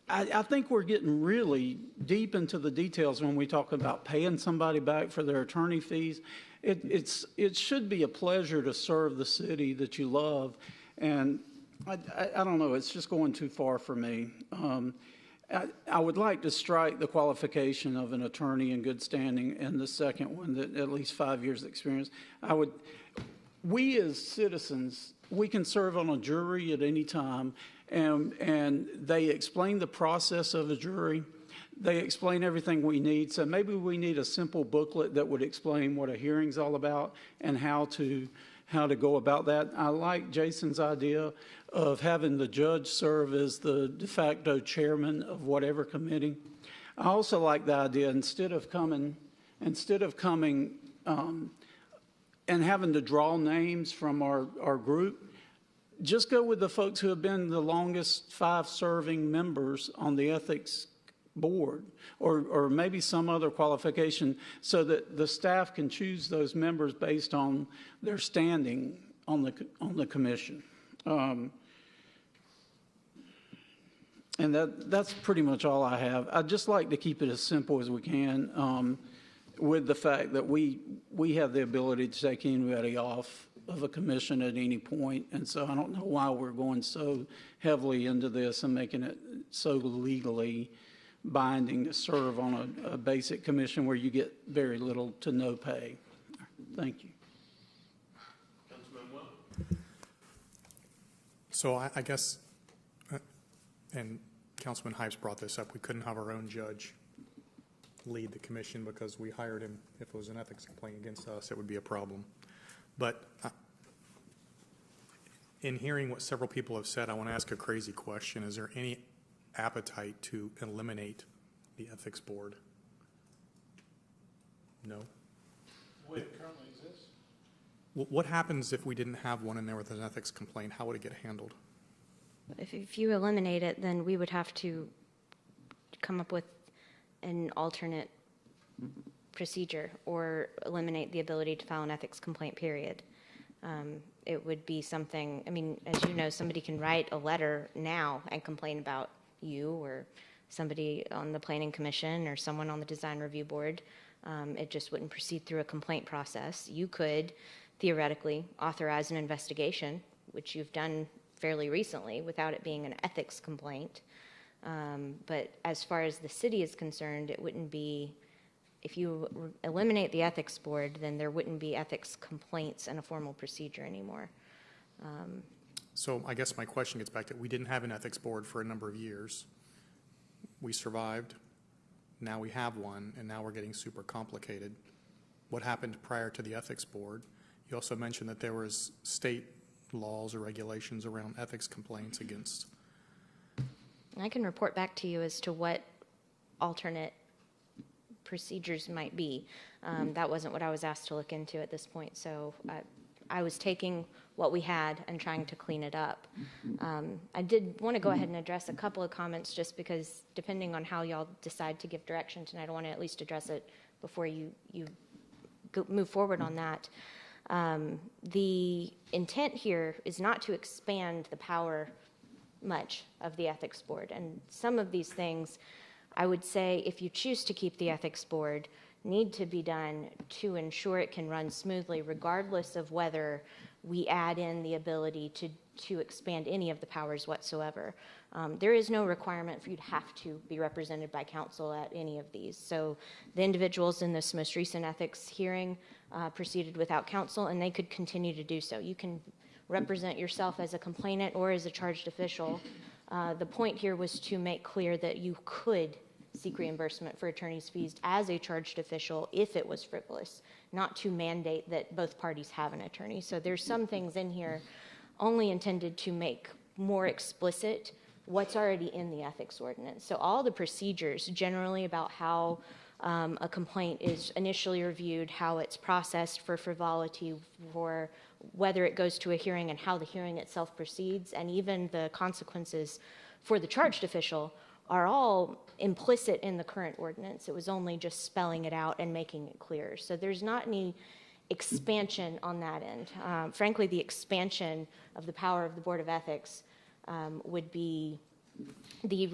I think we're getting really deep into the details when we talk about paying somebody back for their attorney fees. It should be a pleasure to serve the city that you love. And I don't know, it's just going too far for me. I would like to strike the qualification of an attorney in good standing, and the second one, that at least 5 years experience. We as citizens, we can serve on a jury at any time, and they explain the process of a jury. They explain everything we need. So maybe we need a simple booklet that would explain what a hearing's all about and how to go about that. I like Jason's idea of having the judge serve as the de facto chairman of whatever committee. I also like the idea, instead of coming and having to draw names from our group, just go with the folks who have been the longest 5 serving members on the ethics board, or maybe some other qualification, so that the staff can choose those members based on their standing on the commission. And that's pretty much all I have. I'd just like to keep it as simple as we can, with the fact that we have the ability to take anybody off of a commission at any point. And so I don't know why we're going so heavily into this and making it so legally binding to serve on a basic commission where you get very little to no pay. Thank you. Councilman Well. So I guess, and Councilman Hipes brought this up, we couldn't have our own judge lead the commission because we hired him. If it was an ethics complaint against us, it would be a problem. But in hearing what several people have said, I want to ask a crazy question. Is there any appetite to eliminate the ethics board? No? The way it currently exists? What happens if we didn't have one in there with an ethics complaint? How would it get handled? If you eliminate it, then we would have to come up with an alternate procedure or eliminate the ability to file an ethics complaint, period. It would be something, I mean, as you know, somebody can write a letter now and complain about you or somebody on the planning commission or someone on the design review board. It just wouldn't proceed through a complaint process. You could theoretically authorize an investigation, which you've done fairly recently without it being an ethics complaint. But as far as the city is concerned, it wouldn't be, if you eliminate the ethics board, then there wouldn't be ethics complaints and a formal procedure anymore. So I guess my question gets back to, we didn't have an ethics board for a number of years. We survived. Now we have one, and now we're getting super complicated. What happened prior to the ethics board? You also mentioned that there was state laws or regulations around ethics complaints against? I can report back to you as to what alternate procedures might be. That wasn't what I was asked to look into at this point, so I was taking what we had and trying to clean it up. I did want to go ahead and address a couple of comments, just because depending on how y'all decide to give direction tonight, I want to at least address it before you move forward on that. The intent here is not to expand the power much of the ethics board, and some of these things, I would say, if you choose to keep the ethics board, need to be done to ensure it can run smoothly, regardless of whether we add in the ability to expand any of the powers whatsoever. There is no requirement for you to have to be represented by council at any of these. So the individuals in this most recent ethics hearing proceeded without counsel, and they could continue to do so. You can represent yourself as a complainant or as a charged official. The point here was to make clear that you could seek reimbursement for attorney's fees as a charged official if it was frivolous, not to mandate that both parties have an attorney. So there's some things in here only intended to make more explicit what's already in the ethics ordinance. So all the procedures generally about how a complaint is initially reviewed, how it's processed for frivolity, for whether it goes to a hearing and how the hearing itself proceeds, and even the consequences for the charged official are all implicit in the current ordinance. It was only just spelling it out and making it clear. So there's not any expansion on that end. Frankly, the expansion of the power of the Board of Ethics would be the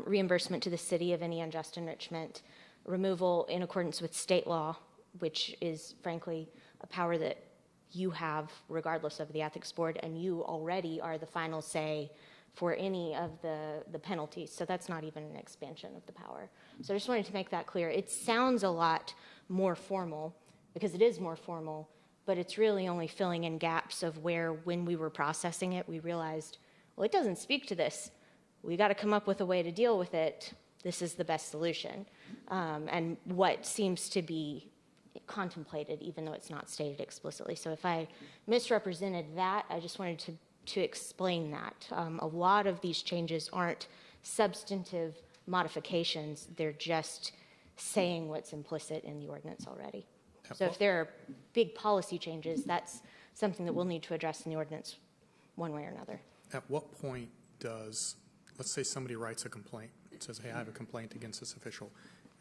reimbursement to the city of any unjust enrichment, removal in accordance with state law, which is frankly a power that you have regardless of the ethics board, and you already are the final say for any of the penalties. So that's not even an expansion of the power. So I just wanted to make that clear. It sounds a lot more formal, because it is more formal, but it's really only filling in gaps of where, when we were processing it, we realized, well, it doesn't speak to this. We got to come up with a way to deal with it. This is the best solution. And what seems to be contemplated, even though it's not stated explicitly. So if I misrepresented that, I just wanted to explain that. A lot of these changes aren't substantive modifications. They're just saying what's implicit in the ordinance already. So if there are big policy changes, that's something that we'll need to address in the ordinance one way or another. At what point does, let's say somebody writes a complaint, says, hey, I have a complaint against this official.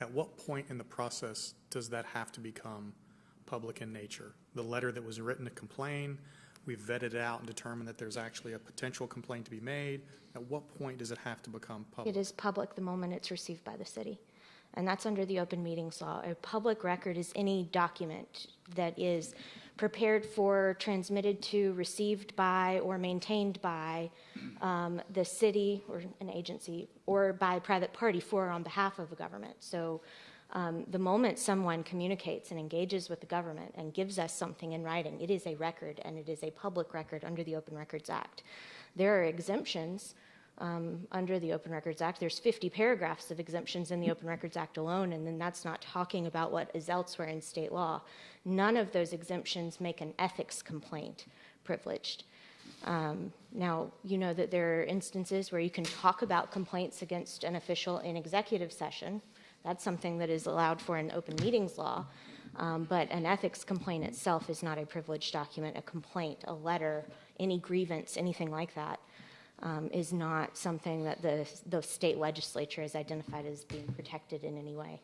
At what point in the process does that have to become public in nature? The letter that was written to complain, we've vetted it out and determined that there's actually a potential complaint to be made. At what point does it have to become public? It is public the moment it's received by the city. And that's under the open meetings law. A public record is any document that is prepared for, transmitted to, received by, or maintained by the city or an agency, or by a private party for or on behalf of the government. So the moment someone communicates and engages with the government and gives us something in writing, it is a record, and it is a public record under the Open Records Act. There are exemptions under the Open Records Act. There's 50 paragraphs of exemptions in the Open Records Act alone, and then that's not talking about what is elsewhere in state law. None of those exemptions make an ethics complaint privileged. Now, you know that there are instances where you can talk about complaints against an official in executive session. That's something that is allowed for in open meetings law, but an ethics complaint itself is not a privileged document. A complaint, a letter, any grievance, anything like that, is not something that the state legislature has identified as being protected in any way.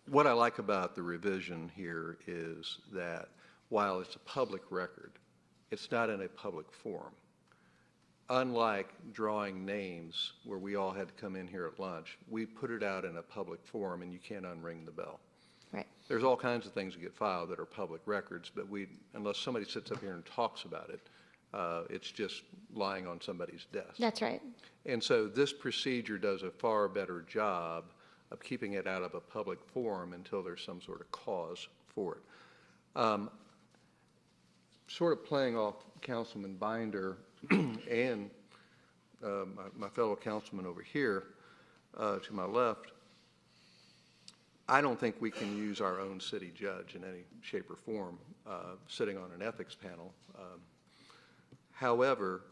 What I like about the revision here is that while it's a public record, it's not in a public forum. Unlike drawing names where we all had to come in here at lunch, we put it out in a public forum and you can't unring the bell. Right. There's all kinds of things that get filed that are public records, but unless somebody sits up here and talks about it, it's just lying on somebody's desk. That's right. And so this procedure does a far better job of keeping it out of a public forum until there's some sort of cause for it. Sort of playing off Councilman Binder and my fellow councilman over here to my left, I don't think we can use our own city judge in any shape or form sitting on an ethics panel. However,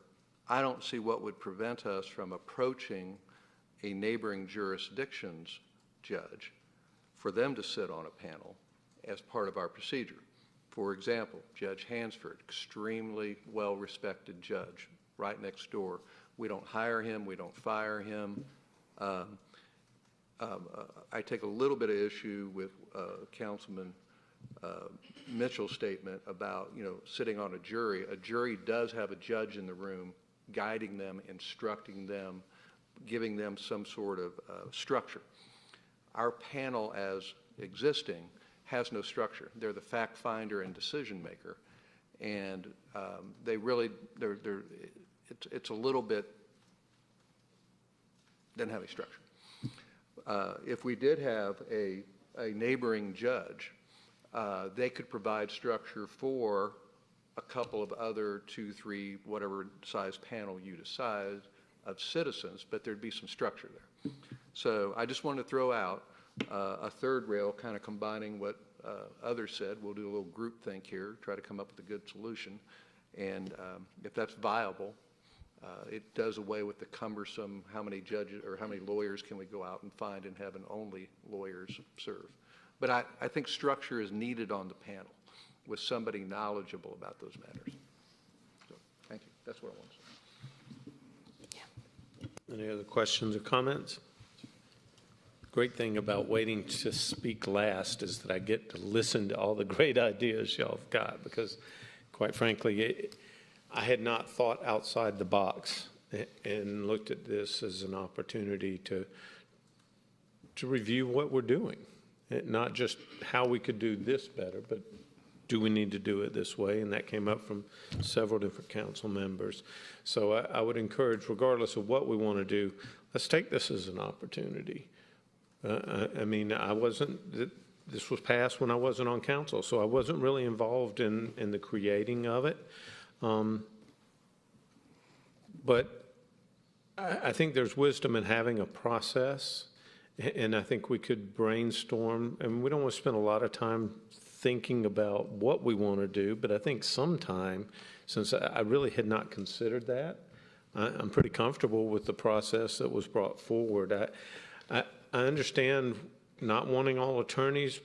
I don't see what would prevent us from approaching a neighboring jurisdiction's judge for them to sit on a panel as part of our procedure. For example, Judge Hansford, extremely well-respected judge, right next door. We don't hire him, we don't fire him. I take a little bit of issue with Councilman Mitchell's statement about, sitting on a jury. A jury does have a judge in the room guiding them, instructing them, giving them some sort of structure. Our panel as existing has no structure. They're the fact finder and decision maker. And they really, it's a little bit, doesn't have any structure. If we did have a neighboring judge, they could provide structure for a couple of other 2, 3, whatever size panel you decide of citizens, but there'd be some structure there. So I just wanted to throw out a third rail, kind of combining what others said. We'll do a little group think here, try to come up with a good solution. And if that's viable, it does away with the cumbersome, how many judges or how many lawyers can we go out and find and have an only lawyers serve. But I think structure is needed on the panel with somebody knowledgeable about those matters. So, thank you. That's what I want to say. Any other questions or comments? Great thing about waiting to speak last is that I get to listen to all the great ideas y'all have got, because quite frankly, I had not thought outside the box and looked at this as an opportunity to review what we're doing. Not just how we could do this better, but do we need to do it this way? And that came up from several different council members. So I would encourage, regardless of what we want to do, let's take this as an opportunity. I mean, this was passed when I wasn't on council, so I wasn't really involved in the creating of it. But I think there's wisdom in having a process, and I think we could brainstorm, and we don't want to spend a lot of time thinking about what we want to do, but I think sometime, since I really had not considered that, I'm pretty comfortable with the process that was brought forward. I understand not wanting all attorneys,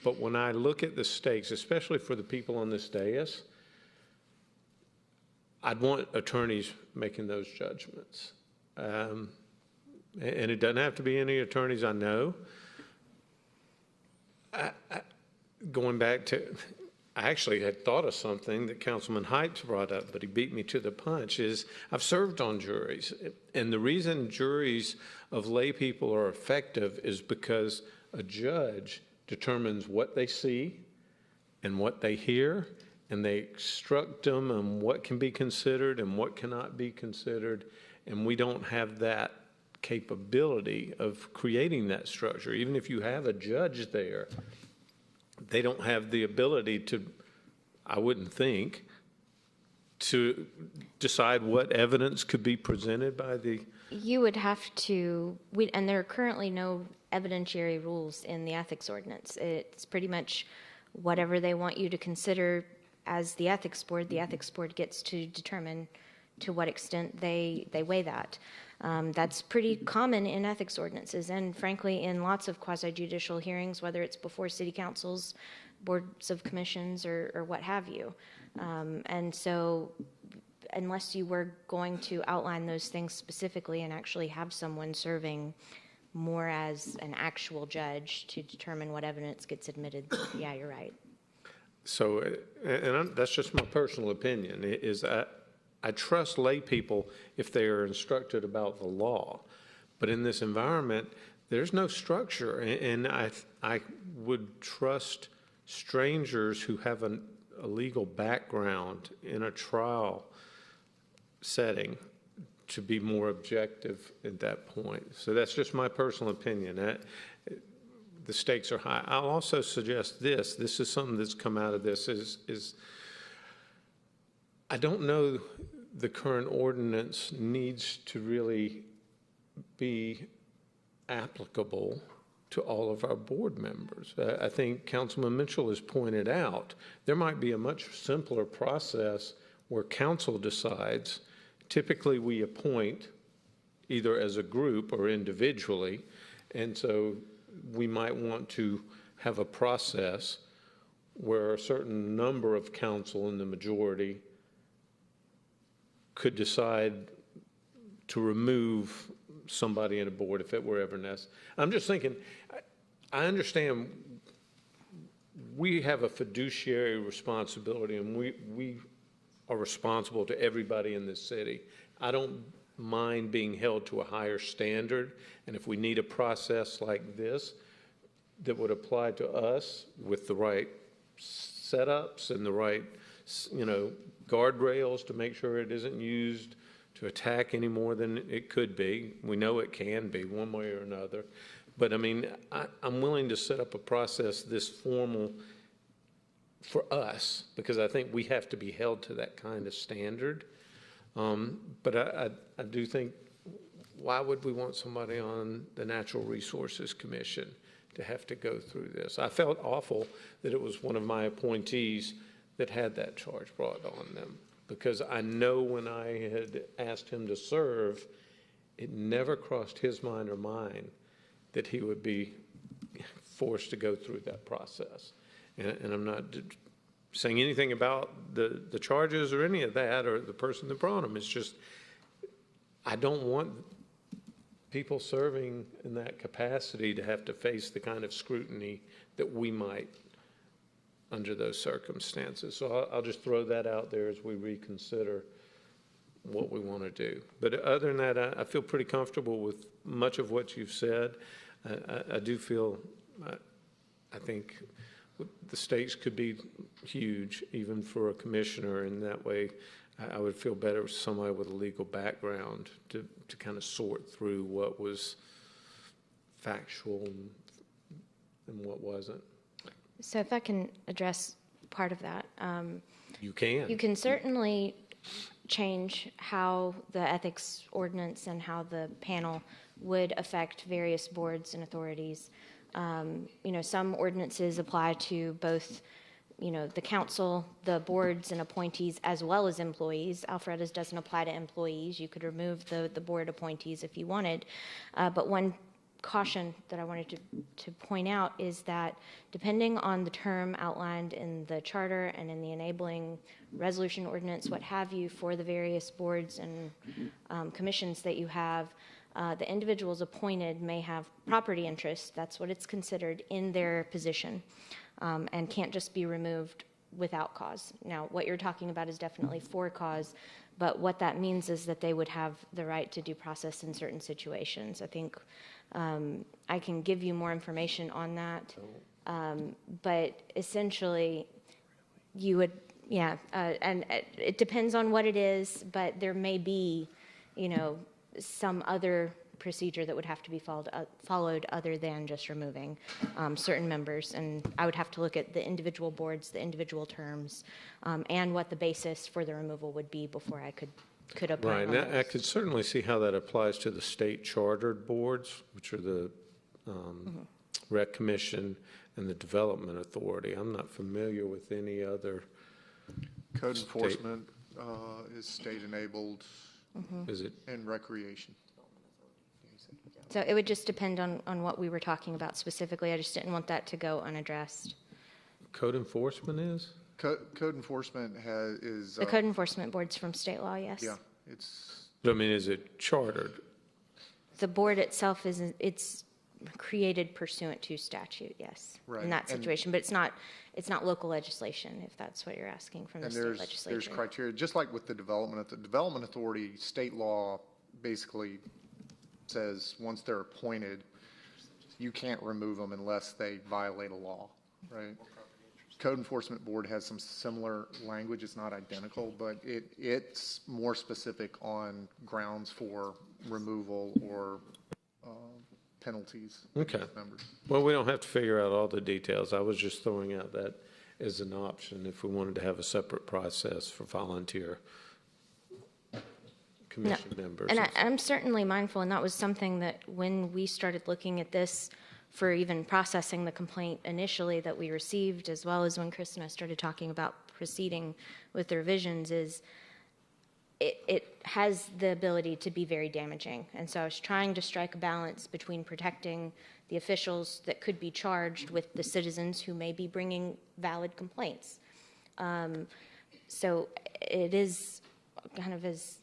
but when I look at the stakes, especially for the people on this dais, I'd want attorneys making those judgments. And it doesn't have to be any attorneys I know. Going back to, I actually had thought of something that Councilman Heights brought up, but he beat me to the punch, is I've served on juries. And the reason juries of lay people are effective is because a judge determines what they see and what they hear, and they instruct them on what can be considered and what cannot be considered. And we don't have that capability of creating that structure. Even if you have a judge there, they don't have the ability to, I wouldn't think, to decide what evidence could be presented by the... You would have to, and there are currently no evidentiary rules in the ethics ordinance. It's pretty much whatever they want you to consider as the ethics board gets to determine to what extent they weigh that. That's pretty common in ethics ordinances, and frankly in lots of quasi-judicial hearings, whether it's before city councils, boards of commissions, or what have you. And so unless you were going to outline those things specifically and actually have someone serving more as an actual judge to determine what evidence gets admitted, yeah, you're right. So, that's just my personal opinion, is I trust lay people if they are instructed about the law. But in this environment, there's no structure. And I would trust strangers who have a legal background in a trial setting to be more objective at that point. So that's just my personal opinion. The stakes are high. I'll also suggest this is something that's come out of this, is I don't know the current ordinance needs to really be applicable to all of our board members. I think Councilman Mitchell has pointed out, there might be a much simpler process where council decides. Typically, we appoint either as a group or individually, and so we might want to have a process where a certain number of council in the majority could decide to remove somebody in a board if it were ever necessary. I'm just thinking, I understand we have a fiduciary responsibility, and we are responsible to everybody in this city. I don't mind being held to a higher standard, and if we need a process like this that would apply to us with the right setups and the right, guardrails to make sure it isn't used to attack any more than it could be. We know it can be one way or another. But I mean, I'm willing to set up a process this formal for us, because I think we have to be held to that kind of standard. But I do think, why would we want somebody on the Natural Resources Commission to have to go through this? I felt awful that it was one of my appointees that had that charge brought on them, because I know when I had asked him to serve, it never crossed his mind or mine that he would be forced to go through that process. And I'm not saying anything about the charges or any of that or the person that brought them. It's just, I don't want people serving in that capacity to have to face the kind of scrutiny that we might under those circumstances. So I'll just throw that out there as we reconsider what we want to do. But other than that, I feel pretty comfortable with much of what you've said. I do feel, I think the stakes could be huge, even for a commissioner, and that way I would feel better with somebody with a legal background to kind of sort through what was factual and what wasn't. So if I can address part of that. You can. You can certainly change how the ethics ordinance and how the panel would affect various boards and authorities. Some ordinances apply to both, the council, the boards and appointees, as well as employees. Alpharetta's doesn't apply to employees. You could remove the board appointees if you wanted. But one caution that I wanted to point out is that depending on the term outlined in the charter and in the enabling resolution ordinance, what have you, for the various boards and commissions that you have, the individuals appointed may have property interests, that's what it's considered, in their position, and can't just be removed without cause. Now, what you're talking about is definitely for cause, but what that means is that they would have the right to due process in certain situations. I think I can give you more information on that, but essentially you would, and it depends on what it is, but there may be, some other procedure that would have to be followed other than just removing certain members. And I would have to look at the individual boards, the individual terms, and what the basis for the removal would be before I could opine Right, on and I those. could certainly see how that applies to the state chartered boards, which are the Rec Commission and the Development Authority. I'm not familiar with any other. Code state- enforcement is state-enabled, Is it? and recreation. So it would just depend on what we were talking about specifically. I just didn't want that to go unaddressed. Code enforcement is? Code enforcement is. The code enforcement board's from state law, yes. Yeah, it's. I mean, is it chartered? The board itself it's created pursuant to statute, yes, Right, in that and- situation. But it's not local legislation, if that's what you're asking from the And state there's legislature. criteria, just like with the development authority, state law basically says once they're appointed, you can't remove them unless they violate a law, right? Code enforcement board has some similar language. It's not identical, but it's more specific on grounds for removal or penalties. Okay. against members. Well, we don't have to figure out all the details. I was just throwing out that as an option if we wanted to have a separate process for volunteer commission members. And I'm certainly mindful, and that was something that when we started looking at this for even processing the complaint initially that we received, as well as when Chris and I started talking about proceeding with the revisions, is it has the ability to be very damaging. And so I was trying to strike a balance between protecting the officials that could be charged with the citizens who may be bringing valid complaints. So it is kind of, as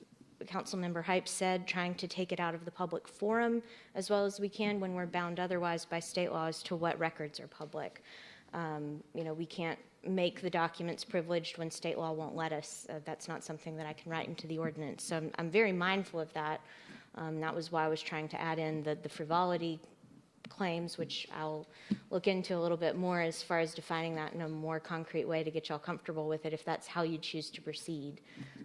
Councilmember Hype said, trying to take it out of the public forum as well as we can when we're bound otherwise by state law as to what records are public. We can't make the documents privileged when state law won't let us. That's not something that I can write into the ordinance. So I'm very mindful of that. That was why I was trying to add in the frivolity claims, which I'll look into a little bit more as far as defining that in a more concrete way to get y'all comfortable with it if that's how you choose to proceed.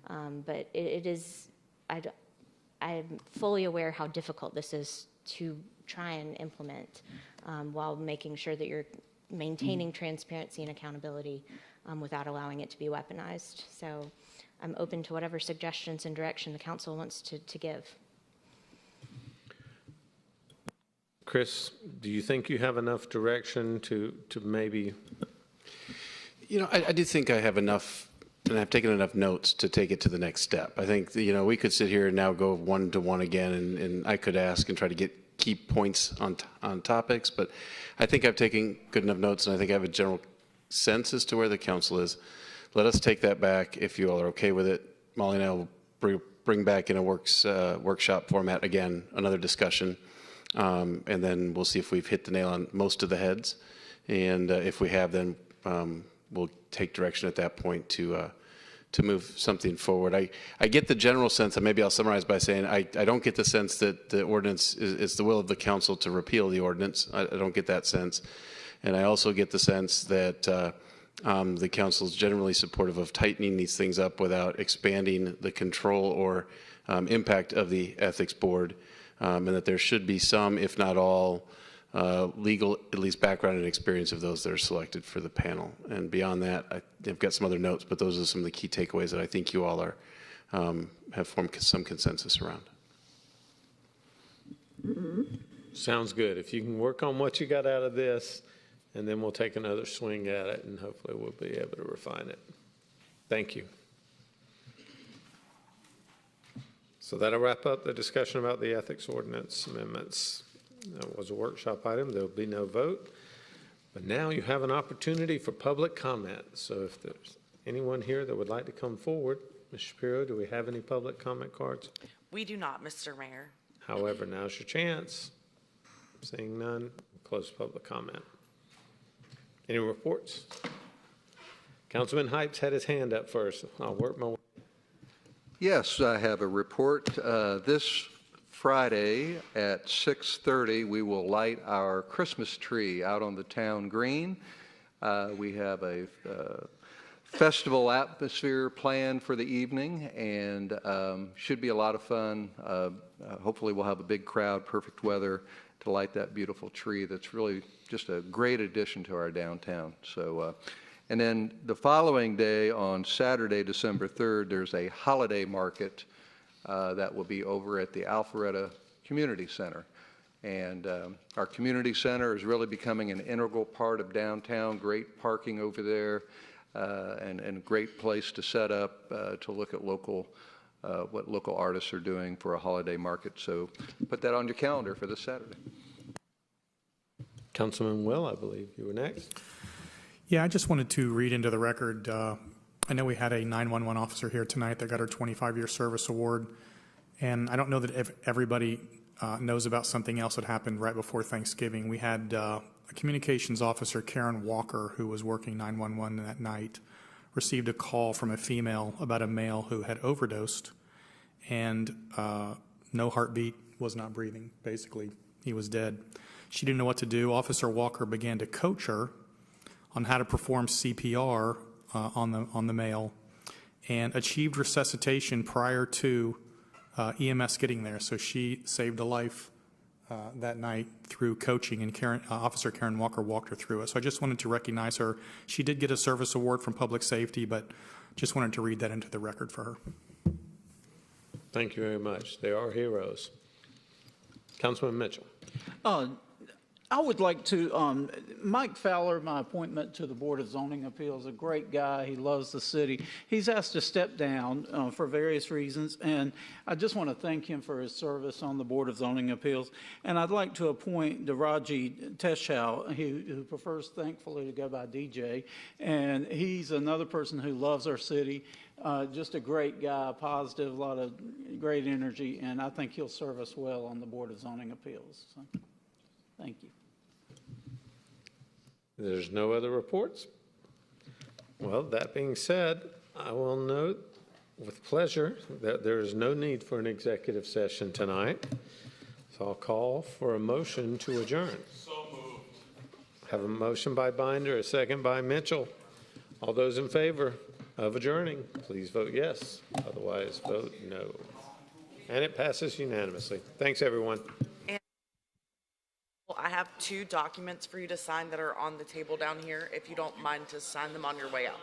But it is, I'm fully aware how difficult this is to try and implement while making sure that you're maintaining transparency and accountability without allowing it to be weaponized. So I'm open to whatever suggestions and direction the council wants to give. Chris, do you think you have enough direction to maybe? I do think I have enough, and I've taken enough notes to take it to the next step. I think, we could sit here and now go one-to-one again, and I could ask and try to get key points on topics, but I think I've taken good enough notes, and I think I have a general sense as to where the council is. Let us take that back if you all are okay with it. Molly and I will bring back in a workshop format again, another discussion, and then we'll see if we've hit the nail on most of the heads, and if we have, then we'll take direction at that point to move something forward. I get the general sense, and maybe I'll summarize by saying I don't get the sense that the ordinance is the will of the council to repeal the ordinance. I don't get that sense. And I also get the sense that the council is generally supportive of tightening these things up without expanding the control or impact of the ethics board, and that there should be some, if not all, legal, at least background and experience of those that are selected for the panel. And beyond that, I've got some other notes, but those are some of the key takeaways that I think you all are have formed some consensus around. Sounds good. If you can work on what you got out of this, and then we'll take another swing at it, and hopefully we'll be able to refine it. Thank you. So that'll wrap up the discussion about the ethics ordinance amendments. That was a workshop item. There'll be no vote. But now you have an opportunity for public comment. So if there's anyone here that would like to come forward, Ms. Shapiro, do we have any public comment cards? We do not, Mr. Mayor. However, now's your chance. Seeing none, close public comment. Any reports? Councilman Hype's had his hand up first. I'll work my way. Yes, I have a report. This Friday at 6:30, we will light our Christmas tree out on the town green. We have a festival atmosphere planned for the evening, and should be a lot of fun. Hopefully we'll have a big crowd, perfect weather to light that beautiful tree that's really just a great addition to our downtown. So, and then the following day, on Saturday, December 3rd, there's a holiday market that will be over at the Alpharetta Community Center. And our community center is really becoming an integral part of downtown. Great parking over there, and a great place to set up to look at what local artists are doing for a holiday market. So put that on your calendar for this Saturday. Councilman Will, I believe you were next. Yeah, I just wanted to read into the record. I know we had a 911 officer here tonight that got her 25-year service award, and I don't know that if everybody knows about something else that happened right before Thanksgiving. We had a communications officer, Karen Walker, who was working 911 that night, received a call from a female about a male who had overdosed, and no heartbeat, was not breathing. Basically, he was dead. She didn't know what to do. Officer Walker began to coach her on how to perform CPR on the male, and achieved resuscitation prior to EMS getting there. So she saved a life that night through coaching, and Officer Karen Walker walked her through it. So I just wanted to recognize her. She did get a service award from Public Safety, but just wanted to read that into the record for her. Thank you very much. They are heroes. Councilman Mitchell. I would like to, Mike Fowler, my appointment to the Board of Zoning Appeals, a great guy. He loves the city. He's asked to step down for various reasons, and I just want to thank him for his service on the Board of Zoning Appeals. And I'd like to appoint Daraji Teshow, who prefers, thankfully, to go by DJ. And he's another person who loves our city. Just a great guy, positive, a lot of great energy, and I think he'll serve us well on the Board of Zoning Appeals. So, thank you. There's no other reports? Well, that being said, I will note with pleasure that there is no need for an executive session tonight. So I'll call for a motion to adjourn. So moved. Have a motion by Binder, a second by Mitchell. All those in favor of adjourning, please vote yes. Otherwise, vote no. And it passes unanimously. Thanks, everyone. I have 2 documents for you to sign that are on the table down here, if you don't mind to sign them on your way out.